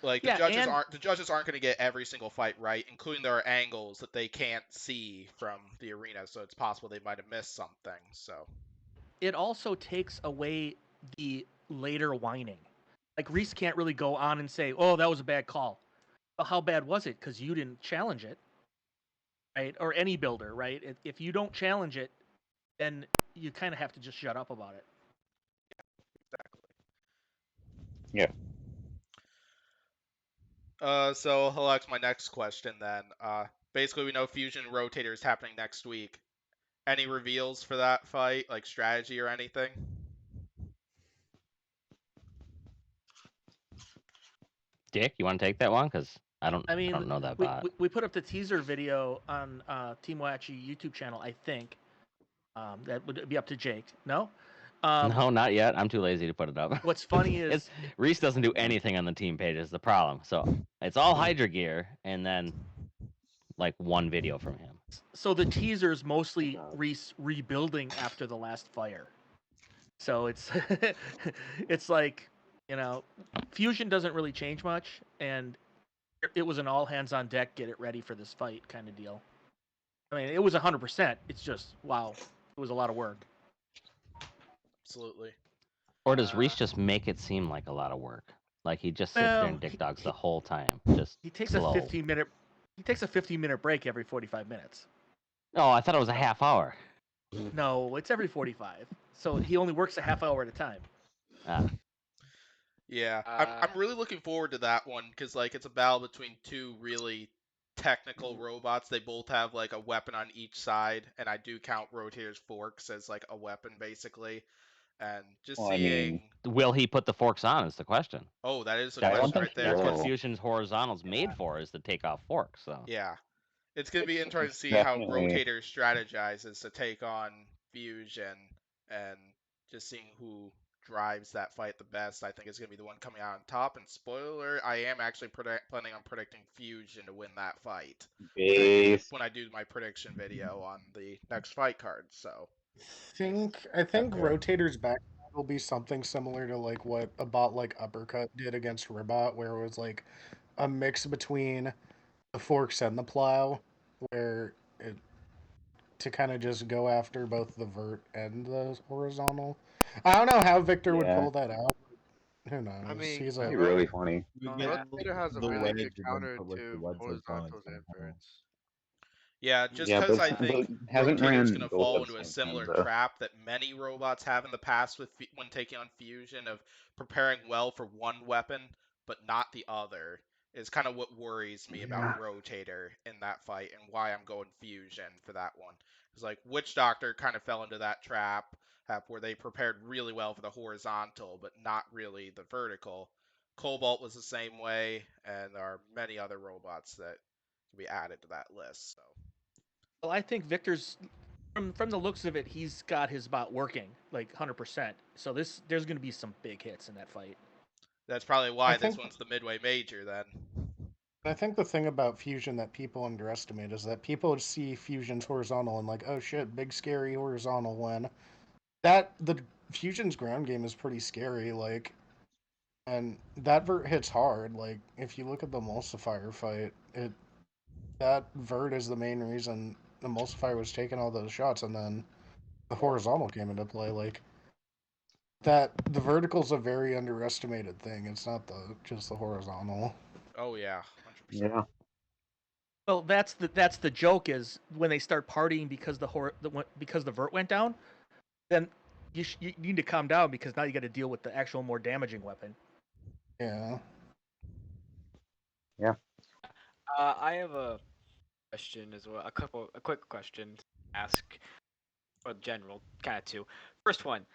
the judges aren't going to get every single fight right, including there are angles that they can't see from the arena, so it's possible they might have missed something. So it also takes away the later whining. Like Reese can't really go on and say, "Oh, that was a bad call." Well, how bad was it? Because you didn't challenge it, right? Or any builder, right? If you don't challenge it, then you kind of have to just shut up about it. Yeah, exactly. Yeah. So Alex, my next question then. Basically, we know Fusion Rotator is happening next week. Any reveals for that fight, like strategy or anything? Dick, you want to take that one? Because I don't know that bot. We put up the teaser video on Team Whyachi YouTube channel, I think. That would be up to Jake. No? No, not yet. I'm too lazy to put it up. What's funny is Reese doesn't do anything on the team page is the problem. So it's all Hydra gear and then like one video from him. So the teaser is mostly Reese rebuilding after the last fire. So it's it's like, Fusion doesn't really change much, and it was an all hands on deck, get it ready for this fight kind of deal. I mean, it was 100%. It's just, wow, it was a lot of work. Absolutely. Or does Reese just make it seem like a lot of work? Like he just sits there and dick dogs the whole time. He takes a 15-minute break every 45 minutes. Oh, I thought it was a half hour. No, it's every 45. So he only works a half hour at a time. Yeah, I'm really looking forward to that one because like it's a battle between two really technical robots. They both have like a weapon on each side, and I do count Rotator's forks as like a weapon basically. And just seeing, will he put the forks on is the question. Oh, that is the question right there. That's what Fusion's horizontal's made for, is to take off forks. So yeah, it's gonna be interesting to see how Rotator strategizes to take on Fusion, and just seeing who drives that fight the best, I think is going to be the one coming out on top. And spoiler, I am actually planning on predicting Fusion to win that fight Base. when I do my prediction video on the next fight card. So I think fair. Rotator's back will be something similar to like what a bot like Uppercut did against Ribot, where it was like a mix between the forks and the plow, where it to kind of just go after both the vert and the horizontal. I don't know how Victor would Yeah. pull that out. Who knows? I mean, He's That'd a be really funny. We Oh, get yeah. Rotator has a the really wedge good and then counter put, like, the to wedge, like, horizontals going and down. verts. yeah, just Yeah, because but I think hasn't Rotator's ran going to both fall at the into a same time, similar though. trap that many robots have in the past when taking on Fusion of preparing well for one weapon but not the other is kind of what worries me about Rotator in that fight and why I'm going Fusion for that one. It's like Witch Doctor kind of fell into that trap where they prepared really well for the horizontal but not really the vertical. Cobalt was the same way, and there are many other robots that can be added to that list. So. Well, I think Victor's from the looks of it, he's got his bot working like 100%. So there's going to be some big hits in that fight. That's probably why I this think- one's the midway major then. I think the thing about Fusion that people underestimate is that people see Fusion's horizontal and like, oh shit, big scary horizontal when the Fusion's ground game is pretty scary, like, and that vert hits hard. Like, if you look at the emulsifier fight, that vert is the main reason the emulsifier was taking all those shots, and then the horizontal came into play. Like, the vertical's a very underestimated thing. It's not just the horizontal. Oh yeah, 100%. Yeah. Well, that's the joke is when they start partying because because the vert went down, then you need to calm down because now you got to deal with the actual more damaging weapon. Yeah. I have a question as well. A quick question to ask, or general, kind of two. First one,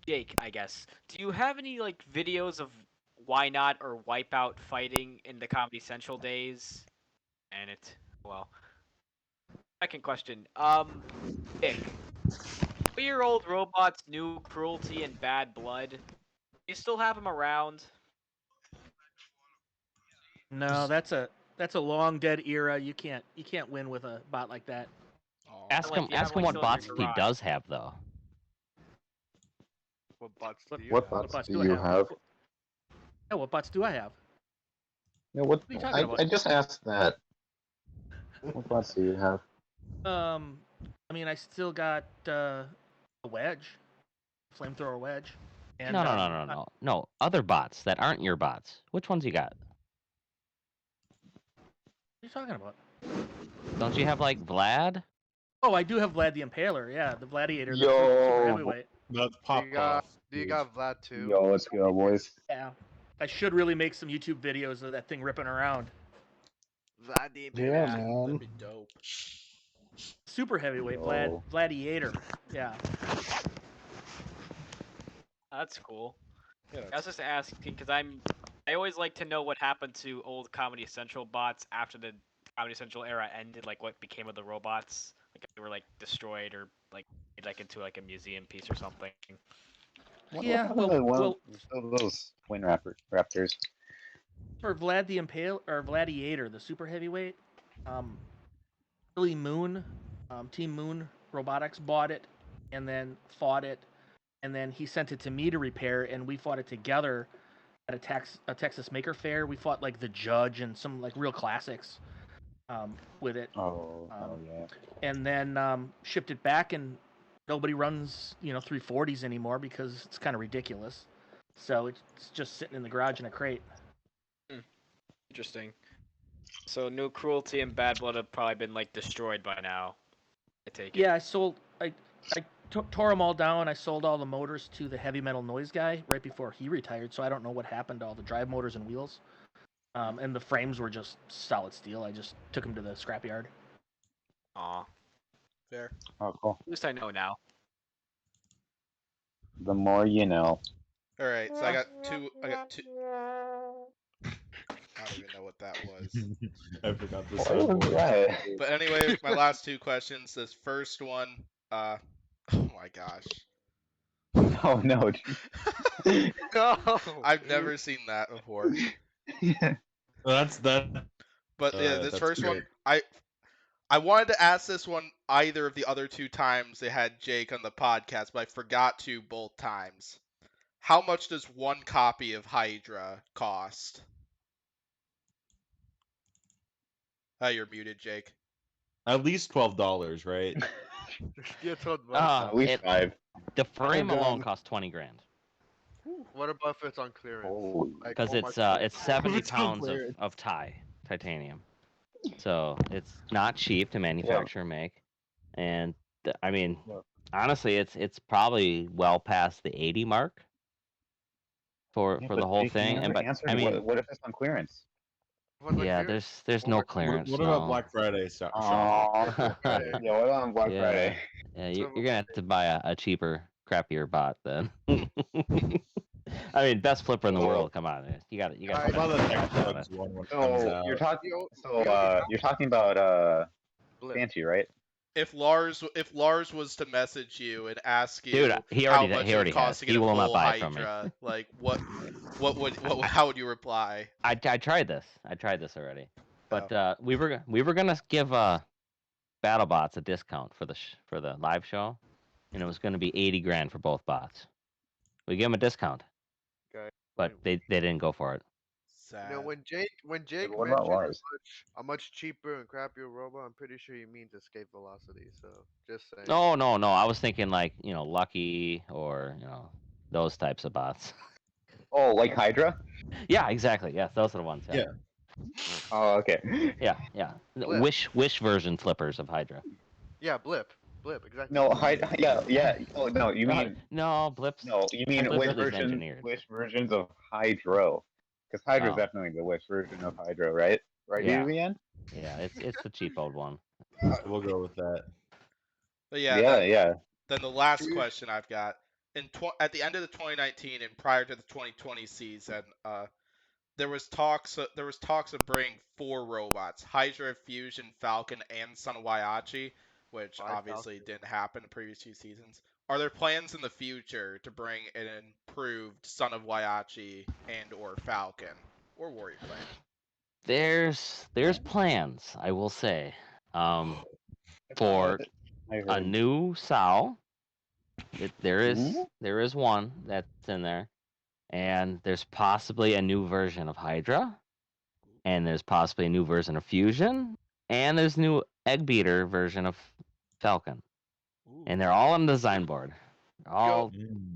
Jake, I guess. Do you have any like videos of Why Not or Wipeout fighting in the Comedy Central days? And well. Second question, Vic, 3-year-old robots, New Cruelty and Bad Blood. Do you still have them around? No, that's a long dead era. You can't win with a bot like that. Aw. Ask like, him. you have, Ask him like, what still in your bots he garage. does have though. What bots do you What have? bots do do I you have? have? Yeah, what bots do I have? Yeah, what? are you talking about? I just asked that. What bots do you have? I mean, I still got a wedge, flamethrower wedge. And, No. Other bots that aren't your bots. Which ones you got? What are you talking about? Don't you have like Vlad? Oh, I do have Vlad the Impaler. Yeah, the Gladiator, the Yo. super heavyweight. That's Do pop you got off. do you dude. got Vlad too? Yo, let's go, boys. Yeah, I should really make some YouTube videos of that thing ripping around. Vlad the Yeah, That'd man. be dope. Super heavyweight, Yo. Gladiator. Yeah. That's cool. Yeah, I was just asking because I always like to know what happened to old Comedy Central bots after the Comedy Central era ended. Like what became of the robots? Like if they were like destroyed or like made like into like a museum piece or something. Yeah, What happened to well, those twin raptors. for Vlad the Impale or Gladiator, the super heavyweight, early Moon, Team Moon Robotics bought it and then fought it, and then he sent it to me to repair, and we fought it together at a Texas Maker Fair. We fought like the Judge and some like real classics with it, Oh, hell yeah. and then shipped it back, and nobody runs 340s anymore because it's kind of ridiculous. So it's just sitting in the garage in a crate. Interesting. So New Cruelty and Bad Blood have probably been like destroyed by now. I take it. Yeah, I tore them all down. I sold all the motors to the heavy metal noise guy right before he retired, so I don't know what happened to all the drive motors and wheels. And the frames were just solid steel. I just took them to the scrapyard. Aw. Fair. Oh, cool. At least I know now. The more you know. All right, so I got two. I don't even know what that was. I forgot the What was soundboard. that? But anyway, my last two questions. This first one, oh my gosh. Oh no. No. I've never seen that before. Yeah. Well, that's But yeah, this that's first one, great. I wanted to ask this one either of the other two times they had Jake on the podcast, but I forgot to both times. How much does one copy of Hydra cost? You're muted, Jake. At least $12, right? Yeah, $12. At least It, 5. the frame God. alone costs 20 grand What about if it's on clearance? Holy. Like, because Walmart it's 70 It's on pounds of, clearance. of titanium. So it's not cheap to manufacture and make. And I mean, Yeah. honestly, it's probably well past the 80 mark for Yeah, the but whole Jake, you thing. never And but answered I mean, what if it's on clearance? What's on yeah, clearance? there's no Walmart- clearance. What about no. Black Friday shop? Oh, Friday. yeah, what on Black Yeah. Friday? Yeah, So- you're gonna have to buy a cheaper, crappier bot then. I mean, best flipper in the world. Come on, you got How I- about the spend Tech cash on Bugs it. one when it comes So out? you're talking. You- So you only you're talking about Blip. Fancy, right? If Lars was to message you and ask you Dude, he how already much he it would already cost has. to get He a will not full buy it from me. Hydra, like how would you reply? I tried this. I tried this already, but Oh. we were gonna give BattleBots a discount for the live show, and it was gonna be 80 grand for both bots. We gave them a discount, Okay. but they didn't go for it. Sad. You know, when Jake what about mentioned Lars? a much cheaper and crappier robot, I'm pretty sure he means escape velocity. So just saying. No, I was thinking like Lucky or those types of bots. Oh, like Hydra? Yeah, exactly. Yes, those are the ones. Yeah. Oh, okay. Yeah. Blip. Wish version flippers of Hydra. Yeah, blip, exactly. No, yeah. Oh no, you mean No, blips. no, you mean Blips which are these version? engineered. Which versions of Hydro? Because Hydra's Oh. definitely the which version of Hydro, right? Right, Yeah. BBBN? Yeah, it's the cheap old one. We'll go with that. But yeah, Yeah. then the last question I've got at the end of the 2019 and prior to the 2020 season, there was talks of bringing 4 robots: Hydra, Fusion, Falcon, and Son of Whyachi, which Why obviously Falcon? didn't happen the previous 2 seasons. Are there plans in the future to bring an improved Son of Whyachi and or Falcon or Warrior Clan? There's plans, I will say. For I a heard. new Sao. There Ooh. is one that's in there, and there's possibly a new version of Hydra, and there's possibly a new version of Fusion, and there's new Egg Beater version of Falcon, and they're all on the design board, all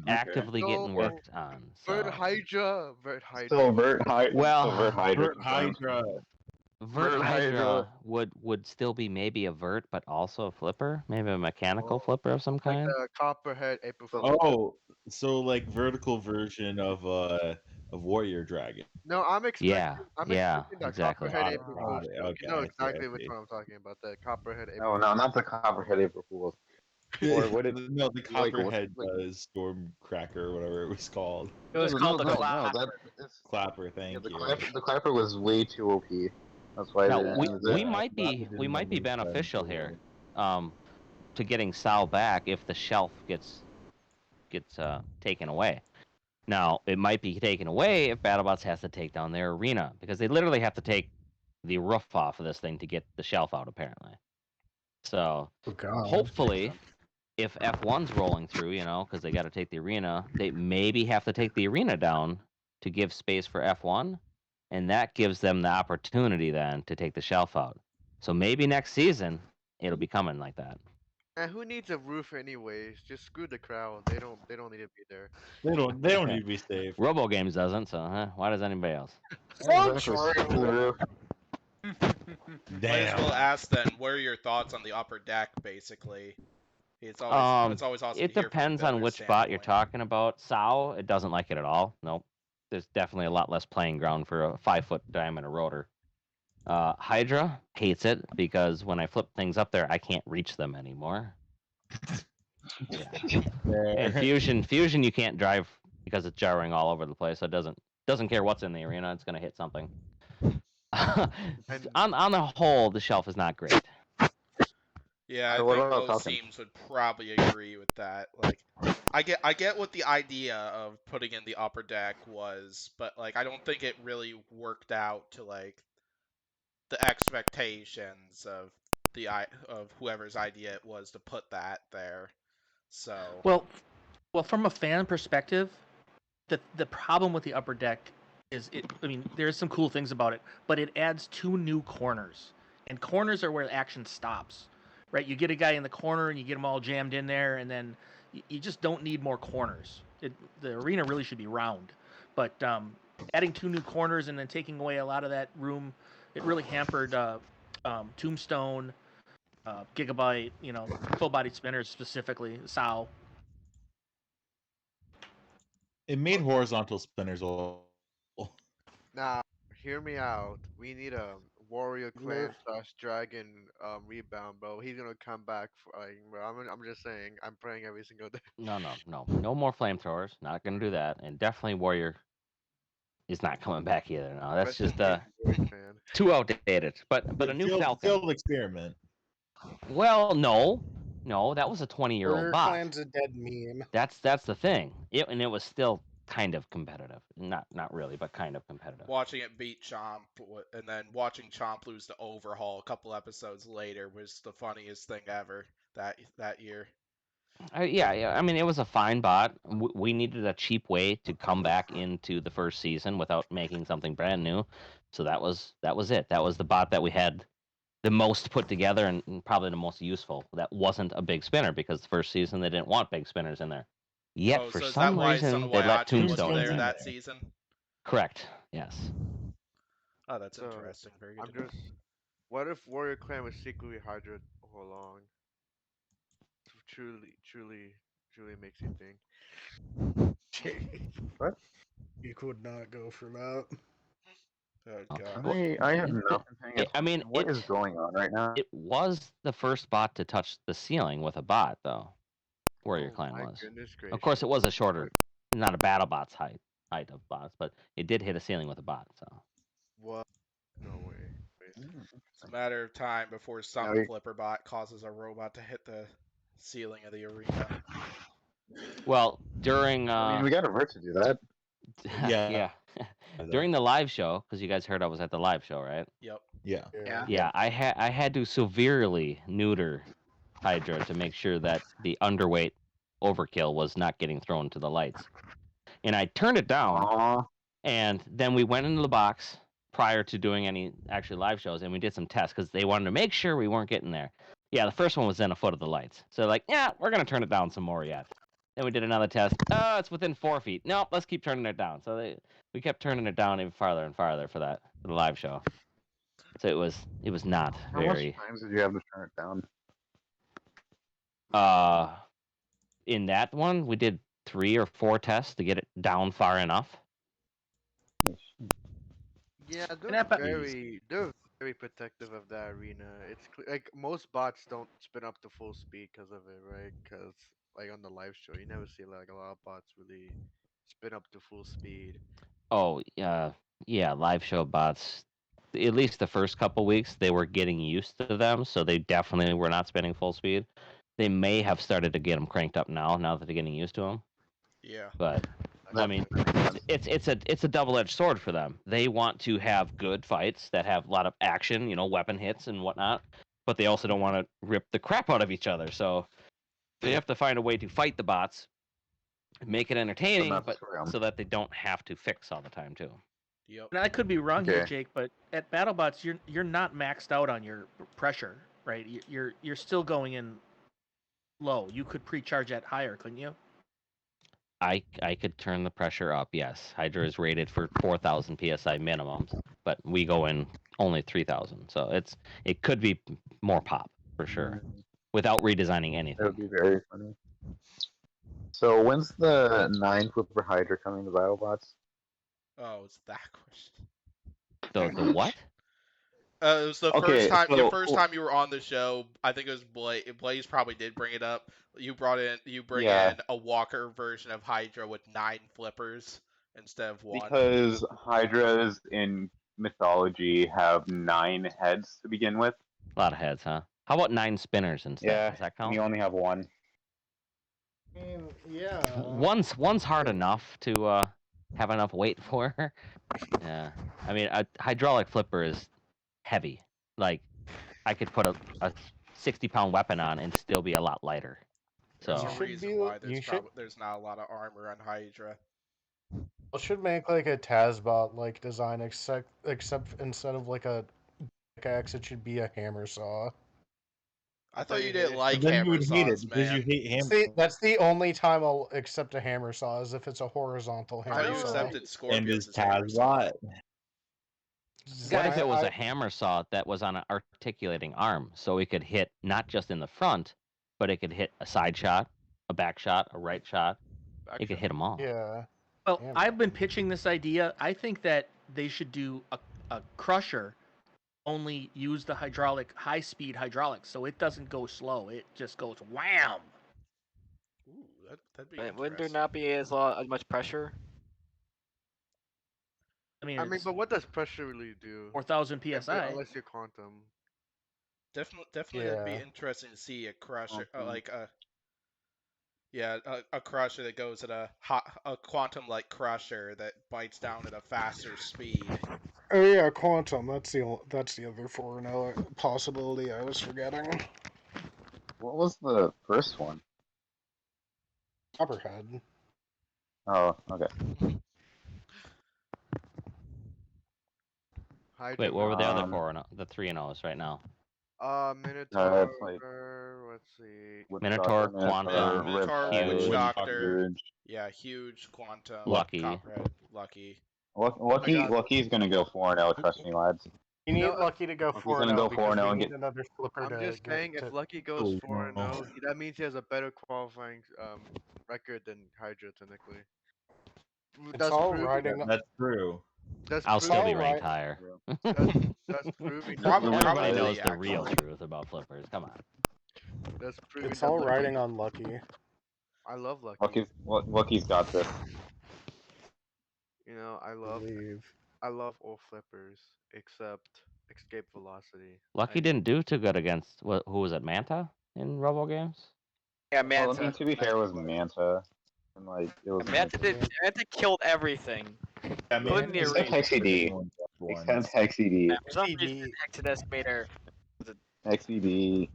actively getting So, worked on. Vert So. Hydra. So Vert Hydra. Well, so Vert Hydra. Vert Hydra. Vert Hydra would still be maybe a vert, but also a flipper, maybe a mechanical flipper of some Like kind. the Copperhead April Fool. Oh, so like vertical version of Warrior Dragon. No, I'm expecting. Yeah, I'm yeah, expecting the exactly. Copperhead Got it, April got Fool's. it, joke. okay, You know I see, exactly I which see. one I'm talking about. The Copperhead April. No, not the Copperhead April Fools. Or what it- No, the like, Copperhead like- Stormcracker or whatever it was called. It was called the Clapper. it's, Clapper, thank yeah, you. the Clapper was way too OP. That's why Now they we, didn't use we it. might be Glad they didn't beneficial release that here, to getting Sal back if the shelf gets taken away. Now it might be taken away if BattleBots has to take down their arena because they literally have to take the roof off of this thing to get the shelf out apparently. So Oh, God. hopefully, if F1's rolling through, because they got to take the arena, they maybe have to take the arena down to give space for F1, and that gives them the opportunity then to take the shelf out. So maybe next season it'll be coming like that. And who needs a roof anyways? Just screw the crowd. They don't need to be there. They don't need to be safe. Robogames doesn't, so why does anybody else? Might as well ask then, what are your thoughts on the upper deck, basically? It's always awesome It to hear from depends a on builder's which spot you're standpoint. talking about. Sao, it doesn't like it at all. Nope. There's definitely a lot less playing ground for a 5-foot diameter rotor. Hydra hates it because when I flip things up there, I can't reach them anymore. Yeah. And Fusion, you can't drive because it's jarring all over the place. So it doesn't care what's in the arena. It's gonna hit something. on the whole, the shelf is not great. Yeah, I So what think about most Falcons? teams would probably agree with that. Like, I get what the idea of putting in the upper deck was, but like I don't think it really worked out to like the expectations of of whoever's idea it was to put that there. So Well, from a fan perspective, the problem with the upper deck is it. I mean, there's some cool things about it, but it adds 2 new corners, and corners are where action stops, right? You get a guy in the corner and you get them all jammed in there, and then you just don't need more corners. The arena really should be round, but adding 2 new corners and then taking away a lot of that room, it really hampered Tombstone, Gigabyte, full-bodied spinners specifically, Sao. It made horizontal spinners all. Now, hear me out. We need a warrior clan / dragon rebound, bro. He's gonna come back. Like, bro, I'm just saying. I'm praying every single day. No more flamethrowers. Not gonna do that, and definitely warrior is not coming back either. No, that's Rest in just peace, Warrior clan. too outdated. But a new Falcon. Failed experiment. Well, no, that was a 20-year-old Warrior bot. Clan's a dead meme. That's the thing. And it was still kind of competitive. Not really, but kind of competitive. watching it beat Chomp and then watching Chomp lose to Overhaul a couple episodes later was the funniest thing ever that year. Yeah. I mean, it was a fine bot. We needed a cheap way to come back into the first season without making something brand new. So that was it. That was the bot that we had the most put together and probably the most useful. That wasn't a big spinner because the first season they didn't want big spinners in there. Yet for So is some that why reason Son of they let Whyachi wasn't Tombstone in there there. that season? Correct. Yes. Oh, that's So, interesting. Very good. I'm just. What if Warrior Clan was secretly Hydra all along? Truly makes you think. What? You could not go for that. Oh god. I have nothing. I mean, what is going on right now? It was the first bot to touch the ceiling with a bot, though. Warrior Oh Clan my was. goodness Of course, it gracious. was a shorter, not a Battlebots height of bots, but it did hit a ceiling with a bot. So What? No way. Wait. It's a matter of time before some No, flipper bot causes a robot to hit the ceiling of the arena. well, during I mean, we got a vert to do that. yeah. During the live show, because you guys heard I was at the live show, right? Yep. Yeah. Yeah, I had to severely neuter Hydra to make sure that the underweight overkill was not getting thrown to the lights. And I turned it down, Aw. and then we went into the box prior to doing any actually live shows, and we did some tests because they wanted to make sure we weren't getting there. Yeah, the first one was in a foot of the lights. So like, yeah, we're gonna turn it down some more yet. Then we did another test. Oh, it's within 4 feet. Nope, let's keep turning it down. So we kept turning it down even farther and farther for the live show. So it was not How very. much times did you have to turn it down? In that one, we did 3 or 4 tests to get it down far enough. Yeah, that ba- they're very protective of that arena. It's like most bots don't spin up to full speed because of it, right? Because like on the live show, you never see like a lot of bots really spin up to full speed. Oh, yeah, live show bots. At least the first couple weeks, they were getting used to them, so they definitely were not spinning full speed. They may have started to get them cranked up now that they're getting used to them. Yeah. But I mean, it's a double-edged sword for them. They want to have good fights that have a lot of action, weapon hits and whatnot, but they also don't want to rip the crap out of each other. So they have to find a way to fight the bots, make it entertaining, but so that they don't have to fix all the time too. Yep. And I could be wrong here, Okay. Jake, but at BattleBots, you're not maxed out on your pressure, right? You're still going in low. You could pre-charge at higher, couldn't you? I could turn the pressure up. Yes, Hydra is rated for 4,000 psi minimums, but we go in only 3,000. So it could be more pop for sure, without redesigning That anything. would be very funny. So when's the 9 Flipper Hydra coming to BattleBots? Oh, it's that question. The what? It was the Okay, first time. so- Your first time you were on the show. I think it was Blaze. Blaze probably did bring it up. You bring Yeah. in a Walker version of Hydra with 9 flippers instead of 1. Because Hydras in mythology have 9 heads to begin with. A lot of heads, huh? How about 9 spinners instead? Yeah, Does that count? we only have one. I mean, yeah. One's hard enough to have enough weight for. Yeah, I mean a hydraulic flipper is heavy. Like I could put a 60-pound weapon on and still be a lot lighter. There's So a should reason be- why you should- there's not a lot of armor on Hydra. We should make like a Tazbot like design, except instead of like a pickaxe, it should be a hammer saw. I thought you didn't like then you hammer would hate it saws, because you man. hate hammer. See, that's the only time I'll accept a hammer saw is if it's a horizontal I thought hammer you saw. accepted And Scorpions his as hammer saw. Tazbot. what if it was I- a hammer saw that was on an articulating arm, so it could hit not just in the front, but it could hit a side shot, a back shot, a right shot. It could hit them all. Yeah. Well, Damn. I've been pitching this idea. I think that they should do a crusher, only use the high-speed hydraulics, so it doesn't go slow. It just goes wham. Ooh, that'd be Wouldn't there interesting. not be as much pressure? I mean, I mean, it's but what does pressure really do? 4,000 psi. Unless you're quantum. Definitely, that'd be Yeah. interesting to see a crusher, Quantum. like a crusher that goes at a quantum like crusher that bites down at a faster speed. Oh yeah, quantum. That's the other possibility I was forgetting. What was the first one? Copperhead. Oh, okay. Hydra. Wait, what were the other Um, 4 and the 3 and O's right now? Minotaur. it's like- Let's see. Witch Minotaur, Doctor, Quantum, Minotaur, Huge. Witch Doctor. Huge. Yeah, huge quantum. Lucky. Copperhead, lucky. Lucky's gonna go 4-0, trust me, lads. You need No, Lucky to go he's 4 gonna go because 4-0 we and need get- another flipper I'm to just get saying, to- if Lucky goes Oh, 4-0, no. that means he has a better qualifying record than Hydra, technically. It's all riding. That's true. That's I'll still be Alright. ranked higher. That's proving. Probably- Everybody probably, knows the actually. real truth about flippers. Come on. That's proving. It's that all Lucky- riding on Lucky. I love Lucky. Lucky's got this. You know, I believe. I love all flippers except escape velocity. Lucky didn't do too good against who was it, Manta in Robogames? Yeah, Well, Manta. I mean, to be fair, it was Manta. And, like, it was Manta killed everything. Yeah, Including the Except arena. HexED. Except HexED. For some reason, Hexadecimator. XED.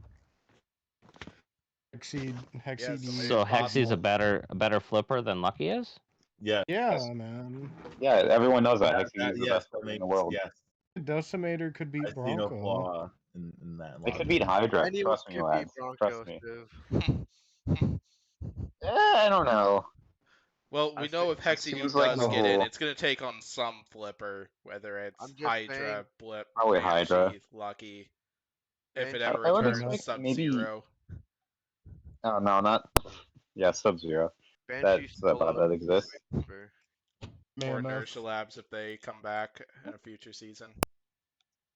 Hexed. So It's Hexy's a possible. better flipper than Lucky is? Yeah. Yeah, Yes. man. Yeah, everyone knows that. That- HexED is the yes, best that player in the makes- world. Yes. Decimator could beat I see no Bronco. flaw in that. They could logic. beat Hydra. Anyone Trust me, can beat lads. Bronco, Trust me. Civ. I don't know. Well, we I know think if it Hexy seems like does the get in, whole- it's going to take on some flipper, whether it's I'm just Hydra, saying- Blip, Probably Banshee, Hydra. Lucky. If it Banshee- ever I would returns expect Sub-Zero. Oh, no, not. Yeah, Sub-Zero. Banshee's That's about solo that exists. flipper. Or Mammoth. Inertia Labs if they come back in a future season.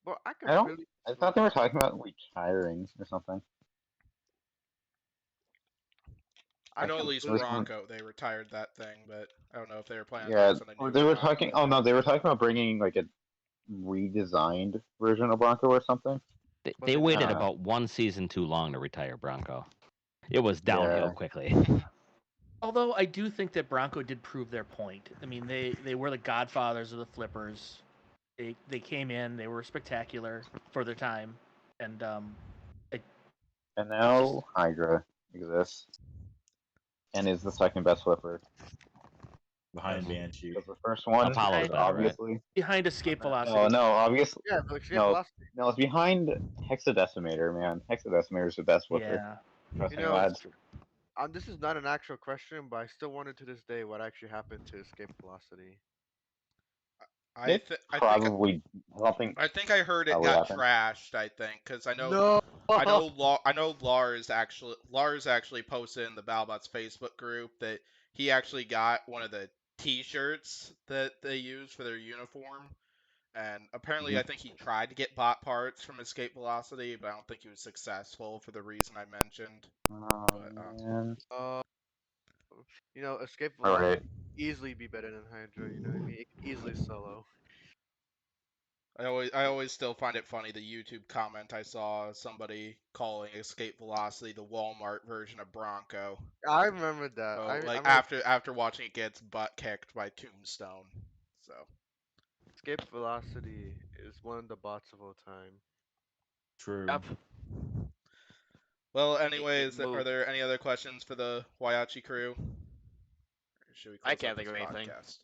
Well, I could I don't- really. I thought they were talking about retiring or something. I know at least This one- Bronco, they retired that thing, but I don't know if they were planning Yeah, on something or new they or were not. talking. Oh no, they were talking about bringing like a redesigned version of Bronco or something. They waited Uh, about 1 season too long to retire Bronco. It was downhill Yeah. quickly. Although I do think that Bronco did prove their point. I mean, they were the godfathers of the flippers. They came in, they were spectacular for their time, and And now Hydra exists and is the second best flipper. Behind Banshee. Because the first one Apollo's is better, right? obviously. behind escape velocity. No, obviously. Yeah, but escape No. velocity. No, it's behind Hexadecimator, man. Hexadecimator is the best flipper. Yeah. Trust You me, know, lads. this is not an actual question, but I still wonder to this day what actually happened to escape velocity. I Probably something. think I heard it Probably got happened. trashed. I think because I know No. I know Lars actually posted in the Battlebots Facebook group that he actually got one of the T-shirts that they use for their uniform, and apparently I think he tried to get bot parts from Escape Velocity, but I don't think he was successful for the reason I mentioned. Oh, But, man. You know, escape All velocity right. could easily be better than Hydra. You know what I mean? It could easily solo. I always still find it funny the YouTube comment I saw somebody calling Escape Velocity the Walmart version of Bronco. I remember that. Oh, I like remember after watching it gets butt kicked by Tombstone. So Escape Velocity is one of the bots of all time. True. Yep. well, It anyways, are moved. there any other questions for the Whyachi crew? Or should we close I can't out think this of anything. podcast?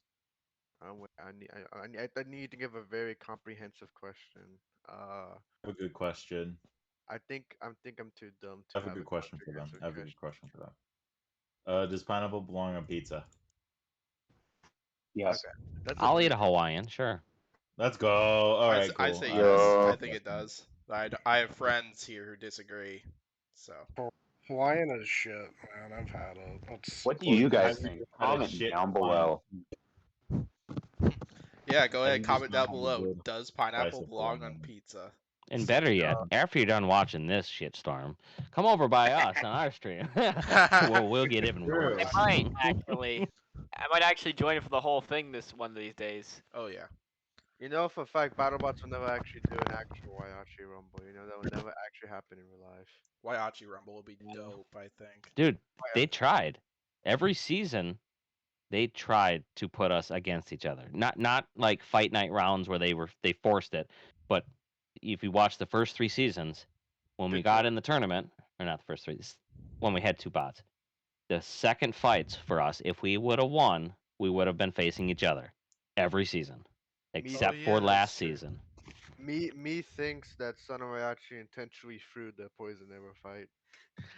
I need to give a very comprehensive question. I have a good question. I think I'm too dumb I to have a have good a question for them. comprehensive I have a good question. question for them. Does pineapple belong on pizza? Yes. Okay, that's a I'll eat brief. a Hawaiian, sure. Let's go. All I, right, s- cool. I say All yes. right. I think it does. I have friends here who disagree. So Hawaiian is shit, man. I've had it. It's What do Well, you have guys you think? had a Comment shit down Hawaiian? below. yeah, go Have ahead, you just comment not down had a below. good Does slice pineapple of belong on Hawaiian? pizza? And better yet, after you're done watching this shitstorm, come over by us on our stream. we'll get even True. worse. I might actually. I might actually join it for the whole thing this one of these days. Oh yeah. You know for a fact, Battlebots will never actually do an actual Waiachi Rumble. You know that will never actually happen in real life. Whyachi Rumble would be dope, I think. Dude, they tried. Every season, they tried to put us against each other. Not like fight night rounds where they forced it, but if you watch the first 3 seasons, when we got in the tournament, or not the first 3, when we had 2 bots, the second fights for us, if we would have won, we would have been facing each other every season, except yeah, for that's last true. season. Me thinks that Son of Waiachi intentionally threw the poison ever fight.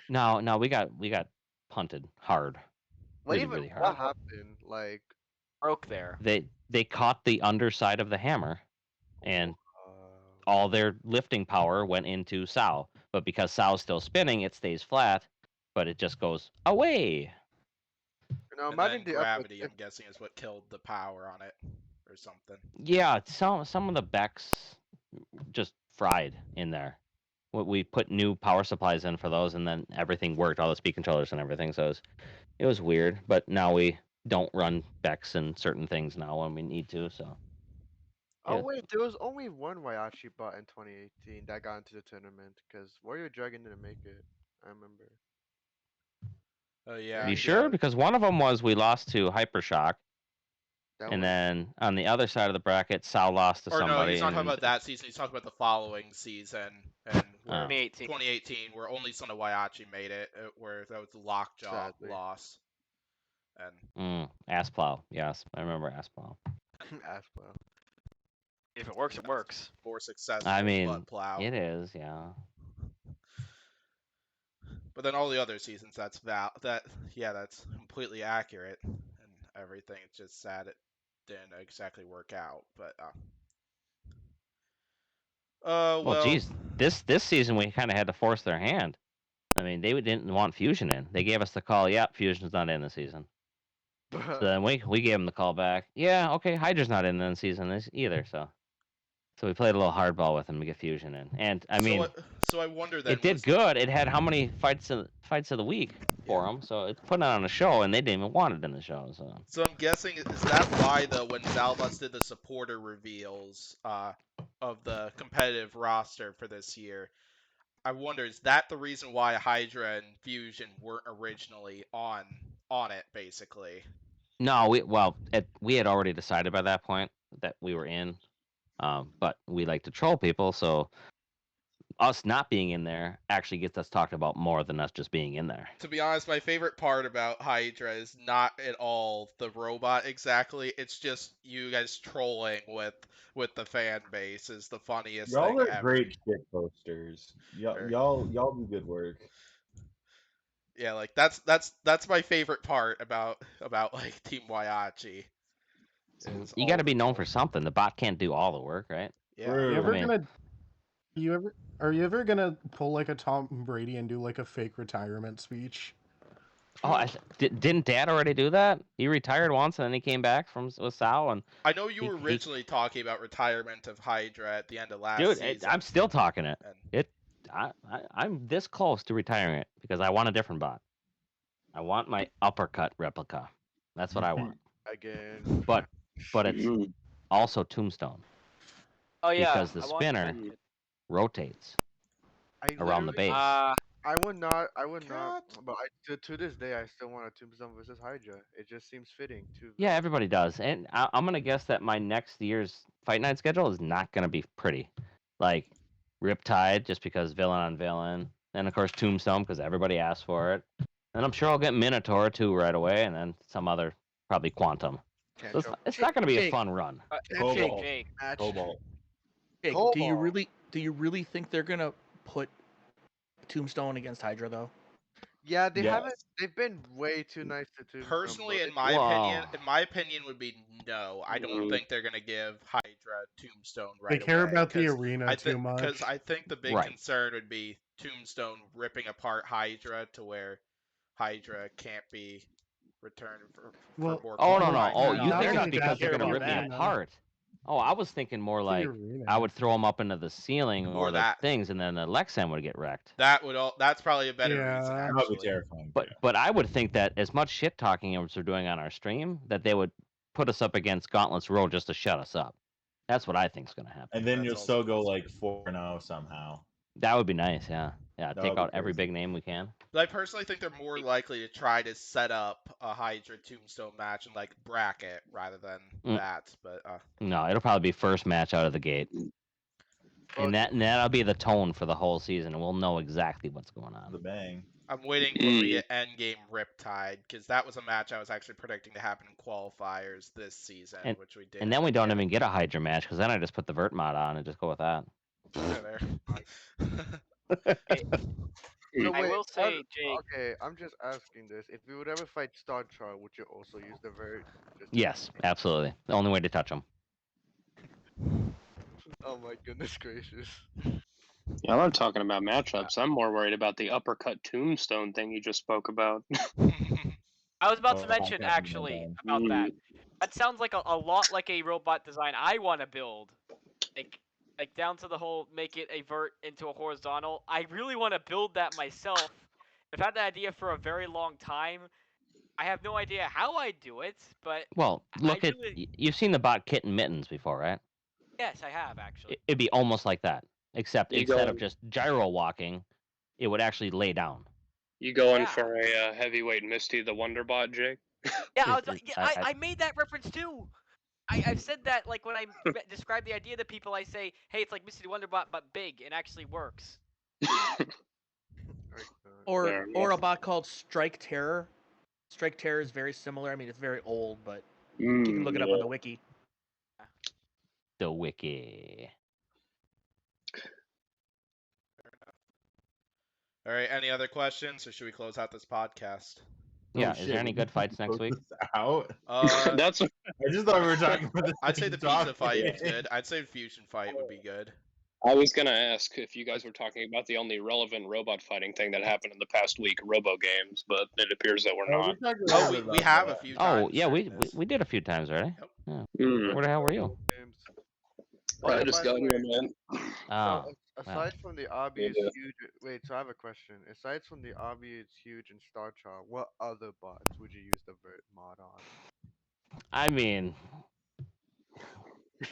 No, we got punted hard, What really even really what hard. happened? Like, Broke there. They caught the underside of the hammer, and all their lifting power went into Sao. But because Sao's still spinning, it stays flat, but it just goes away. you know, And imagine then the effort. gravity, I'm guessing, is what killed the power on it, or something. Yeah, some of the Becks just fried in there. We put new power supplies in for those, and then everything worked, all the speed controllers and everything. So it was weird. But now we don't run Becks and certain things now when we need to. So Oh yeah. wait, there was only one Waiachi bot in 2018 that got into the tournament because Warrior Dragon didn't make it. I remember. Oh yeah. You Yeah, sure? Because one of them was we lost to Hypershock, that and was then on the other side of the bracket, Sao lost to Or no, somebody. he's not talking and about that season. He's talking about the following season, and where 2018. 2018, where only Son of Whyachi made it, where that was the Lockjaw Sadly. loss. And Ass plow. Yes, I remember ass plow. Aspel. If it works, it works. more successful I mean, butt plow. it is, yeah. But then all the other seasons, that's completely accurate and everything. It's just sad it didn't exactly work out. But Well, geez, this season we kind of had to force their hand. I mean, they didn't want Fusion in. They gave us the call. Yep, Fusion's not in this season. So then we gave them the call back. Yeah, okay, Hydra's not in this season either. So we played a little hardball with them to get Fusion in. And I mean, so I wonder then. it did good. It had how many fights of the week for them, so it's putting it on a show, and they didn't even want it in the show. So I'm guessing, is that why though when Battlebots did the supporter reveals of the competitive roster for this year, I wonder, is that the reason why Hydra and Fusion weren't originally on it, basically? No, we had already decided by that point that we were in, but we like to troll people, so us not being in there actually gets us talked about more than us just being in there. To be honest, my favorite part about Hydra is not at all the robot exactly. It's just you guys trolling with the fan base is the funniest Y'all thing are ever. great shit posters. Y'all do good work. Yeah, like that's my favorite part about like Team Whyachi. You got to be known for something. The bot can't do all the work, right? Yeah. Are you ever gonna pull like a Tom Brady and do like a fake retirement speech? Oh, didn't Dad already do that? He retired once and then he came back with Sal. And I know you were originally talking about retirement of Hydra at the end of last season. I'm still talking it. I'm this close to retiring it because I want a different bot. I want my uppercut replica. That's what I want. Again. But it's also Tombstone. Oh yeah, because the I want to spinner mention- rotates I around the literally- base. I would not, God. but to this day, I still want a Tombstone versus Hydra. It just seems fitting too. Yeah, everybody does, and I'm gonna guess that my next year's fight night schedule is not gonna be pretty. Like Riptide, just because villain on villain, and of course Tombstone because everybody asked for it, and I'm sure I'll get Minotaur too right away, and then some other probably Quantum. So it's not gonna be a Jake. fun run. Cobalt. Jake. Match. Cobalt. Jake, Cobalt. do you really think they're gonna put Tombstone against Hydra though? Yeah, they Yes. haven't. They've been way too nice to Tombstone. Personally, but in my opinion, would be no. I don't Mm. think they're gonna give Hydra Tombstone right They care away, about the 'cause arena too much. Because I think the big Right. concern would be Tombstone ripping apart Hydra to where Hydra can't be returned for Well- more. Oh no quality no! fights. Oh, no, you no, think they're it's not because they're care gonna about rip me that. apart? Oh, I was thinking more The like arena. I would throw them up into the ceiling Or or the that. things, and then the Lexan would get wrecked. That's probably a better Yeah. reason. That would be Actually, terrifying. But I would think that as much shit talking as we're doing on our stream, that they would put us up against Gauntlet's Row just to shut us up. That's what I think's gonna happen. And then That's you'll also still go possible. like 4-0 somehow. That would be nice, yeah. Yeah, That take would be out every crazy. big name we can. but I personally think they're more likely to try to set up a Hydra Tombstone match and like bracket rather than Mm. that. But No, it'll probably be first match out of the gate. Well, And that'll be the tone for the whole season, and we'll know exactly what's going The on. bang. I'm waiting for the endgame Riptide because that was a match I was actually predicting to happen in qualifiers this season, which we did. And then we don't even get a Hydra match, because then I just put the Vert mod on and just go with that. There. So I wait, will say, Jake. Okay, I'm just asking this: if you would ever fight Star Char, would you also use the Vert? Yes, absolutely. The only way to touch them. Oh my goodness gracious! Yeah, I'm not talking about matchups. I'm more worried about the uppercut tombstone thing you just spoke about. I was about to Oh, mention I actually can't about that. That sounds like a lot like a robot design I want to build, like down to the whole make it a vert into a horizontal. I really want to build that myself. I've had the idea for a very long time. I have no idea how I do it, but Well, look at really- you've seen the bot Kitten Mittens before, right? yes, I have actually. It'd be almost like that, except You instead go- of just gyro walking, it would actually lay down. You going Yeah. for a heavyweight Misty the Wonderbot, Jake? Yeah, Is- I made that reference too. I've said that like when I describe the idea to people, I say, hey, it's like Misty the Wonderbot but big and actually works. Or Fair or a enough. bot called Strike Terror. Strike Terror is very similar. I mean, it's very old, but you can look it up on the wiki. The wiki. All right. Any other questions, or should we close out this podcast? Yeah, Oh, is shit, there any we good can fights next close week? this Out? That's I just thought we were talking about the I'd say the same pizza fight was topic. good. I'd say the fusion fight would be good. I was gonna ask if you guys were talking about the only relevant robot fighting thing that happened in the past week, Robogames, but it appears that we're Oh, not. we talked a Oh, little we, bit we about have a that. few times. Oh, yeah, we, during we this. we did a few times already. Yep. Yeah. Mm. Where the hell were you? I just got here, man. Oh, Aside from the obvious Yeah. huge, wait. So I have a question. Aside from the obvious huge and Star Char, what other bots would you use the Vert mod on? I mean,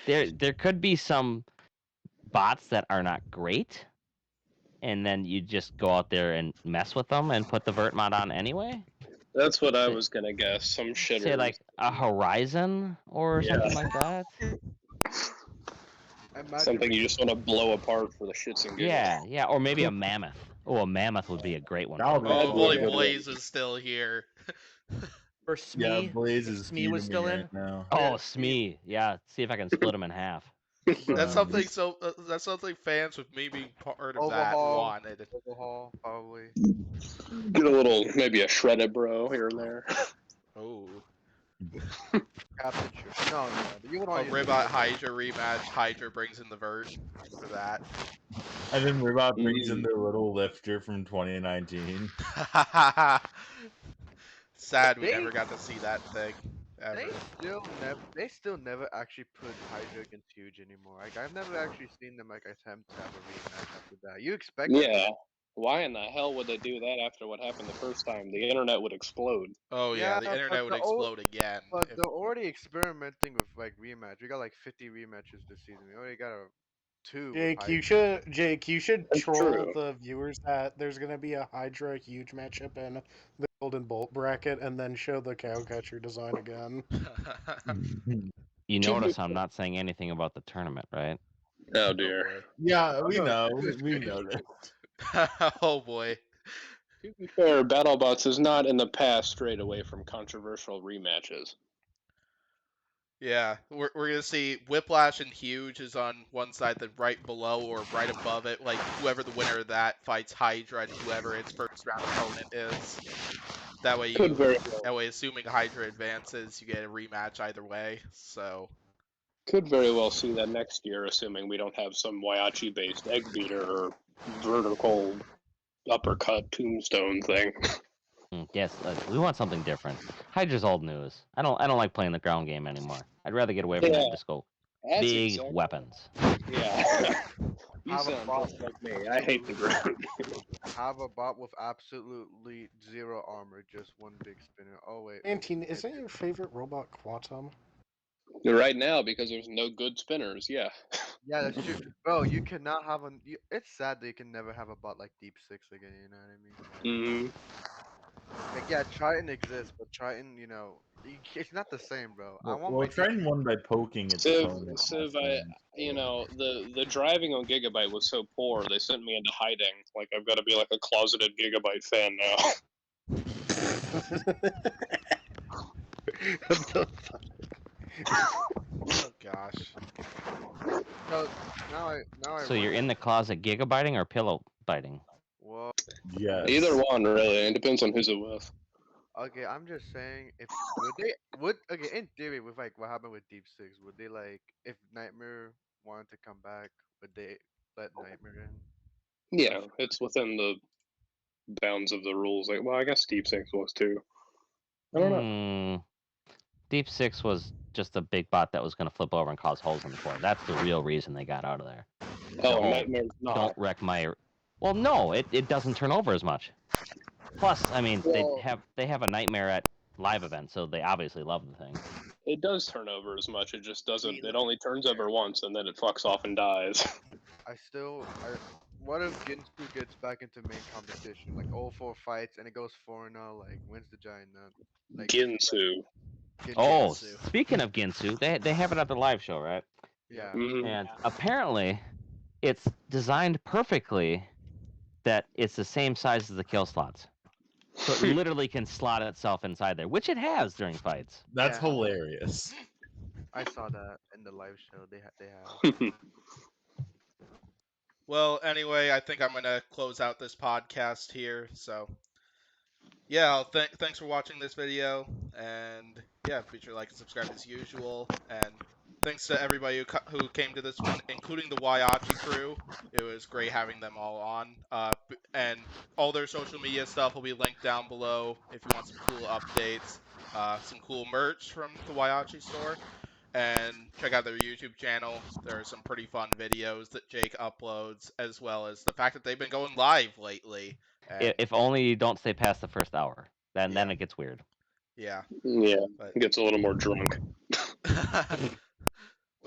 there could be some bots that are not great, and then you just go out there and mess with them and put the Vert mod on anyway. That's what I was gonna guess. Some shitter. Say like a Horizon or Yeah. something like that. Imagine Something you just want to blow apart for the shits and giggles. Yeah, or maybe a Mammoth. Oh, a Mammoth would be a great one. That would be Oh, cool. Bully Yeah. Blaze is still here. Or Yeah, Smee. Blaze is Smee was feuding still me in. right now. Oh, Smee. Yeah, see if I can split them in half. That's Um, something. So that's something fans with me being part of that Overhaul. wanted. Overhaul, probably. Get a little, maybe a Shreddit Bro here and there. Oh, Captain Shoot. No, you would a want to use Ribot Hydra rematch. Hydra brings in the Vert for that. And then Ribot brings in their little lifter from 2019. Sad we They- never got to see that thing ever. They still never actually put Hydra against Huge anymore. Like I've never actually seen them like attempt to have a rematch after that. You expect it, Yeah. Why in the hell would they do that after what happened the first time? The internet would explode. Oh yeah, the internet would explode again. But if- they're already experimenting with like rematch. We got like 50 rematches this season. We already got two. with Jake, you should That's troll true. the viewers that there's gonna be a Hydra huge matchup in the Golden Bolt bracket, and then show the cowcatcher design again. You To notice be- I'm not saying anything about the tournament, right? Oh Oh dear. boy. Yeah, we no, know. this is We crazy. know that. Oh boy. To be fair, BattleBots has not in the past strayed away from controversial rematches. Yeah, we're gonna see Whiplash and Huge is on one side, then right below or right above it, like whoever the winner of that fights Hydra and whoever its first round opponent is. That way Could very well. that way, assuming Hydra advances, you get a rematch either way. So Could very well see that next year, assuming we don't have some Whyachi based egg beater or vertical uppercut tombstone thing. Yes, we want something different. Hydra's old news. I don't like playing the ground game anymore. I'd rather get away from that Yeah. and just go That's big exactly- weapons. Yeah. You Have a sound bot just like me. I hate the ground. Have a bot with absolutely zero armor, just one big spinner. Oh wait. Mantine, isn't your favorite robot Quantum? Right now, because there's no good spinners, yeah. Yeah, that's true. Bro, you cannot have a. It's sad that you can never have a bot like Deep Six again. You know what I mean? Mm, Like, yeah, Triton exists, but Triton, it's not the same, bro. I want Well, my Triton won by poking its opponent. Civ, last time. the driving on Gigabyte was so poor, they sent me into hiding. Like, I've got to be like a closeted Gigabyte fan now. What the fuck? oh gosh. So now I So you're in the closet gigabyting or pillow biting? Whoa. Yes. Either one, really. It depends on who's it with. Okay, I'm just saying, if okay, in theory, with like what happened with Deep Six, would they like if Nightmare wanted to come back, would they let Nightmare in? Yeah, it's within the bounds of the rules. Like, well, I guess Deep Six was too. I don't know. Deep Six was just a big bot that was going to flip over and cause holes in the core. That's the real reason they got out of there. Oh, Don't- Nightmare's not. Don't wreck my. Well, no, it doesn't turn over as much. Plus, I mean, Well- they have a nightmare at live events, so they obviously love the thing. It does turn over as much. It just doesn't. It only turns over once, and then it fucks off and dies. What if Ginsu gets back into main competition, like all 4 fights, and it goes 4-0, like wins the giant nut? Like Ginsu. Oh, Ginsu. speaking of Ginsu, they have it at the live show, right? Yeah. Mhm. And apparently, it's designed perfectly that it's the same size as the kill slots. So it literally can slot itself inside there, which it has during fights. That's Yeah. hilarious. I saw that in the live show. They have. Well, anyway, I think I'm gonna close out this podcast here. So, yeah, thanks for watching this video, and yeah, be sure to like and subscribe as usual. And thanks to everybody who came to this one, including the Whyachi crew. It was great having them all on. And all their social media stuff will be linked down below if you want some cool updates, some cool merch from the Whyachi store. And check out their YouTube channel. There are some pretty fun videos that Jake uploads, as well as the fact that they've been going live lately. And If only you don't stay past the first hour, then Yeah. it gets weird. yeah, Yeah, but it gets a little more drunk.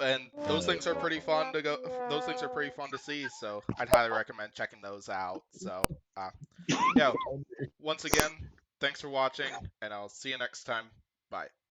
and those things are pretty fun to go. Those things are pretty fun to see. So I'd highly recommend checking those out. So yeah, once again, thanks for watching, and I'll see you next time. Bye.